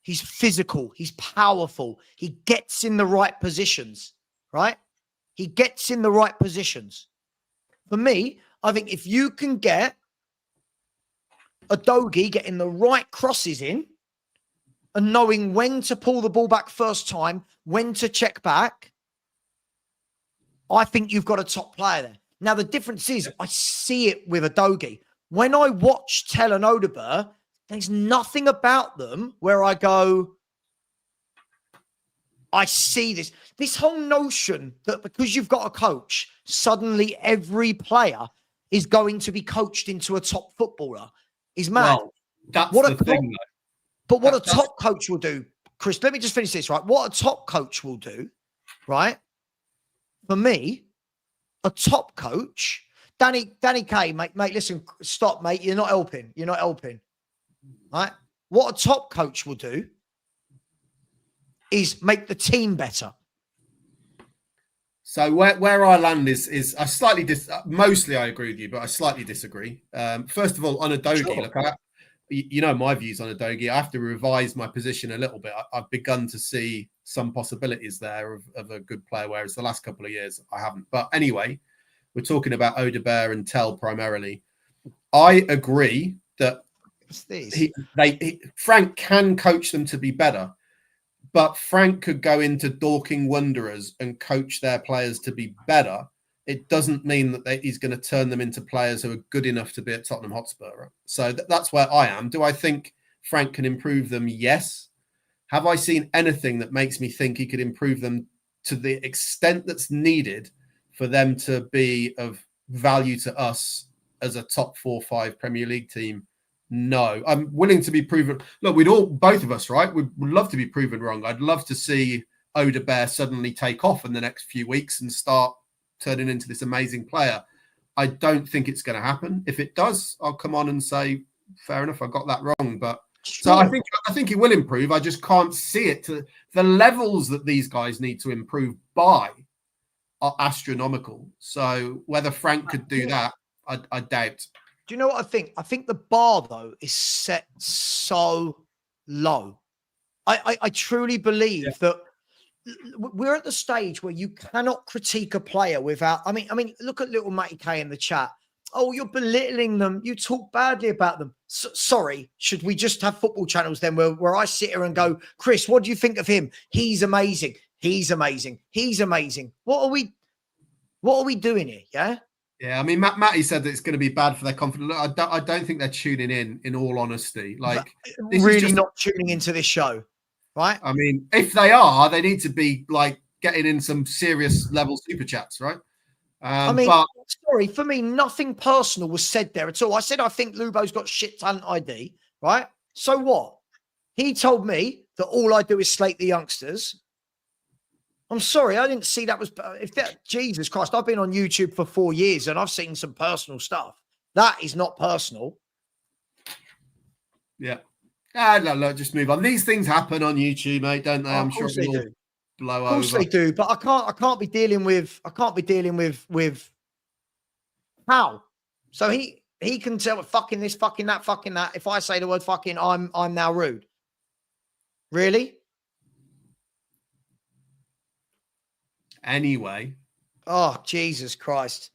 He's physical. He's powerful. He gets in the right positions, right? He gets in the right positions. For me, I think if you can get Udogie getting the right crosses in and knowing when to pull the ball back first time, when to check back, I think you've got a top player there. Now, the difference is I see it with Udogie. When I watch Tell and Odegaard, there's nothing about them where I go, I see this. This whole notion that because you've got a coach, suddenly every player is going to be coached into a top footballer is mad. Well, that's what the thing, though. But what a top coach will do, Chris, let me just finish this, right? What a top coach will do, right? For me, a top coach, Danny K, mate, listen, stop, mate. You're not helping. Right? What a top coach will do is make the team better. So where I land is I slightly mostly I agree with you, but I slightly disagree. First of all, on Udogie, look, you know my views on Udogie. I have to revise my position a little bit. I've begun to see some possibilities there of a good player, whereas the last couple of years I haven't. But anyway, we're talking about Odegaard and Tell primarily. I agree that Frank can coach them to be better. But Frank could go into Dorking Wanderers and coach their players to be better. It doesn't mean that he's going to turn them into players who are good enough to be at Tottenham Hotspur. So that's where I am. Do I think Frank can improve them? Yes. Have I seen anything that makes me think he could improve them to the extent that's needed for them to be of value to us as a top 4-5 Premier League team? No, I'm willing to be proven. Look, both of us, right? We'd love to be proven wrong. I'd love to see Odegaard suddenly take off in the next few weeks and start turning into this amazing player. I don't think it's going to happen. If it does, I'll come on and say, fair enough, I got that wrong. But so I think he will improve. I just can't see it to the levels that these guys need to improve by are astronomical. So whether Frank could do that, I doubt. Do you know what I think? I think the bar, though, is set so low. I truly believe that we're at the stage where you cannot critique a player without... I mean, look at little Matty K in the chat. Oh, you're belittling them. You talk badly about them. Sorry, should we just have football channels then where I sit here and go, Chris, what do you think of him? He's amazing. He's amazing. He's amazing. What are we doing here? Yeah? Yeah, I mean, Matty said that it's going to be bad for their confidence. I don't think they're tuning in all honesty. Like, really not tuning into this show, right? I mean, if they are, they need to be, like, getting in some serious level super chats, right? Sorry, for me, nothing personal was said there at all. I said I think Lubo's got shit talent ID, right? So what? He told me that all I do is slate the youngsters. I'm sorry, I didn't see that was... Jesus Christ, I've been on YouTube for 4 years and I've seen some personal stuff. That is not personal. Yeah. No, just move on. These things happen on YouTube, mate, don't they? I'm sure they do. Blow over. Of course they do, but I can't be dealing with how. So he can tell fucking this, fucking that, fucking that. If I say the word fucking, I'm now rude. Really? Anyway. Oh, Jesus Christ.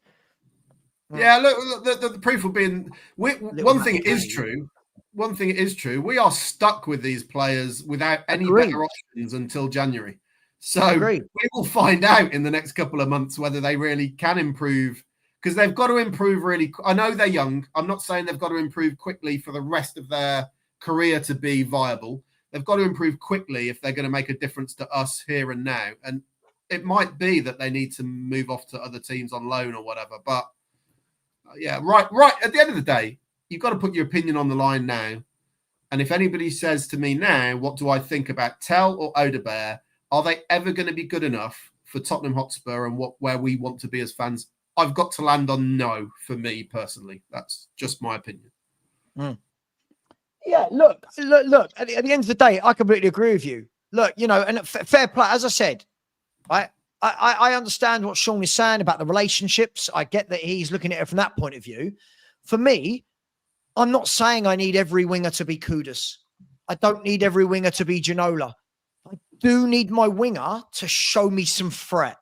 Yeah, look, the proof will be in. One thing is true. One thing is true. We are stuck with these players without any better options until January. So we will find out in the next couple of months whether they really can improve, because they've got to improve really. I know they're young. I'm not saying they've got to improve quickly for the rest of their career to be viable. They've got to improve quickly if they're going to make a difference to us here and now. And it might be that they need to move off to other teams on loan or whatever. But yeah, right. At the end of the day, you've got to put your opinion on the line now. And if anybody says to me now, what do I think about Tell or Odebear? Are they ever going to be good enough for Tottenham Hotspur and where we want to be as fans? I've got to land on no for me personally. That's just my opinion. Yeah, look. At the end of the day, I completely agree with you. Look, and fair play. As I said, I understand what Sean is saying about the relationships. I get that he's looking at it from that point of view. For me, I'm not saying I need every winger to be Kudus. I don't need every winger to be Ginola. I do need my winger to show me some threat.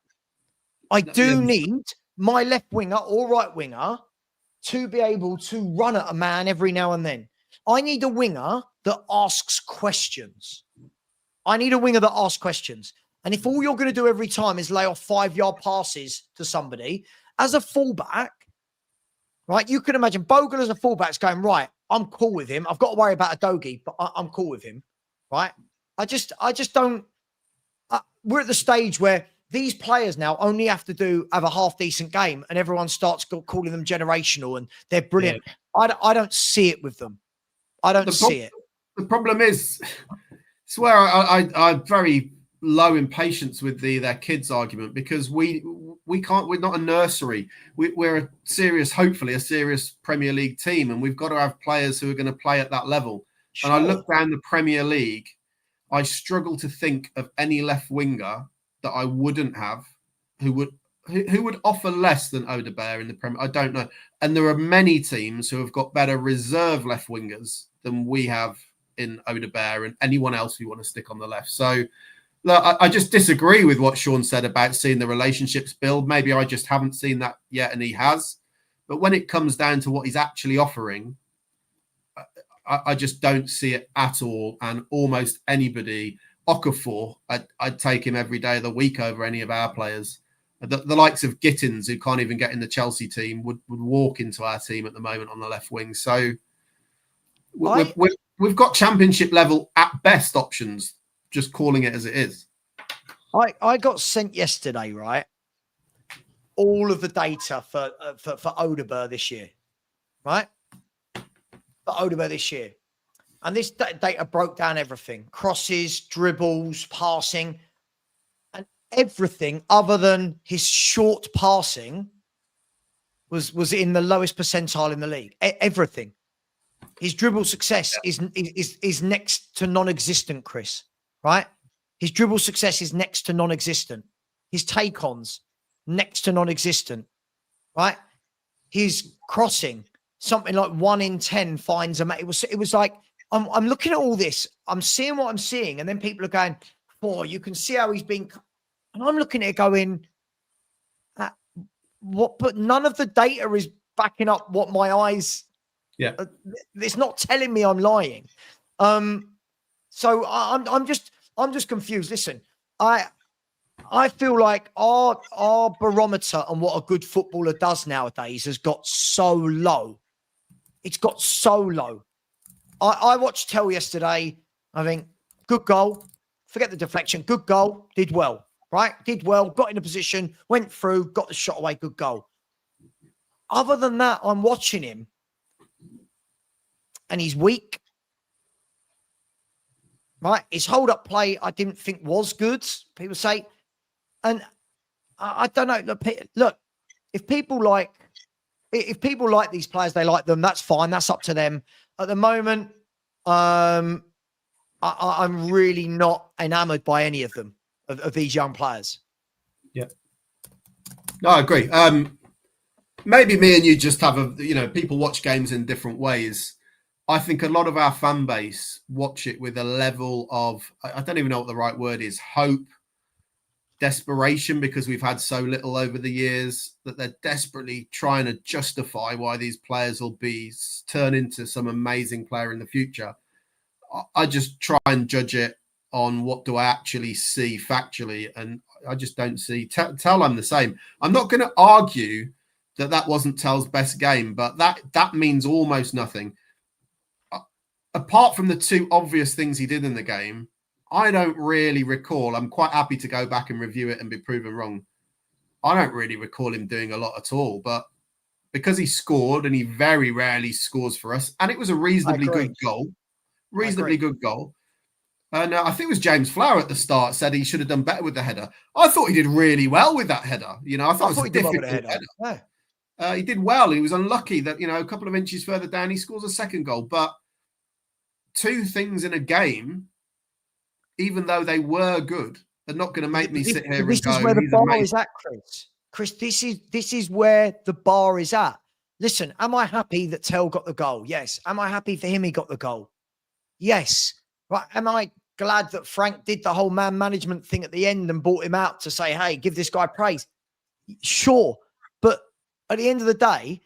I do need my left winger or right winger to be able to run at a man every now and then. I need a winger that asks questions. And if all you're going to do every time is lay off 5-yard passes to somebody, as a fullback, right, you can imagine Bogle as a fullback's going, right, I'm cool with him. I've got to worry about Adogi, but I'm cool with him, right? I just don't. We're at the stage where these players now only have to have a half-decent game and everyone starts calling them generational and they're brilliant. Yeah. I don't see it with them. I don't see it. The problem is, it's where I'm very low in patience with their kids argument, because we can't, we're not a nursery. We're hopefully a serious Premier League team, and we've got to have players who are going to play at that level. Sure. And I look down the Premier League, I struggle to think of any left winger that I wouldn't have who would offer less than Odebear in the Premier. I don't know. And there are many teams who have got better reserve left wingers than we have in Odebear and anyone else who want to stick on the left. So look, I just disagree with what Sean said about seeing the relationships build. Maybe I just haven't seen that yet, and he has. But when it comes down to what he's actually offering, I just don't see it at all. And almost anybody, Okafor, I'd take him every day of the week over any of our players. The likes of Gittins, who can't even get in the Chelsea team, would walk into our team at the moment on the left wing. So we've got championship level at best options, just calling it as it is. I got sent yesterday, right, all of the data for Odebear this year, right? For Odebear this year. And this data broke down everything. Crosses, dribbles, passing, and everything other than his short passing was in the lowest percentile in the league. Everything. His dribble success is next to non-existent, Chris, right? His dribble success is next to non-existent. His take-ons, next to non-existent, right? His crossing, something like 1 in 10 finds a man. It was like, I'm looking at all this. I'm seeing what I'm seeing. And then people are going, boy, you can see how he's been. And I'm looking at it going, what? But none of the data is backing up what my eyes. Yeah. It's not telling me I'm lying. So I'm just confused. Listen, I feel like our barometer and what a good footballer does nowadays has got so low. It's got so low. I watched Tell yesterday. I think good goal. Forget the deflection. Good goal. Did well, right? Did well. Got in a position. Went through. Got the shot away. Good goal. Other than that, I'm watching him. And he's weak. Right? His hold-up play, I didn't think was good, people say. And I don't know. Look, if people like these players, they like them, that's fine. That's up to them. At the moment, I'm really not enamored by any of them, of these young players. Yeah. No, I agree. Maybe me and you just have people watch games in different ways. I think a lot of our fan base watch it with a level of, I don't even know what the right word is, hope, desperation, because we've had so little over the years that they're desperately trying to justify why these players will turn into some amazing player in the future. I just try and judge it on what do I actually see factually, and I just don't see. Tell I'm the same. I'm not going to argue that wasn't Tell's best game, but that means almost nothing. Apart from the two obvious things he did in the game, I don't really recall. I'm quite happy to go back and review it and be proven wrong. I don't really recall him doing a lot at all, but because he scored, and he very rarely scores for us, and it was a reasonably good goal. Reasonably good goal. And I think it was James Flower at the start said he should have done better with the header. I thought he did really well with that header. You know, I thought it was a difficult header. Yeah. He did well. He was unlucky that, you know, a couple of inches further down, he scores a second goal. But two things in a game, even though they were good, are not going to make me sit here and go, this is where the bar is at, Chris. Chris, this is where the bar is at. Listen, am I happy that Tell got the goal? Yes. Am I happy for him he got the goal? Yes. Right. Am I glad that Frank did the whole man management thing at the end and brought him out to say, hey, give this guy praise? Sure. But at the end of the day,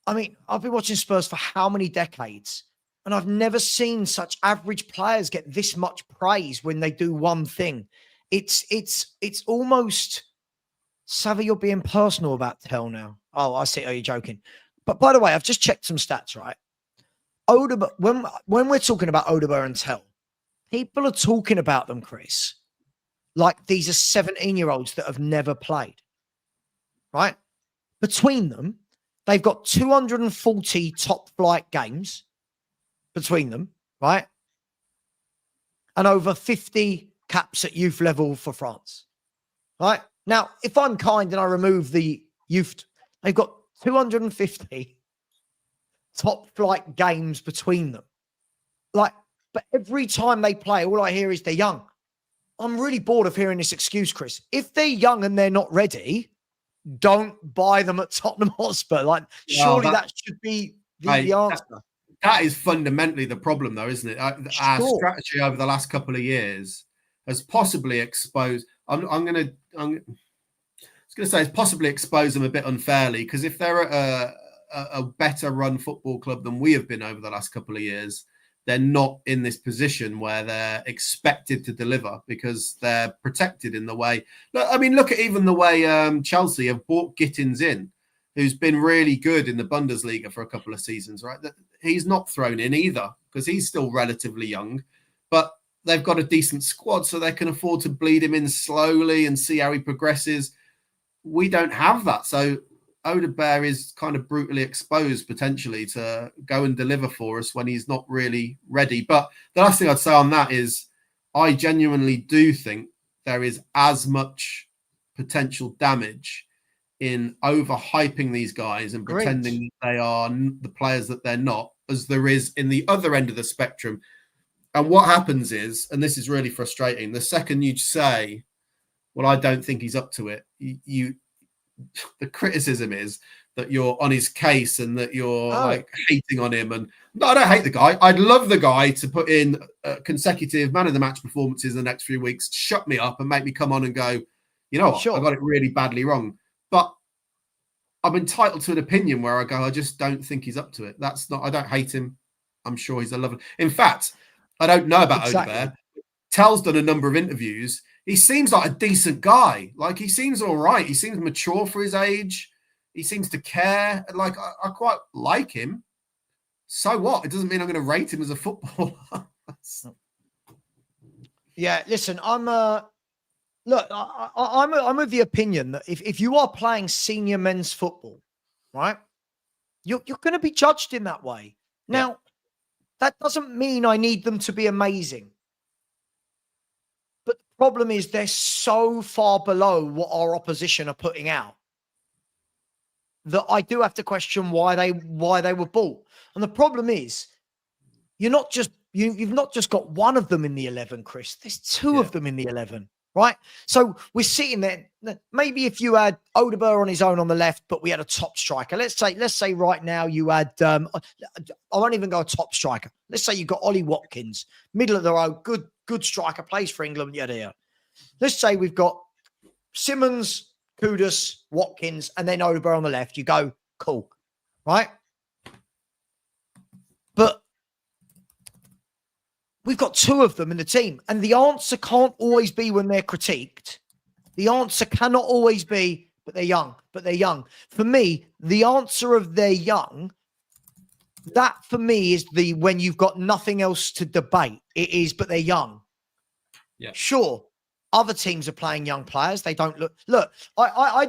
I mean, I've been watching Spurs for how many decades, and I've never seen such average players get this much praise when they do one thing. It's almost, Savva, you're being personal about Tell now. Oh, I see. Are you joking? But by the way, I've just checked some stats, right? Odegaard, when we're talking about Odegaard and Tell, people are talking about them, Chris, like these are 17-year-olds that have never played, right? Between them, they've got 240 top flight games between them, right? And over 50 caps at youth level for France, right? Now, if I'm kind and I remove the youth, they've got 250 top flight games between them. Like, but every time they play, all I hear is they're young. I'm really bored of hearing this excuse, Chris. If they're young and they're not ready, don't buy them at Tottenham Hotspur. Like, surely that should be the answer. That is fundamentally the problem, though, isn't it? Our strategy over the last couple of years has possibly exposed. I'm going to say it's possibly exposed them a bit unfairly, because if they're a better run football club than we have been over the last couple of years, they're not in this position where they're expected to deliver because they're protected in the way. I mean, look at even the way Chelsea have bought Gittins in, who's been really good in the Bundesliga for a couple of seasons, right? He's not thrown in either because he's still relatively young, but they've got a decent squad, so they can afford to bleed him in slowly and see how he progresses. We don't have that. So Odegaard is kind of brutally exposed potentially to go and deliver for us when he's not really ready. But the last thing I'd say on that is I genuinely do think there is as much potential damage in overhyping these guys and pretending they are the players that they're not, as there is in the other end of the spectrum. And what happens is, and this is really frustrating, the second you say, well, I don't think he's up to it, the criticism is that you're on his case and that you're like hating on him. And no, I don't hate the guy. I'd love the guy to put in consecutive man of the match performances in the next few weeks, shut me up and make me come on and go, you know what, I got it really badly wrong. But I'm entitled to an opinion where I go, I just don't think he's up to it. That's not, I don't hate him. I'm sure he's a lovely. In fact, I don't know about Odegaard. Tell's done a number of interviews. He seems like a decent guy. Like, he seems all right. He seems mature for his age. He seems to care. Like, I quite like him. So what? It doesn't mean I'm going to rate him as a footballer. Yeah, listen, I'm of the opinion that if you are playing senior men's football, right, you're going to be judged in that way. Now, that doesn't mean I need them to be amazing. But the problem is they're so far below what our opposition are putting out that I do have to question why they were bought. And the problem is you've not just got one of them in the 11, Chris. There's two of them in the 11. right? So we're sitting there. Maybe if you had Odegaard on his own on the left, but we had a top striker. Let's say right now you had I won't even go a top striker. Let's say you got Ollie Watkins, middle of the road, good striker, plays for England. Yeah. Let's say we've got Simmons, Kudus, Watkins, and then Odegaard on the left. You go, cool, right? But we've got two of them in the team, and the answer can't always be when they're critiqued. The answer cannot always be, but they're young, For me, the answer of they're young, that for me is the when you've got nothing else to debate. It is, but they're young. Yeah. Sure. Other teams are playing young players. They don't look. I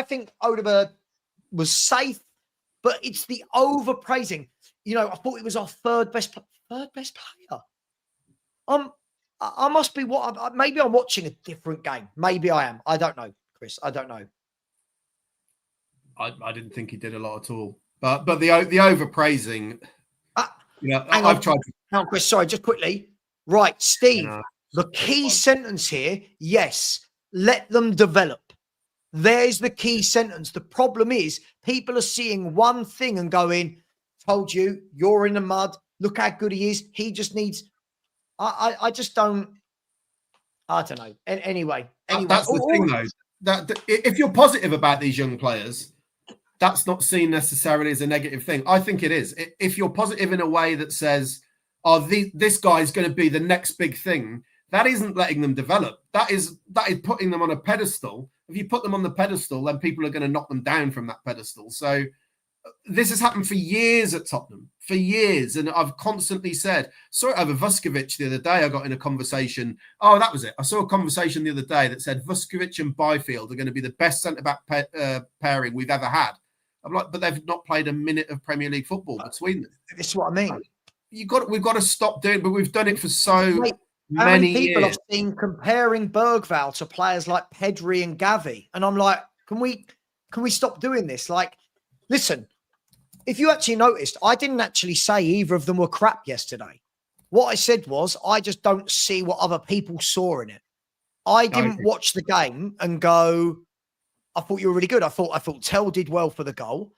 think Odegaard was safe, but it's the overpraising. You know, I thought it was our third best player. I must be maybe I'm watching a different game. Maybe I am. I don't know, Chris. I don't know. I didn't think he did a lot at all. But the overpraising. I've tried. Hang on, Chris. Sorry, just quickly. Right, Steve. The key sentence here. Yes, let them develop. There's the key sentence. The problem is people are seeing one thing and going, "Told you, you're in the mud. Look how good he is. He just needs." I just don't. I don't know. Anyway, that's the thing, though. That if you're positive about these young players, that's not seen necessarily as a negative thing. I think it is. If you're positive in a way that says, "Oh, this guy's going to be the next big thing," that isn't letting them develop. That is putting them on a pedestal. If you put them on the pedestal, then people are going to knock them down from that pedestal. So this has happened for years at Tottenham, for years. And I've constantly said, saw it over Vuskovic the other day. I got in a conversation. Oh, that was it. I saw a conversation the other day that said Vuskovic and Byfield are going to be the best centre-back pairing we've ever had. I'm like, but they've not played a minute of Premier League football between them. This is what I mean. We've got to stop doing it, but we've done it for so how many people years. I've seen comparing Bergvall to players like Pedri and Gavi. And I'm like, can we stop doing this? Like, listen, if you actually noticed, I didn't actually say either of them were crap yesterday. What I said was, I just don't see what other people saw in it. I didn't watch the game and go, I thought you were really good. I thought Tell did well for the goal.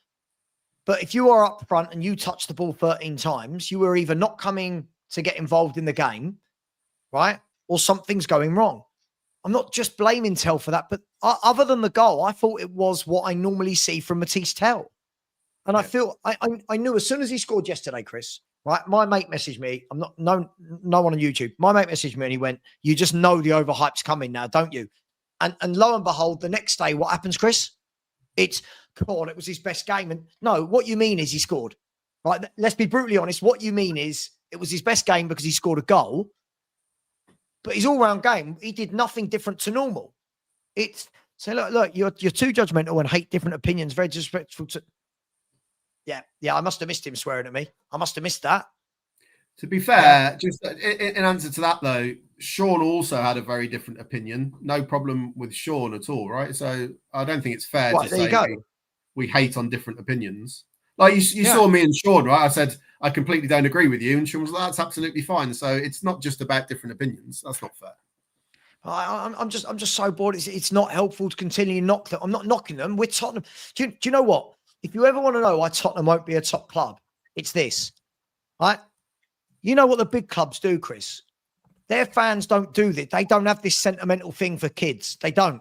But if you are up front and you touch the ball 13 times, you were either not coming to get involved in the game, right? Or something's going wrong. I'm not just blaming Tell for that, but other than the goal, I thought it was what I normally see from Matisse Tell. And I feel I knew as soon as he scored yesterday, Chris, right? My mate messaged me. I'm not no one on YouTube. My mate messaged me and he went, "You just know the overhype's coming now, don't you?" And lo and behold, the next day, what happens, Chris? It's, come on, it was his best game. And no, what you mean is he scored, right? Let's be brutally honest. What you mean is it was his best game because he scored a goal. But his all-round game, he did nothing different to normal. It's so look, you're too judgmental and hate different opinions, very disrespectful to. Yeah, I must have missed him swearing at me. I must have missed that. To be fair, just in answer to that, though, Sean also had a very different opinion. No problem with Sean at all, right? So I don't think it's fair to say we hate on different opinions. Like you saw me and Sean, right? I said, I completely don't agree with you. And Sean was like, that's absolutely fine. So it's not just about different opinions. That's not fair. I'm just so bored. It's not helpful to continue knock them. I'm not knocking them. We're Tottenham. Do you know what? If you ever want to know why Tottenham won't be a top club, it's this, right? You know what the big clubs do, Chris? Their fans don't do this. They don't have this sentimental thing for kids. They don't.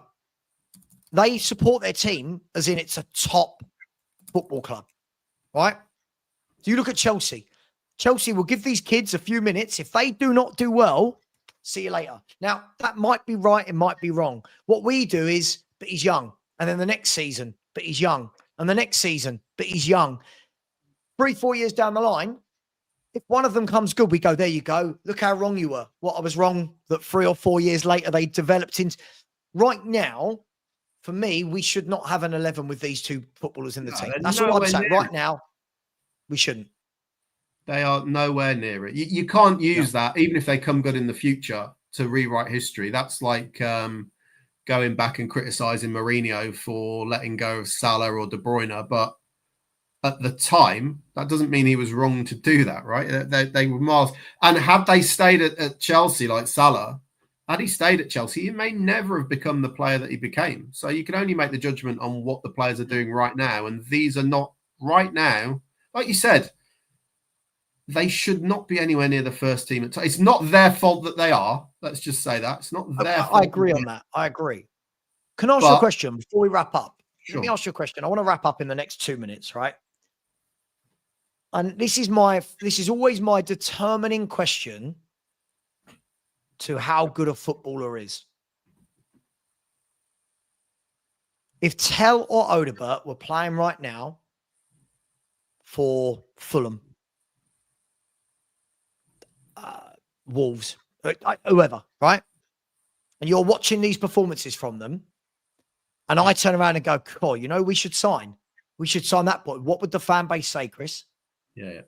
They support their team as in it's a top football club, right? So you look at Chelsea. Chelsea will give these kids a few minutes. If they do not do well, see you later. Now, that might be right. It might be wrong. What we do is, but he's young. And then the next season, but he's young. And the next season, but he's young. 3-4 years down the line, if one of them comes good, we go, there you go. Look how wrong you were. What I was wrong that 3 or 4 years later, they developed into. Right now, for me, we should not have an 11 with these two footballers in the team. That's all I'm saying. Right now, we shouldn't. They are nowhere near it. You can't use that, even if they come good in the future, to rewrite history. That's like going back and criticising Mourinho for letting go of Salah or De Bruyne. But at the time, that doesn't mean he was wrong to do that, right? They were miles. And had they stayed at Chelsea like Salah, had he stayed at Chelsea, he may never have become the player that he became. So you can only make the judgment on what the players are doing right now. And these are not right now, like you said, they should not be anywhere near the first team. It's not their fault that they are. Let's just say that. It's not their fault. I agree on that. I agree. Can I ask you a question before we wrap up? Sure. Let me ask you a question. I want to wrap up in the next 2 minutes, right? And this is always my determining question to how good a footballer is. If Tell or Odobert were playing right now for Fulham, Wolves, whoever, right? And you're watching these performances from them, and I turn around and go, "Cool, you know, we should sign that boy." What would the fan base say, Chris? Yeah.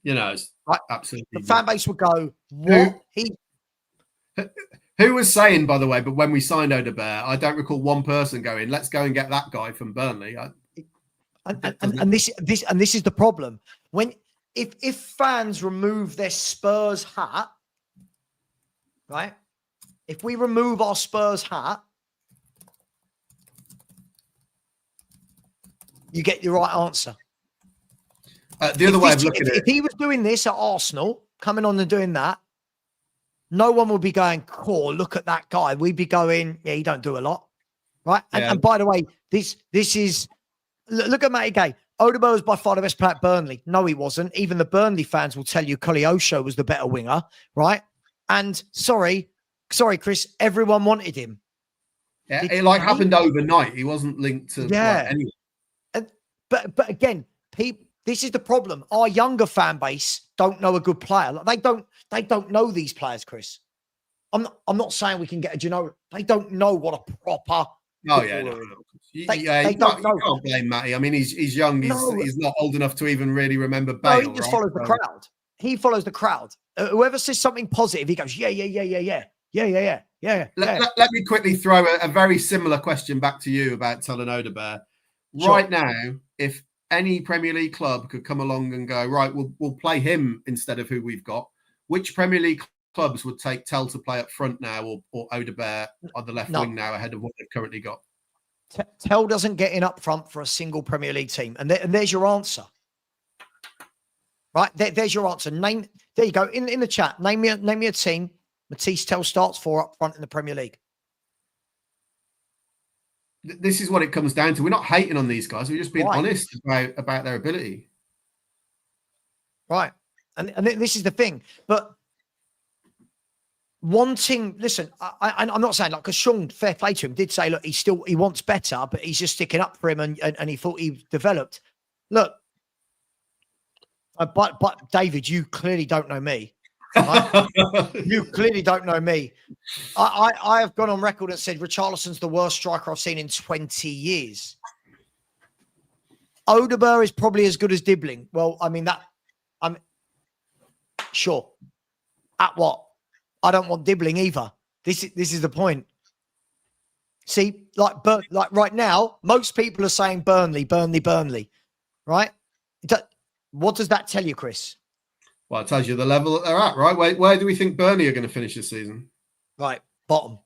You know, it's right. Absolutely. The fan base would go, "What Who was saying, by the way, but when we signed Odobert, I don't recall one person going, "Let's go and get that guy from Burnley." And this is the problem. If fans remove their Spurs hat, right? If we remove our Spurs hat, you get your right answer. The other way of looking at it, if he was doing this at Arsenal, coming on and doing that, no one would be going, "Cool, look at that guy." We'd be going, "Yeah, he don't do a lot." Right. And by the way, this is, look at Matty Gay. Odobert was by far the best player at Burnley. No, he wasn't. Even the Burnley fans will tell you Koleosho was the better winger, right? And sorry, Chris, everyone wanted him. Yeah, it happened overnight. He wasn't linked to anyone. But again, this is the problem. Our younger fan base don't know a good player. They don't know these players, Chris. I'm not saying we can get a Gino. They don't know what a proper. You can't blame Matty. I mean, he's young. He's not old enough to even really remember Bale. No, he just follows the crowd. He follows the crowd. Whoever says something positive, he goes, yeah. Let me quickly throw a very similar question back to you about Tellen Odobert. Right now, if any Premier League club could come along and go, right, we'll play him instead of who we've got, which Premier League clubs would take Tell to play up front now or Odobert on the left wing now ahead of what they've currently got? Tell doesn't get in up front for a single Premier League team. And there's your answer. Right? There's your answer. There you go. In the chat, name me a team Matisse Tell starts for up front in the Premier League. This is what it comes down to. We're not hating on these guys. We're just being honest about their ability. Right. And this is the thing. But listen, I'm not saying because Sean, fair play to him, did say, look, he wants better, but he's just sticking up for him and he thought he developed. Look, but David, you clearly don't know me. Right? You clearly don't know me. I have gone on record and said Richarlison's the worst striker I've seen in 20 years. Odobert is probably as good as Dibbling. Well, I mean I'm sure. At what? I don't want Dibbling either. This is the point. See, like right now, most people are saying Burnley, right? What does that tell you, Chris? Well, it tells you the level that they're at, right? Where do we think Burnley are going to finish this season? Right, bottom.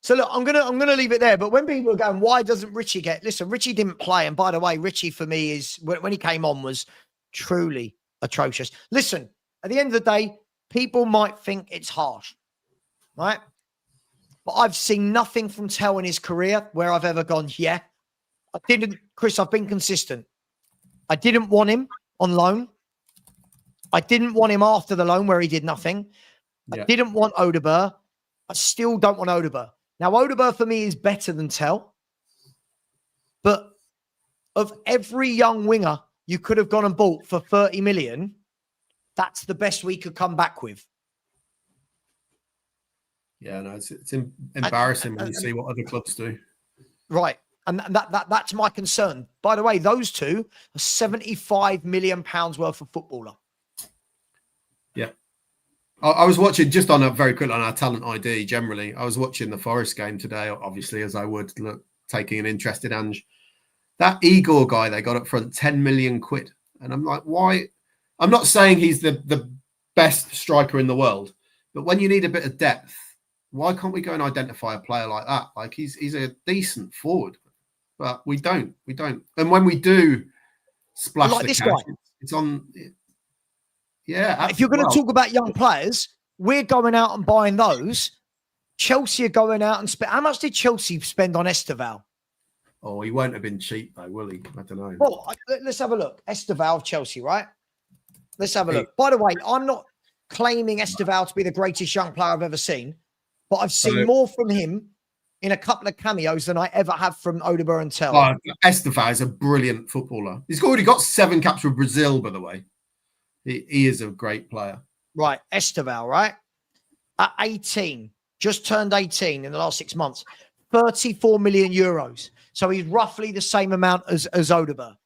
So look, I'm gonna leave it there. But when people are going, why doesn't Richie get? Listen, Richie didn't play, and by the way, Richie for me is when he came on was truly atrocious. Listen, at the end of the day, people might think it's harsh, right? But I've seen nothing from Tell in his career where I've ever gone, yeah. I didn't, Chris. I've been consistent. I didn't want him on loan. I didn't want him after the loan where he did nothing. Yeah. I didn't want Odobert. I still don't want Odobert. Now, Odobert for me is better than Tell. But of every young winger you could have gone and bought for 30 million, that's the best we could come back with. Yeah, no, it's embarrassing when you see what other clubs do. Right. And that's my concern. By the way, those two are £75 million worth of footballer. Yeah. I was watching just on very quickly on our talent ID generally. I was watching the Forest game today, obviously, as I would, taking an interest in Ange. That Igor guy they got up front, 10 million quid. And I'm like, why? I'm not saying he's the best striker in the world, But when you need a bit of depth, why can't we go and identify a player like that? Like he's a decent forward, but we don't. And when we do splash like the this cash, guy. it's on. Yeah. If you're going to well, talk about young players, we're going out and buying those. Chelsea are going out and spend. How much did Chelsea spend on Esteval? Oh, he won't have been cheap though, will he? I don't know. Well, let's have a look. Esteval of Chelsea, right? Let's have a look. By the way, I'm not claiming Esteval to be the greatest young player I've ever seen, but I've seen more from him in a couple of cameos than I ever have from Odegaard and Tell. Oh, Esteval is a brilliant footballer. He's already got 7 caps for Brazil, by the way. He is a great player. Right, Esteval, right? At 18, just turned 18 in the last 6 months, 34 million euros. So he's roughly the same amount as Odegaard,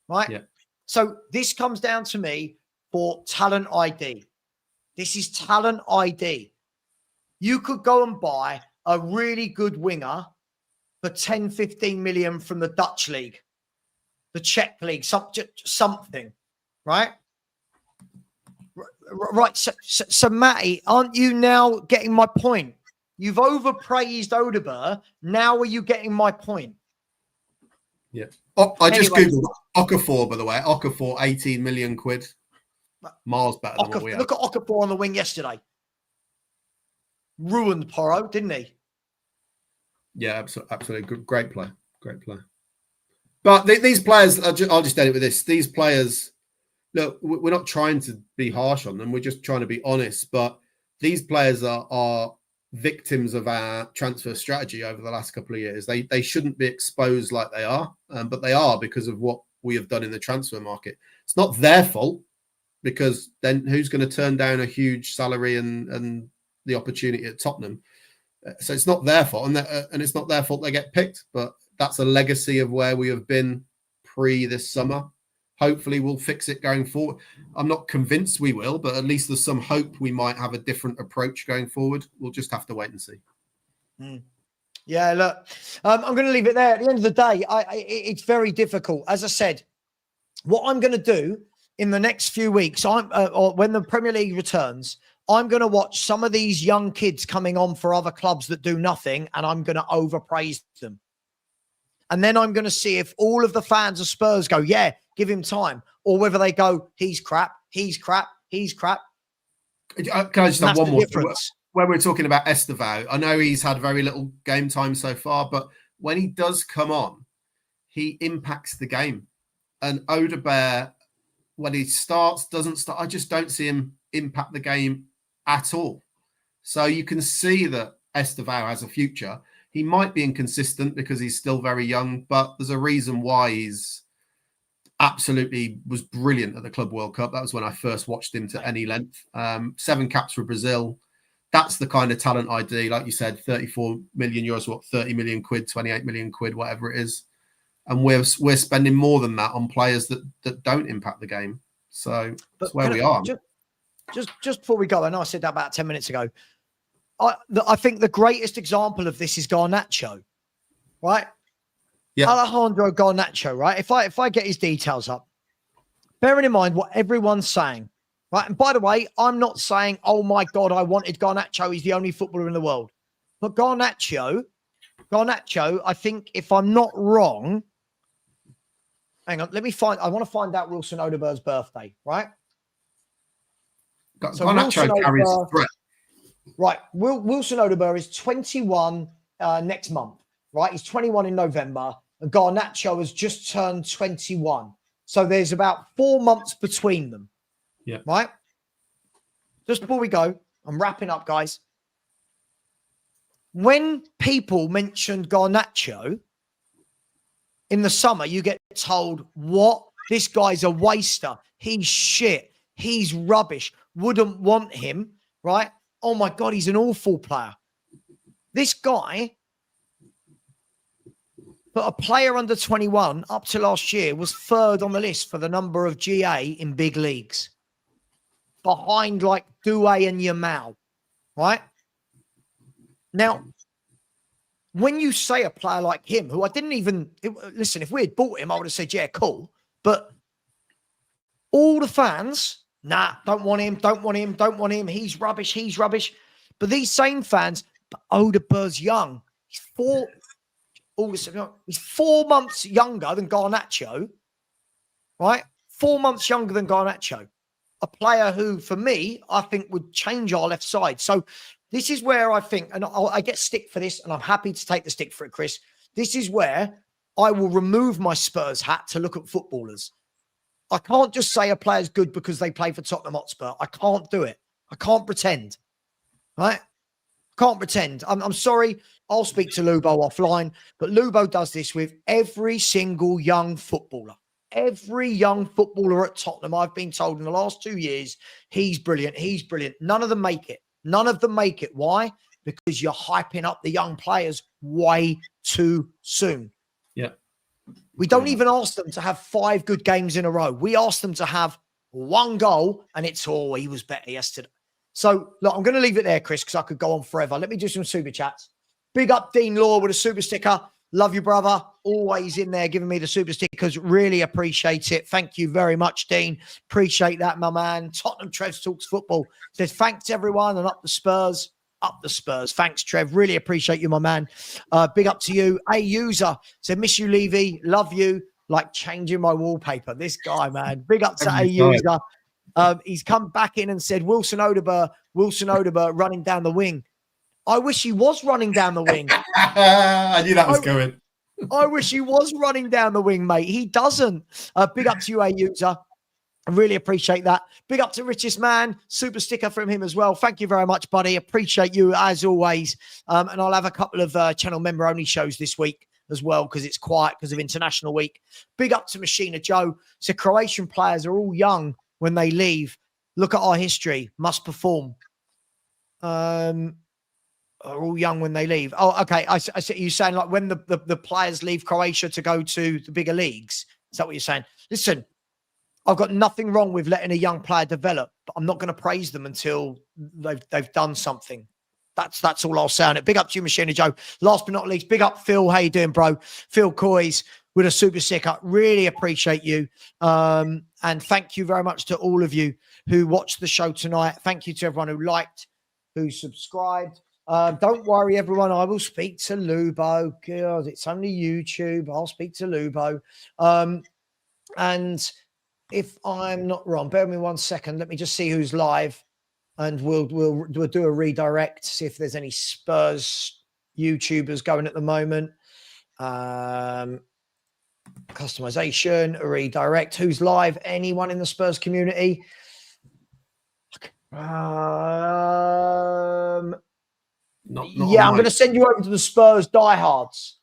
right? Yeah. So this comes down to me for talent ID. This is talent ID. You could go and buy a really good winger for 10, 15 million from the Dutch league, the Czech league, something, right? Right. So Matty, aren't you now getting my point? You've overpraised Odegaard. Now are you getting my point? Yeah. Oh, I just Anyway. Googled Okafor, by the way. Okafor, 18 million quid. Miles better than what we have. Look at Okafor on the wing yesterday. Ruined Porro, didn't he? Yeah, absolutely. Great player. Great player. But these players, I'll just end it with this. These players, look, we're not trying to be harsh on them. We're just trying to be honest. But these players are victims of our transfer strategy over the last couple of years. They shouldn't be exposed like they are, but they are because of what we have done in the transfer market. It's not their fault, because then who's going to turn down a huge salary and the opportunity at Tottenham? So it's not their fault, and it's not their fault they get picked. But that's a legacy of where we have been pre this summer. Hopefully we'll fix it going forward. I'm not convinced we will, but at least there's some hope we might have a different approach going forward. We'll just have to wait and see. Yeah, look, I'm going to leave it there. At the end of the day, it's very difficult. As I said, what I'm going to do in the next few weeks, or when the Premier League returns, I'm going to watch some of these young kids coming on for other clubs that do nothing, and I'm going to overpraise them. And then I'm going to see if all of the fans of Spurs go, yeah, give him time, or whether they go, he's crap, he's crap, he's crap. Can I just have one more difference? When we're talking about Esteval, I know he's had very little game time so far, but when he does come on, he impacts the game. And Odegaard, when he starts, doesn't start, I just don't see him impact the game at all. So you can see that Esteval has a future. He might be inconsistent because he's still very young, but there's a reason why he's absolutely was brilliant at the Club World Cup. That was when I first watched him to any length. 7 caps for Brazil. That's the kind of talent ID. Like you said, 34 million euros, what, 30 million quid, 28 million quid, whatever it is. And we're spending more than that on players that don't impact the game. So that's where we are. Just before we go, I know I said that about 10 minutes ago. I think the greatest example of this is Garnacho, right? Yeah. Alejandro Garnacho, right? If I get his details up, bearing in mind what everyone's saying, right? And by the way, I'm not saying, oh my God, I wanted Garnacho. He's the only footballer in the world. But Garnacho, I think if I'm not wrong, hang on, I want to find out Wilson Odegaard's birthday, right? So Garnacho carries a threat. Right. Wilson Odegaard is 21 next month, right? He's 21 in November, and Garnacho has just turned 21. So there's about 4 months between them. Yeah. Right? Just before we go, I'm wrapping up, guys. When people mention Garnacho in the summer, you get told, what? This guy's a waster. He's shit. He's rubbish. Wouldn't want him, right? Oh my God, he's an awful player. This guy, but a player under 21 up to last year, was third on the list for the number of GA in big leagues, behind like Doué and Yamal, right? Now, when you say a player like him, who I didn't even listen, if we had bought him, I would have said, yeah, cool. But all the fans, Nah, don't want him, don't want him, don't want him. He's rubbish, he's rubbish. But these same fans, but Odegaard's young. He's 4 months younger than Garnacho, right? 4 months younger than Garnacho. A player who, for me, I think would change our left side. So this is where I think, and I get stick for this, and I'm happy to take the stick for it, Chris. This is where I will remove my Spurs hat to look at footballers. I can't just say a player's good because they play for Tottenham Hotspur. I can't do it. I can't pretend, right? Can't pretend. I'm sorry. I'll speak to Lubo offline, but Lubo does this with every single young footballer. Every young footballer at Tottenham, I've been told in the last 2 years, he's brilliant. He's brilliant. None of them make it. None of them make it. Why? Because you're hyping up the young players way too soon. Yeah. We don't even ask them to have 5 good games in a row. We ask them to have 1 goal, and it's, he was better yesterday. So, look, I'm going to leave it there, Chris, because I could go on forever. Let me do some super chats. Big up Dean Law with a super sticker. Love you, brother. Always in there giving me the super stickers. Really appreciate it. Thank you very much, Dean. Appreciate that, my man. Tottenham Trev Talks Football says, thanks, everyone, and up the Spurs. Up the Spurs. Thanks, Trev. Really appreciate you, my man. Big up to you. A user said, miss you, Levy. Love you. Like changing my wallpaper. This guy, man. Big up to A user. He's come back in and said, Wilson Odegaard running down the wing. I wish he was running down the wing. I knew that was going. I wish he was running down the wing, mate. He doesn't. Big up to you, A user. I really appreciate that. Big up to Richest Man. Super sticker from him as well. Thank you very much, buddy. Appreciate you as always. And I'll have a couple of channel member only shows this week as well because it's quiet because of International Week. Big up to Machina Joe. So Croatian players are all young when they leave. Look at our history. Must perform. Are all young when they leave. Oh, okay. I see you saying like when the players leave Croatia to go to the bigger leagues. Is that what you're saying? Listen, I've got nothing wrong with letting a young player develop, but I'm not going to praise them until they've done something. That's all I'll say on it. Big up to you, Machina Joe. Last but not least, big up Phil. How you doing, bro? Phil Coys with a super sticker. Really appreciate you. And thank you very much to all of you who watched the show tonight. Thank you to everyone who liked, who subscribed. Don't worry, everyone. I will speak to Lubo. God, it's only YouTube. I'll speak to Lubo. And if I'm not wrong, bear with me 1 second. Let me just see who's live, and we'll do a redirect. See if there's any Spurs YouTubers going at the moment. Customization, a redirect. Who's live? Anyone in the Spurs community? I'm going to send you over to the Spurs diehards.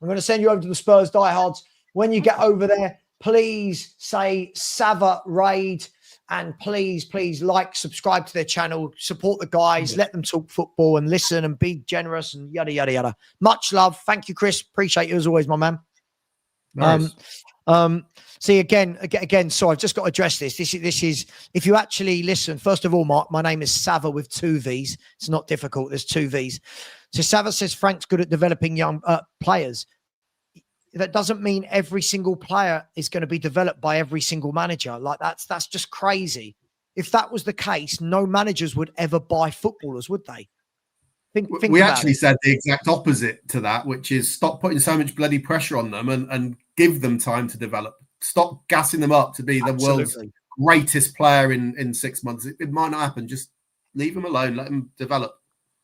When you get over there, please say Savva Raid, and please like, subscribe to their channel, support the guys, let them talk football and listen and be generous and yada, yada, yada. Much love. Thank you, Chris. Appreciate you as always, my man. Nice. See again. So I've just got to address this. This is if you actually listen. First of all, Mark, my name is Savva with 2 V's. It's not difficult. There's 2 V's. So Savva says Frank's good at developing young players. That doesn't mean every single player is going to be developed by every single manager. Like that's just crazy. If that was the case, no managers would ever buy footballers, would they? Think we actually said the exact opposite to that, which is stop putting so much bloody pressure on them and give them time to develop. Stop gassing them up to be the world's greatest player in 6 months. It might not happen. Just leave them alone. Let them develop.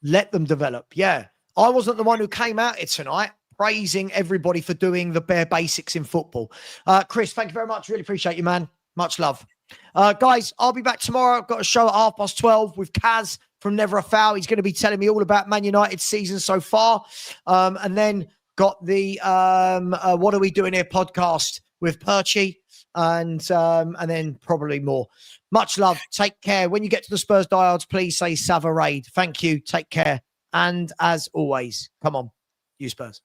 Let them develop. Yeah. I wasn't the one who came out here tonight praising everybody for doing the bare basics in football. Chris, thank you very much. Really appreciate you, man. Much love. Guys, I'll be back tomorrow. I've got a show at 12:30 with Kaz from Never a Foul. He's going to be telling me all about Man United's season so far. And then got the What Are We Doing Here podcast with Perchy, and then probably more. Much love. Take care. When you get to the Spurs diehards, please say Savva Raid. Thank you. Take care. And as always, come on, you Spurs.